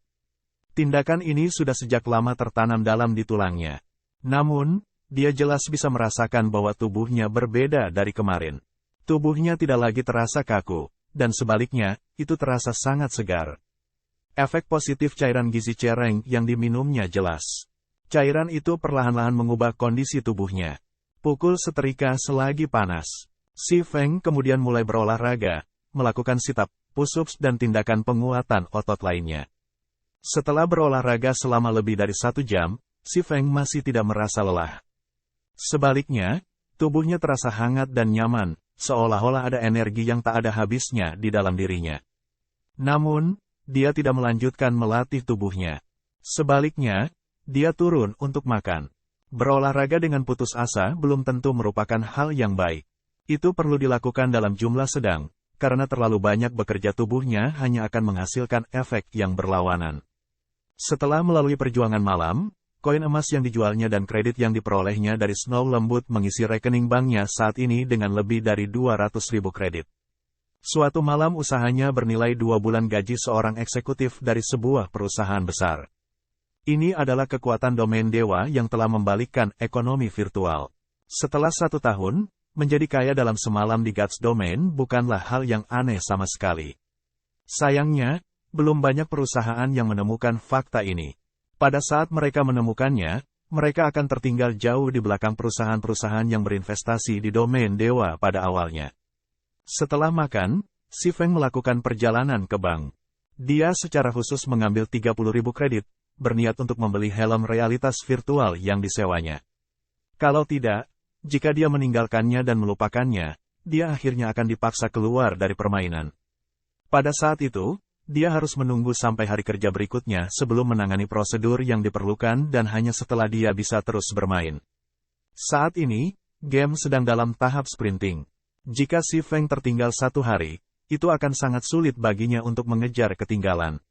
Tindakan ini sudah sejak lama tertanam dalam di tulangnya. Namun, dia jelas bisa merasakan bahwa tubuhnya berbeda dari kemarin. Tubuhnya tidak lagi terasa kaku, dan sebaliknya, itu terasa sangat segar. Efek positif cairan gizi cereng yang diminumnya jelas. Cairan itu perlahan-lahan mengubah kondisi tubuhnya. Pukul setrika selagi panas. Si Feng kemudian mulai berolahraga, melakukan sit-up, push-ups dan tindakan penguatan otot lainnya. Setelah berolahraga selama lebih dari 1 jam, Si Feng masih tidak merasa lelah. Sebaliknya, tubuhnya terasa hangat dan nyaman, seolah-olah ada energi yang tak ada habisnya di dalam dirinya. Namun, dia tidak melanjutkan melatih tubuhnya. Sebaliknya, dia turun untuk makan. Berolahraga dengan putus asa belum tentu merupakan hal yang baik. Itu perlu dilakukan dalam jumlah sedang, karena terlalu banyak bekerja tubuhnya hanya akan menghasilkan efek yang berlawanan. Setelah melalui perjuangan malam, koin emas yang dijualnya dan kredit yang diperolehnya dari Snow Lembut mengisi rekening banknya saat ini dengan lebih dari 200.000 kredit. Suatu malam usahanya bernilai 2 bulan gaji seorang eksekutif dari sebuah perusahaan besar. Ini adalah kekuatan domain dewa yang telah membalikkan ekonomi virtual. Setelah 1 tahun, menjadi kaya dalam semalam di Gods Domain bukanlah hal yang aneh sama sekali. Sayangnya, belum banyak perusahaan yang menemukan fakta ini. Pada saat mereka menemukannya, mereka akan tertinggal jauh di belakang perusahaan-perusahaan yang berinvestasi di domain dewa pada awalnya. Setelah makan, Si Feng melakukan perjalanan ke bank. Dia secara khusus mengambil 30.000 kredit, berniat untuk membeli helm realitas virtual yang disewanya. Kalau tidak, jika dia meninggalkannya dan melupakannya, dia akhirnya akan dipaksa keluar dari permainan. Pada saat itu, dia harus menunggu sampai hari kerja berikutnya sebelum menangani prosedur yang diperlukan dan hanya setelah dia bisa terus bermain. Saat ini, game sedang dalam tahap sprinting. Jika Si Feng tertinggal 1 hari, itu akan sangat sulit baginya untuk mengejar ketinggalan.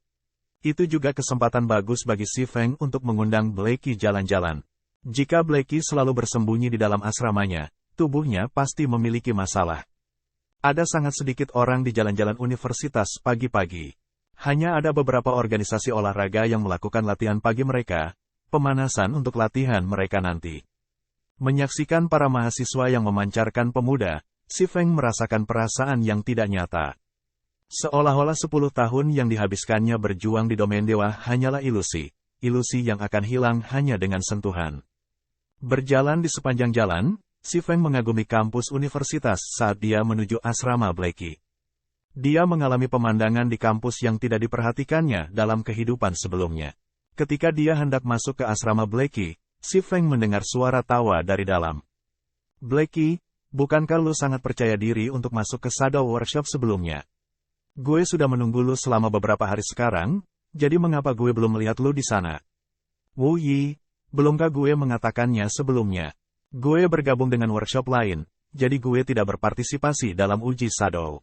Itu juga kesempatan bagus bagi Si Feng untuk mengundang Blackie jalan-jalan. Jika Blackie selalu bersembunyi di dalam asramanya, tubuhnya pasti memiliki masalah. Ada sangat sedikit orang di jalan-jalan universitas pagi-pagi. Hanya ada beberapa organisasi olahraga yang melakukan latihan pagi mereka, pemanasan untuk latihan mereka nanti. Menyaksikan para mahasiswa yang memancarkan pemuda, si Feng merasakan perasaan yang tidak nyata. Seolah-olah 10 tahun yang dihabiskannya berjuang di domain dewa hanyalah ilusi yang akan hilang hanya dengan sentuhan. Berjalan di sepanjang jalan, si Feng mengagumi kampus universitas saat dia menuju asrama Blackie. Dia mengalami pemandangan di kampus yang tidak diperhatikannya dalam kehidupan sebelumnya. Ketika dia hendak masuk ke asrama Blackie, si Feng mendengar suara tawa dari dalam. Blackie, bukankah lu sangat percaya diri untuk masuk ke Shadow Workshop sebelumnya? Gue sudah menunggu lu selama beberapa hari sekarang, jadi mengapa gue belum melihat lu di sana? Wu Yi, belumkah gue mengatakannya sebelumnya? Gue bergabung dengan workshop lain, jadi gue tidak berpartisipasi dalam uji Shadow.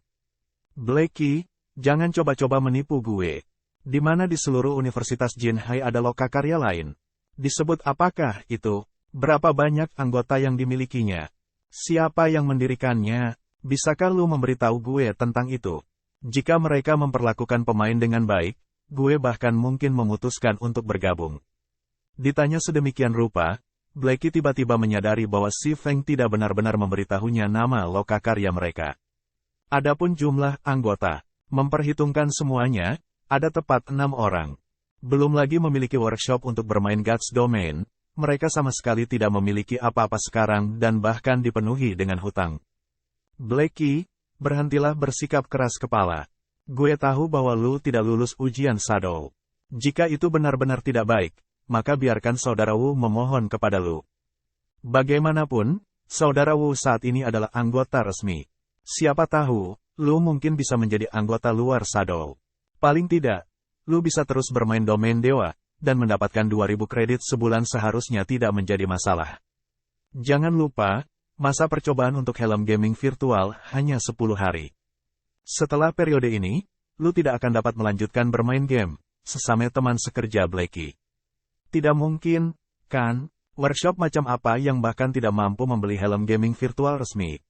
Blackie, jangan coba-coba menipu gue. Di mana di seluruh Universitas Jinhai ada lokakarya lain? Disebut apakah itu? Berapa banyak anggota yang dimilikinya? Siapa yang mendirikannya? Bisakah lu memberitahu gue tentang itu? Jika mereka memperlakukan pemain dengan baik, gue bahkan mungkin memutuskan untuk bergabung. Ditanya sedemikian rupa, Blackie tiba-tiba menyadari bahwa si Feng tidak benar-benar memberitahunya nama lokakarya mereka. Adapun jumlah anggota, memperhitungkan semuanya, ada tepat 6 orang. Belum lagi memiliki workshop untuk bermain Gods Domain, mereka sama sekali tidak memiliki apa-apa sekarang dan bahkan dipenuhi dengan hutang. Blackie, berhentilah bersikap keras kepala. Gue tahu bahwa lu tidak lulus ujian Shadow. Jika itu benar-benar tidak baik, maka biarkan saudara Wu memohon kepada lu. Bagaimanapun, saudara Wu saat ini adalah anggota resmi. Siapa tahu, lu mungkin bisa menjadi anggota luar Shadow. Paling tidak, lu bisa terus bermain domain dewa, dan mendapatkan 2000 kredit sebulan seharusnya tidak menjadi masalah. Jangan lupa, masa percobaan untuk helm gaming virtual hanya 10 hari. Setelah periode ini, lu tidak akan dapat melanjutkan bermain game, sesama teman sekerja Blackie. Tidak mungkin, kan? Workshop macam apa yang bahkan tidak mampu membeli helm gaming virtual resmi?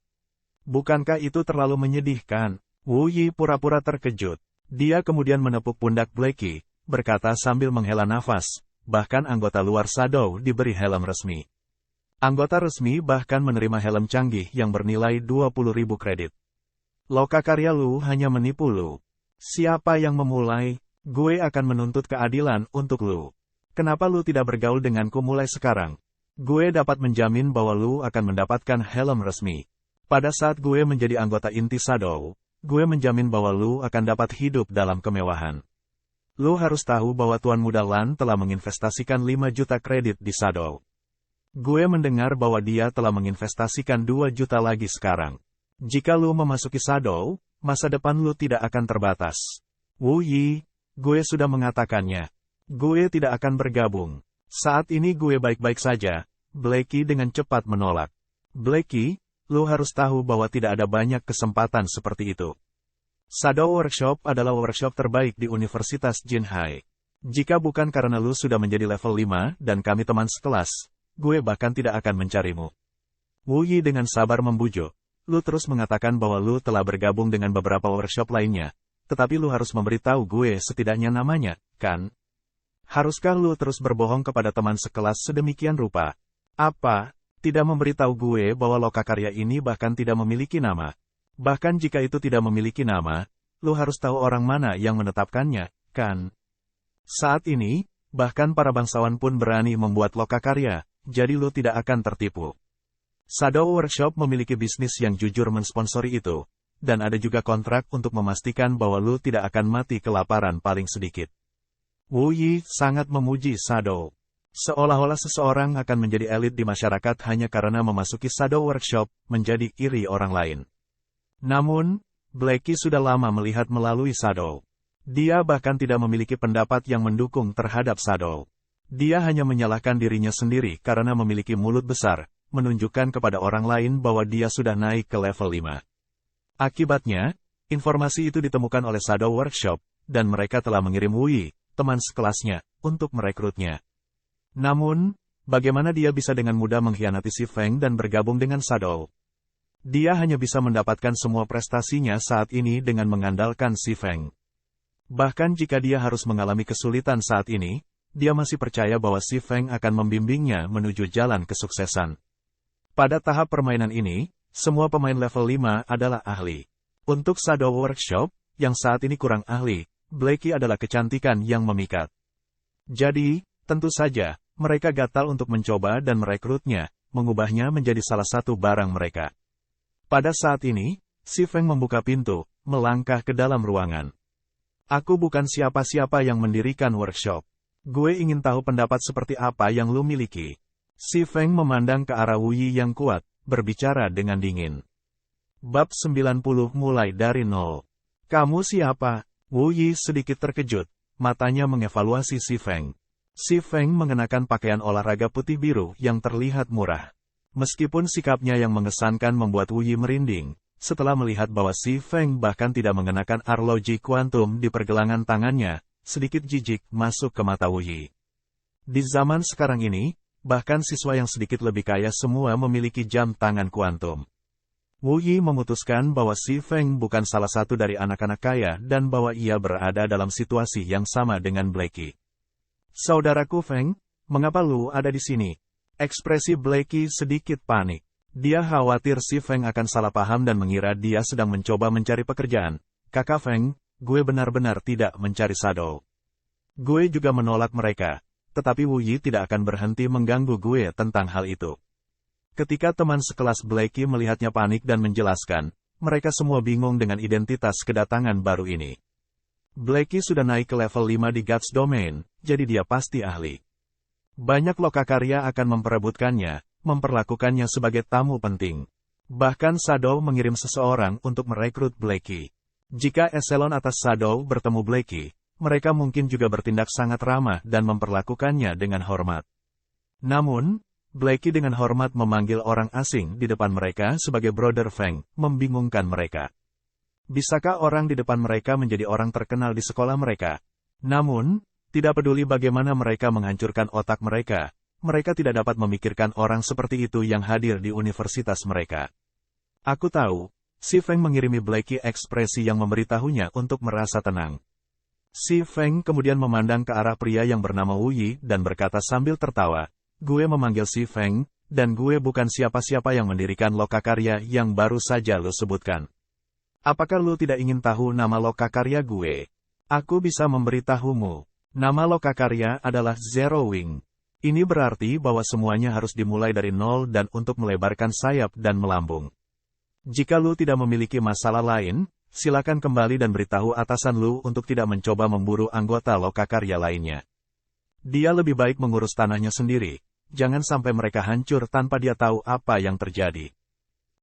Bukankah itu terlalu menyedihkan? Wu Yi pura-pura terkejut. Dia kemudian menepuk pundak Blackie, berkata sambil menghela nafas, bahkan anggota luar Shadow diberi helm resmi. Anggota resmi bahkan menerima helm canggih yang bernilai 20.000 kredit. Lokakarya lu hanya menipu lu. Siapa yang memulai? Gue akan menuntut keadilan untuk lu. Kenapa lu tidak bergaul denganku mulai sekarang? Gue dapat menjamin bahwa lu akan mendapatkan helm resmi. Pada saat gue menjadi anggota inti Shadow, gue menjamin bahwa lu akan dapat hidup dalam kemewahan. Lu harus tahu bahwa Tuan Muda Lan telah menginvestasikan 5 juta kredit di Shadow. Gue mendengar bahwa dia telah menginvestasikan 2 juta lagi sekarang. Jika lu memasuki Shadow, masa depan lu tidak akan terbatas. Wu Yi, gue sudah mengatakannya. Gue tidak akan bergabung. Saat ini gue baik-baik saja, Blackie dengan cepat menolak. Blackie, lu harus tahu bahwa tidak ada banyak kesempatan seperti itu. Shadow Workshop adalah workshop terbaik di Universitas Jinhai. Jika bukan karena lu sudah menjadi level 5 dan kami teman sekelas, gue bahkan tidak akan mencarimu. Wu Yi dengan sabar membujuk. Lu terus mengatakan bahwa lu telah bergabung dengan beberapa workshop lainnya, tetapi lu harus memberitahu gue setidaknya namanya, kan? Haruskah lu terus berbohong kepada teman sekelas sedemikian rupa? Apa? Tidak memberitahu gue bahwa lokakarya ini bahkan tidak memiliki nama. Bahkan jika itu tidak memiliki nama, lu harus tahu orang mana yang menetapkannya, kan? Saat ini, bahkan para bangsawan pun berani membuat lokakarya, jadi lu tidak akan tertipu. Shadow Workshop memiliki bisnis yang jujur mensponsori itu, dan ada juga kontrak untuk memastikan bahwa lu tidak akan mati kelaparan paling sedikit. Wu Yi sangat memuji Shadow. Seolah-olah seseorang akan menjadi elit di masyarakat hanya karena memasuki Shadow Workshop, menjadi iri orang lain. Namun, Blackie sudah lama melihat melalui Shadow. Dia bahkan tidak memiliki pendapat yang mendukung terhadap Shadow. Dia hanya menyalahkan dirinya sendiri karena memiliki mulut besar, menunjukkan kepada orang lain bahwa dia sudah naik ke level 5. Akibatnya, informasi itu ditemukan oleh Shadow Workshop, dan mereka telah mengirim Wu Yi, teman sekelasnya, untuk merekrutnya. Namun, bagaimana dia bisa dengan mudah mengkhianati Si Feng dan bergabung dengan Shadow? Dia hanya bisa mendapatkan semua prestasinya saat ini dengan mengandalkan Si Feng. Bahkan jika dia harus mengalami kesulitan saat ini, dia masih percaya bahwa Si Feng akan membimbingnya menuju jalan kesuksesan. Pada tahap permainan ini, semua pemain level 5 adalah ahli. Untuk Shadow Workshop, yang saat ini kurang ahli, Blackie adalah kecantikan yang memikat. Jadi, tentu saja, mereka gatal untuk mencoba dan merekrutnya, mengubahnya menjadi salah satu barang mereka. Pada saat ini, Si Feng membuka pintu, melangkah ke dalam ruangan. Aku bukan siapa-siapa yang mendirikan workshop. Gue ingin tahu pendapat seperti apa yang lu miliki. Si Feng memandang ke arah Wu Yi yang kuat, berbicara dengan dingin. Bab 90 mulai dari nol. Kamu siapa? Wu Yi sedikit terkejut, matanya mengevaluasi Si Feng. Si Feng mengenakan pakaian olahraga putih biru yang terlihat murah. Meskipun sikapnya yang mengesankan membuat Wu Yi merinding, setelah melihat bahwa Si Feng bahkan tidak mengenakan arloji kuantum di pergelangan tangannya, sedikit jijik masuk ke mata Wu Yi. Di zaman sekarang ini, bahkan siswa yang sedikit lebih kaya semua memiliki jam tangan kuantum. Wu Yi memutuskan bahwa Si Feng bukan salah satu dari anak-anak kaya dan bahwa ia berada dalam situasi yang sama dengan Blackie. Saudaraku Feng, mengapa lu ada di sini? Ekspresi Blackie sedikit panik. Dia khawatir Si Feng akan salah paham dan mengira dia sedang mencoba mencari pekerjaan. Kakak Feng, gue benar-benar tidak mencari Shadow. Gue juga menolak mereka, tetapi Wu Yi tidak akan berhenti mengganggu gue tentang hal itu. Ketika teman sekelas Blackie melihatnya panik dan menjelaskan, mereka semua bingung dengan identitas kedatangan baru ini. Blackie sudah naik ke level 5 di Guts Domain, jadi dia pasti ahli. Banyak lokakarya akan memperebutkannya, memperlakukannya sebagai tamu penting. Bahkan Shadow mengirim seseorang untuk merekrut Blackie. Jika eselon atas Shadow bertemu Blackie, mereka mungkin juga bertindak sangat ramah dan memperlakukannya dengan hormat. Namun, Blackie dengan hormat memanggil orang asing di depan mereka sebagai Brother Feng, membingungkan mereka. Bisakah orang di depan mereka menjadi orang terkenal di sekolah mereka? Namun, tidak peduli bagaimana mereka menghancurkan otak mereka, mereka tidak dapat memikirkan orang seperti itu yang hadir di universitas mereka. Aku tahu, Si Feng mengirimi Blackie ekspresi yang memberitahunya untuk merasa tenang. Si Feng kemudian memandang ke arah pria yang bernama Wu Yi dan berkata sambil tertawa, gue memanggil Si Feng, dan gue bukan siapa-siapa yang mendirikan lokakarya yang baru saja lo sebutkan. Apakah lo tidak ingin tahu nama lokakarya gue? Aku bisa memberitahumu. Nama lokakarya adalah Zero Wing. Ini berarti bahwa semuanya harus dimulai dari nol dan untuk melebarkan sayap dan melambung. Jika lu tidak memiliki masalah lain, silakan kembali dan beritahu atasan lu untuk tidak mencoba memburu anggota lokakarya lainnya. Dia lebih baik mengurus tanahnya sendiri, jangan sampai mereka hancur tanpa dia tahu apa yang terjadi.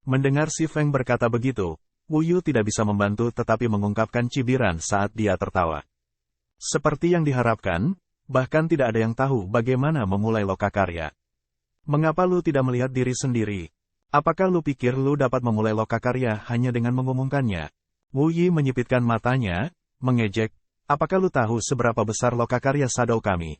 Mendengar Si Feng berkata begitu, Wu Yu tidak bisa membantu tetapi mengungkapkan cibiran saat dia tertawa. Seperti yang diharapkan, bahkan tidak ada yang tahu bagaimana memulai lokakarya. Mengapa lu tidak melihat diri sendiri? Apakah lu pikir lu dapat memulai lokakarya hanya dengan mengumumkannya? Wu Yi menyipitkan matanya, mengejek, apakah lu tahu seberapa besar lokakarya Shadow kami?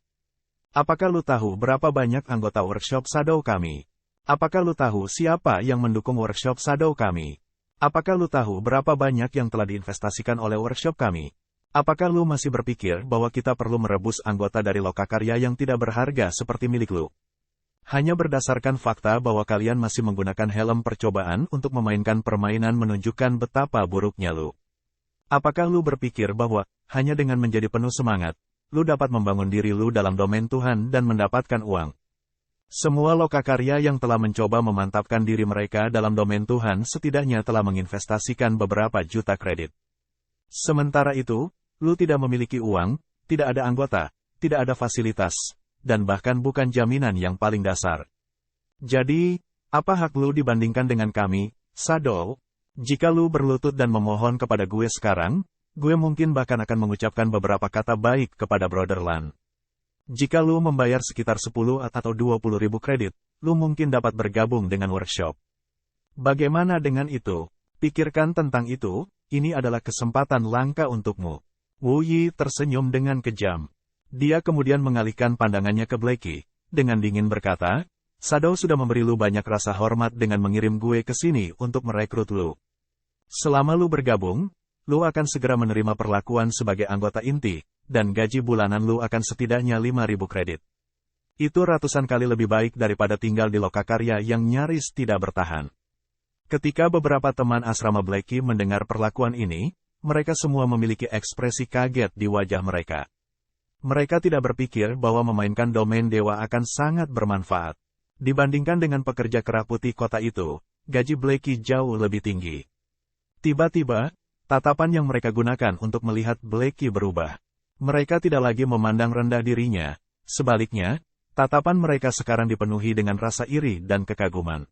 Apakah lu tahu berapa banyak anggota workshop Shadow kami? Apakah lu tahu siapa yang mendukung workshop Shadow kami? Apakah lu tahu berapa banyak yang telah diinvestasikan oleh workshop kami? Apakah lu masih berpikir bahwa kita perlu merebus anggota dari lokakarya yang tidak berharga seperti milik lu? Hanya berdasarkan fakta bahwa kalian masih menggunakan helm percobaan untuk memainkan permainan menunjukkan betapa buruknya lu. Apakah lu berpikir bahwa, hanya dengan menjadi penuh semangat, lu dapat membangun diri lu dalam domain Tuhan dan mendapatkan uang? Semua lokakarya yang telah mencoba memantapkan diri mereka dalam domain Tuhan setidaknya telah menginvestasikan beberapa juta kredit. Sementara itu, lu tidak memiliki uang, tidak ada anggota, tidak ada fasilitas, dan bahkan bukan jaminan yang paling dasar. Jadi, apa hak lu dibandingkan dengan kami, Shadow? Jika lu berlutut dan memohon kepada gue sekarang, gue mungkin bahkan akan mengucapkan beberapa kata baik kepada Brotherland. Jika lu membayar sekitar 10 atau 20 ribu kredit, lu mungkin dapat bergabung dengan workshop. Bagaimana dengan itu? Pikirkan tentang itu, ini adalah kesempatan langka untukmu. Wu Yi tersenyum dengan kejam. Dia kemudian mengalihkan pandangannya ke Blackie, dengan dingin berkata, Shadow sudah memberi lu banyak rasa hormat dengan mengirim gue ke sini untuk merekrut lu. Selama lu bergabung, lu akan segera menerima perlakuan sebagai anggota inti, dan gaji bulanan lu akan setidaknya 5.000 kredit. Itu ratusan kali lebih baik daripada tinggal di lokakarya yang nyaris tidak bertahan. Ketika beberapa teman asrama Blackie mendengar perlakuan ini, mereka semua memiliki ekspresi kaget di wajah mereka. Mereka tidak berpikir bahwa memainkan domain dewa akan sangat bermanfaat. Dibandingkan dengan pekerja kerah putih kota itu, gaji Blackie jauh lebih tinggi. Tiba-tiba, tatapan yang mereka gunakan untuk melihat Blackie berubah. Mereka tidak lagi memandang rendah dirinya, sebaliknya, tatapan mereka sekarang dipenuhi dengan rasa iri dan kekaguman.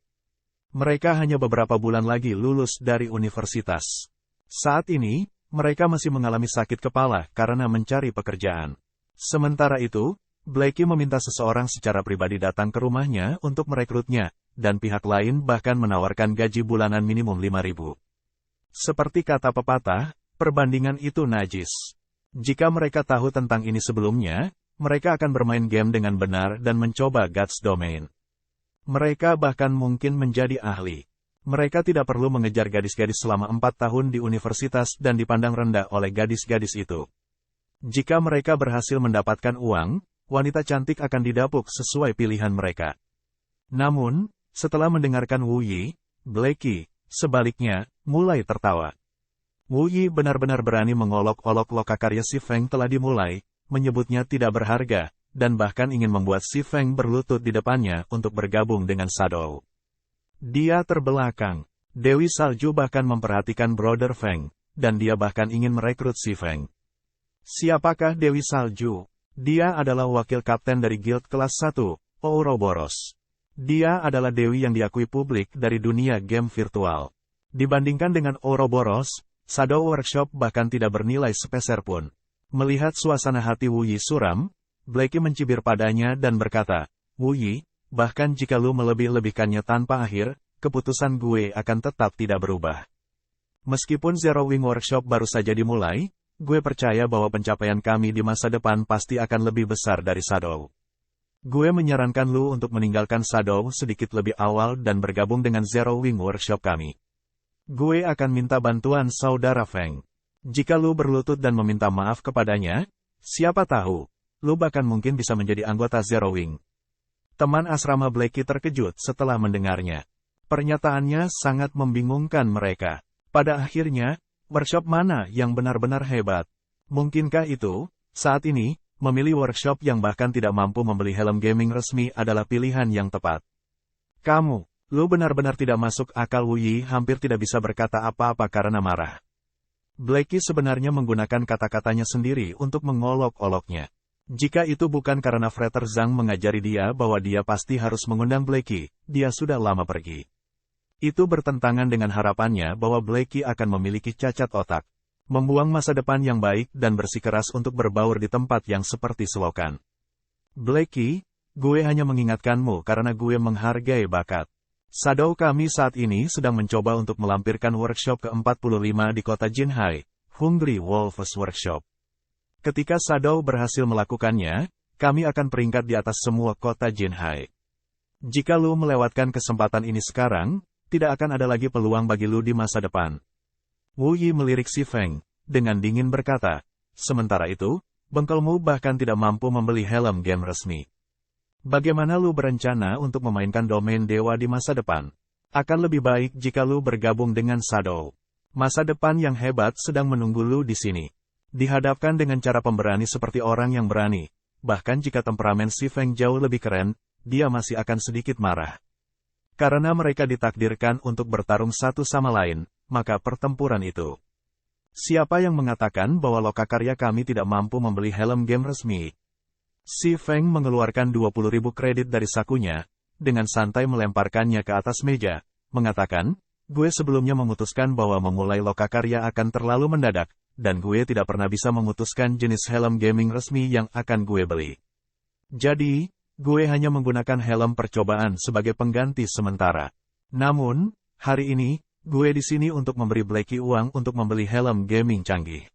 Mereka hanya beberapa bulan lagi lulus dari universitas. Saat ini, mereka masih mengalami sakit kepala karena mencari pekerjaan. Sementara itu, Blackie meminta seseorang secara pribadi datang ke rumahnya untuk merekrutnya, dan pihak lain bahkan menawarkan gaji bulanan minimum 5.000. Seperti kata pepatah, perbandingan itu najis. Jika mereka tahu tentang ini sebelumnya, mereka akan bermain game dengan benar dan mencoba God's Domain. Mereka bahkan mungkin menjadi ahli. Mereka tidak perlu mengejar gadis-gadis selama 4 tahun di universitas dan dipandang rendah oleh gadis-gadis itu. Jika mereka berhasil mendapatkan uang, wanita cantik akan didapuk sesuai pilihan mereka. Namun, setelah mendengarkan Wu Yi, Blackie, sebaliknya, mulai tertawa. Wu Yi benar-benar berani mengolok-olok lokakarya Si Feng telah dimulai, menyebutnya tidak berharga, dan bahkan ingin membuat Si Feng berlutut di depannya untuk bergabung dengan Shadow. Dia terbelakang. Dewi Salju bahkan memperhatikan Brother Feng, dan dia bahkan ingin merekrut Si Feng. Siapakah Dewi Salju? Dia adalah wakil kapten dari Guild kelas 1, Ouroboros. Dia adalah dewi yang diakui publik dari dunia game virtual. Dibandingkan dengan Ouroboros, Shadow Workshop bahkan tidak bernilai sepeser pun. Melihat suasana hati Wu Yi suram, Blackie mencibir padanya dan berkata, Wu Yi, bahkan jika lu melebih-lebihkannya tanpa akhir, keputusan gue akan tetap tidak berubah. Meskipun Zero Wing Workshop baru saja dimulai, gue percaya bahwa pencapaian kami di masa depan pasti akan lebih besar dari Shadow. Gue menyarankan lu untuk meninggalkan Shadow sedikit lebih awal dan bergabung dengan Zero Wing Workshop kami. Gue akan minta bantuan saudara Feng. Jika lu berlutut dan meminta maaf kepadanya, siapa tahu, lu bahkan mungkin bisa menjadi anggota Zero Wing. Teman asrama Blackie terkejut setelah mendengarnya. Pernyataannya sangat membingungkan mereka. Pada akhirnya, workshop mana yang benar-benar hebat? Mungkinkah itu, saat ini, memilih workshop yang bahkan tidak mampu membeli helm gaming resmi adalah pilihan yang tepat? Lu benar-benar tidak masuk akal. Wu Yi hampir tidak bisa berkata apa-apa karena marah. Blackie sebenarnya menggunakan kata-katanya sendiri untuk mengolok-oloknya. Jika itu bukan karena Frater Zhang mengajari dia bahwa dia pasti harus mengundang Blackie, dia sudah lama pergi. Itu bertentangan dengan harapannya bahwa Blackie akan memiliki cacat otak, membuang masa depan yang baik dan bersikeras untuk berbaur di tempat yang seperti selokan. Blackie, gue hanya mengingatkanmu karena gue menghargai bakat. Shadow kami saat ini sedang mencoba untuk melampirkan workshop ke-45 di kota Jinhai, Hungry Wolves Workshop. Ketika Shadow berhasil melakukannya, kami akan peringkat di atas semua kota Jinhai. Jika lu melewatkan kesempatan ini sekarang, tidak akan ada lagi peluang bagi lu di masa depan. Wu Yi melirik Si Feng, dengan dingin berkata, sementara itu, bengkelmu bahkan tidak mampu membeli helm game resmi. Bagaimana lu berencana untuk memainkan domain dewa di masa depan? Akan lebih baik jika lu bergabung dengan Shadow. Masa depan yang hebat sedang menunggu lu di sini. Dihadapkan dengan cara pemberani seperti orang yang berani, bahkan jika temperamen Si Feng jauh lebih keren, dia masih akan sedikit marah. Karena mereka ditakdirkan untuk bertarung satu sama lain, maka pertempuran itu. Siapa yang mengatakan bahwa lokakarya kami tidak mampu membeli helm game resmi? Si Feng mengeluarkan 20.000 kredit dari sakunya, dengan santai melemparkannya ke atas meja, mengatakan, gue sebelumnya memutuskan bahwa memulai lokakarya akan terlalu mendadak, dan gue tidak pernah bisa memutuskan jenis helm gaming resmi yang akan gue beli. Jadi, gue hanya menggunakan helm percobaan sebagai pengganti sementara. Namun, hari ini, gue di sini untuk memberi Blackie uang untuk membeli helm gaming canggih.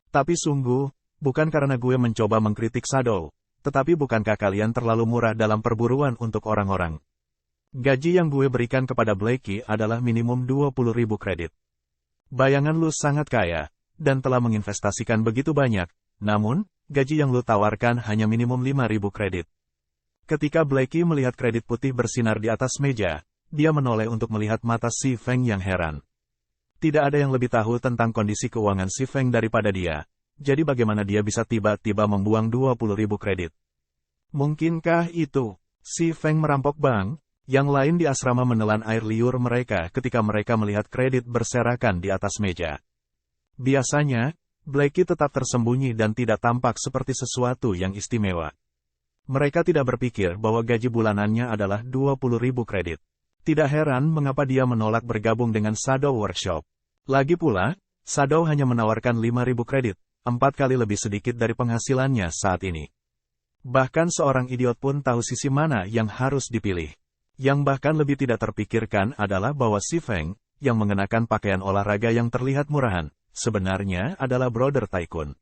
Tapi sungguh, bukan karena gue mencoba mengkritik Shadow, tetapi bukankah kalian terlalu murah dalam perburuan untuk orang-orang? Gaji yang gue berikan kepada Blackie adalah minimum 20.000 kredit. Bayangan lu sangat kaya, dan telah menginvestasikan begitu banyak, namun, gaji yang lu tawarkan hanya minimum 5.000 kredit. Ketika Blackie melihat kredit putih bersinar di atas meja, dia menoleh untuk melihat mata si Feng yang heran. Tidak ada yang lebih tahu tentang kondisi keuangan si Feng daripada dia. Jadi bagaimana dia bisa tiba-tiba membuang 20.000 kredit? Mungkinkah itu? Si Feng merampok bank? Yang lain di asrama menelan air liur mereka ketika mereka melihat kredit berserakan di atas meja. Biasanya, Blackie tetap tersembunyi dan tidak tampak seperti sesuatu yang istimewa. Mereka tidak berpikir bahwa gaji bulanannya adalah 20.000 kredit. Tidak heran mengapa dia menolak bergabung dengan Shadow Workshop. Lagi pula, Shadow hanya menawarkan 5.000 kredit. 4 kali lebih sedikit dari penghasilannya saat ini. Bahkan seorang idiot pun tahu sisi mana yang harus dipilih. Yang bahkan lebih tidak terpikirkan adalah bahwa si Feng, yang mengenakan pakaian olahraga yang terlihat murahan, sebenarnya adalah Brother Tycoon.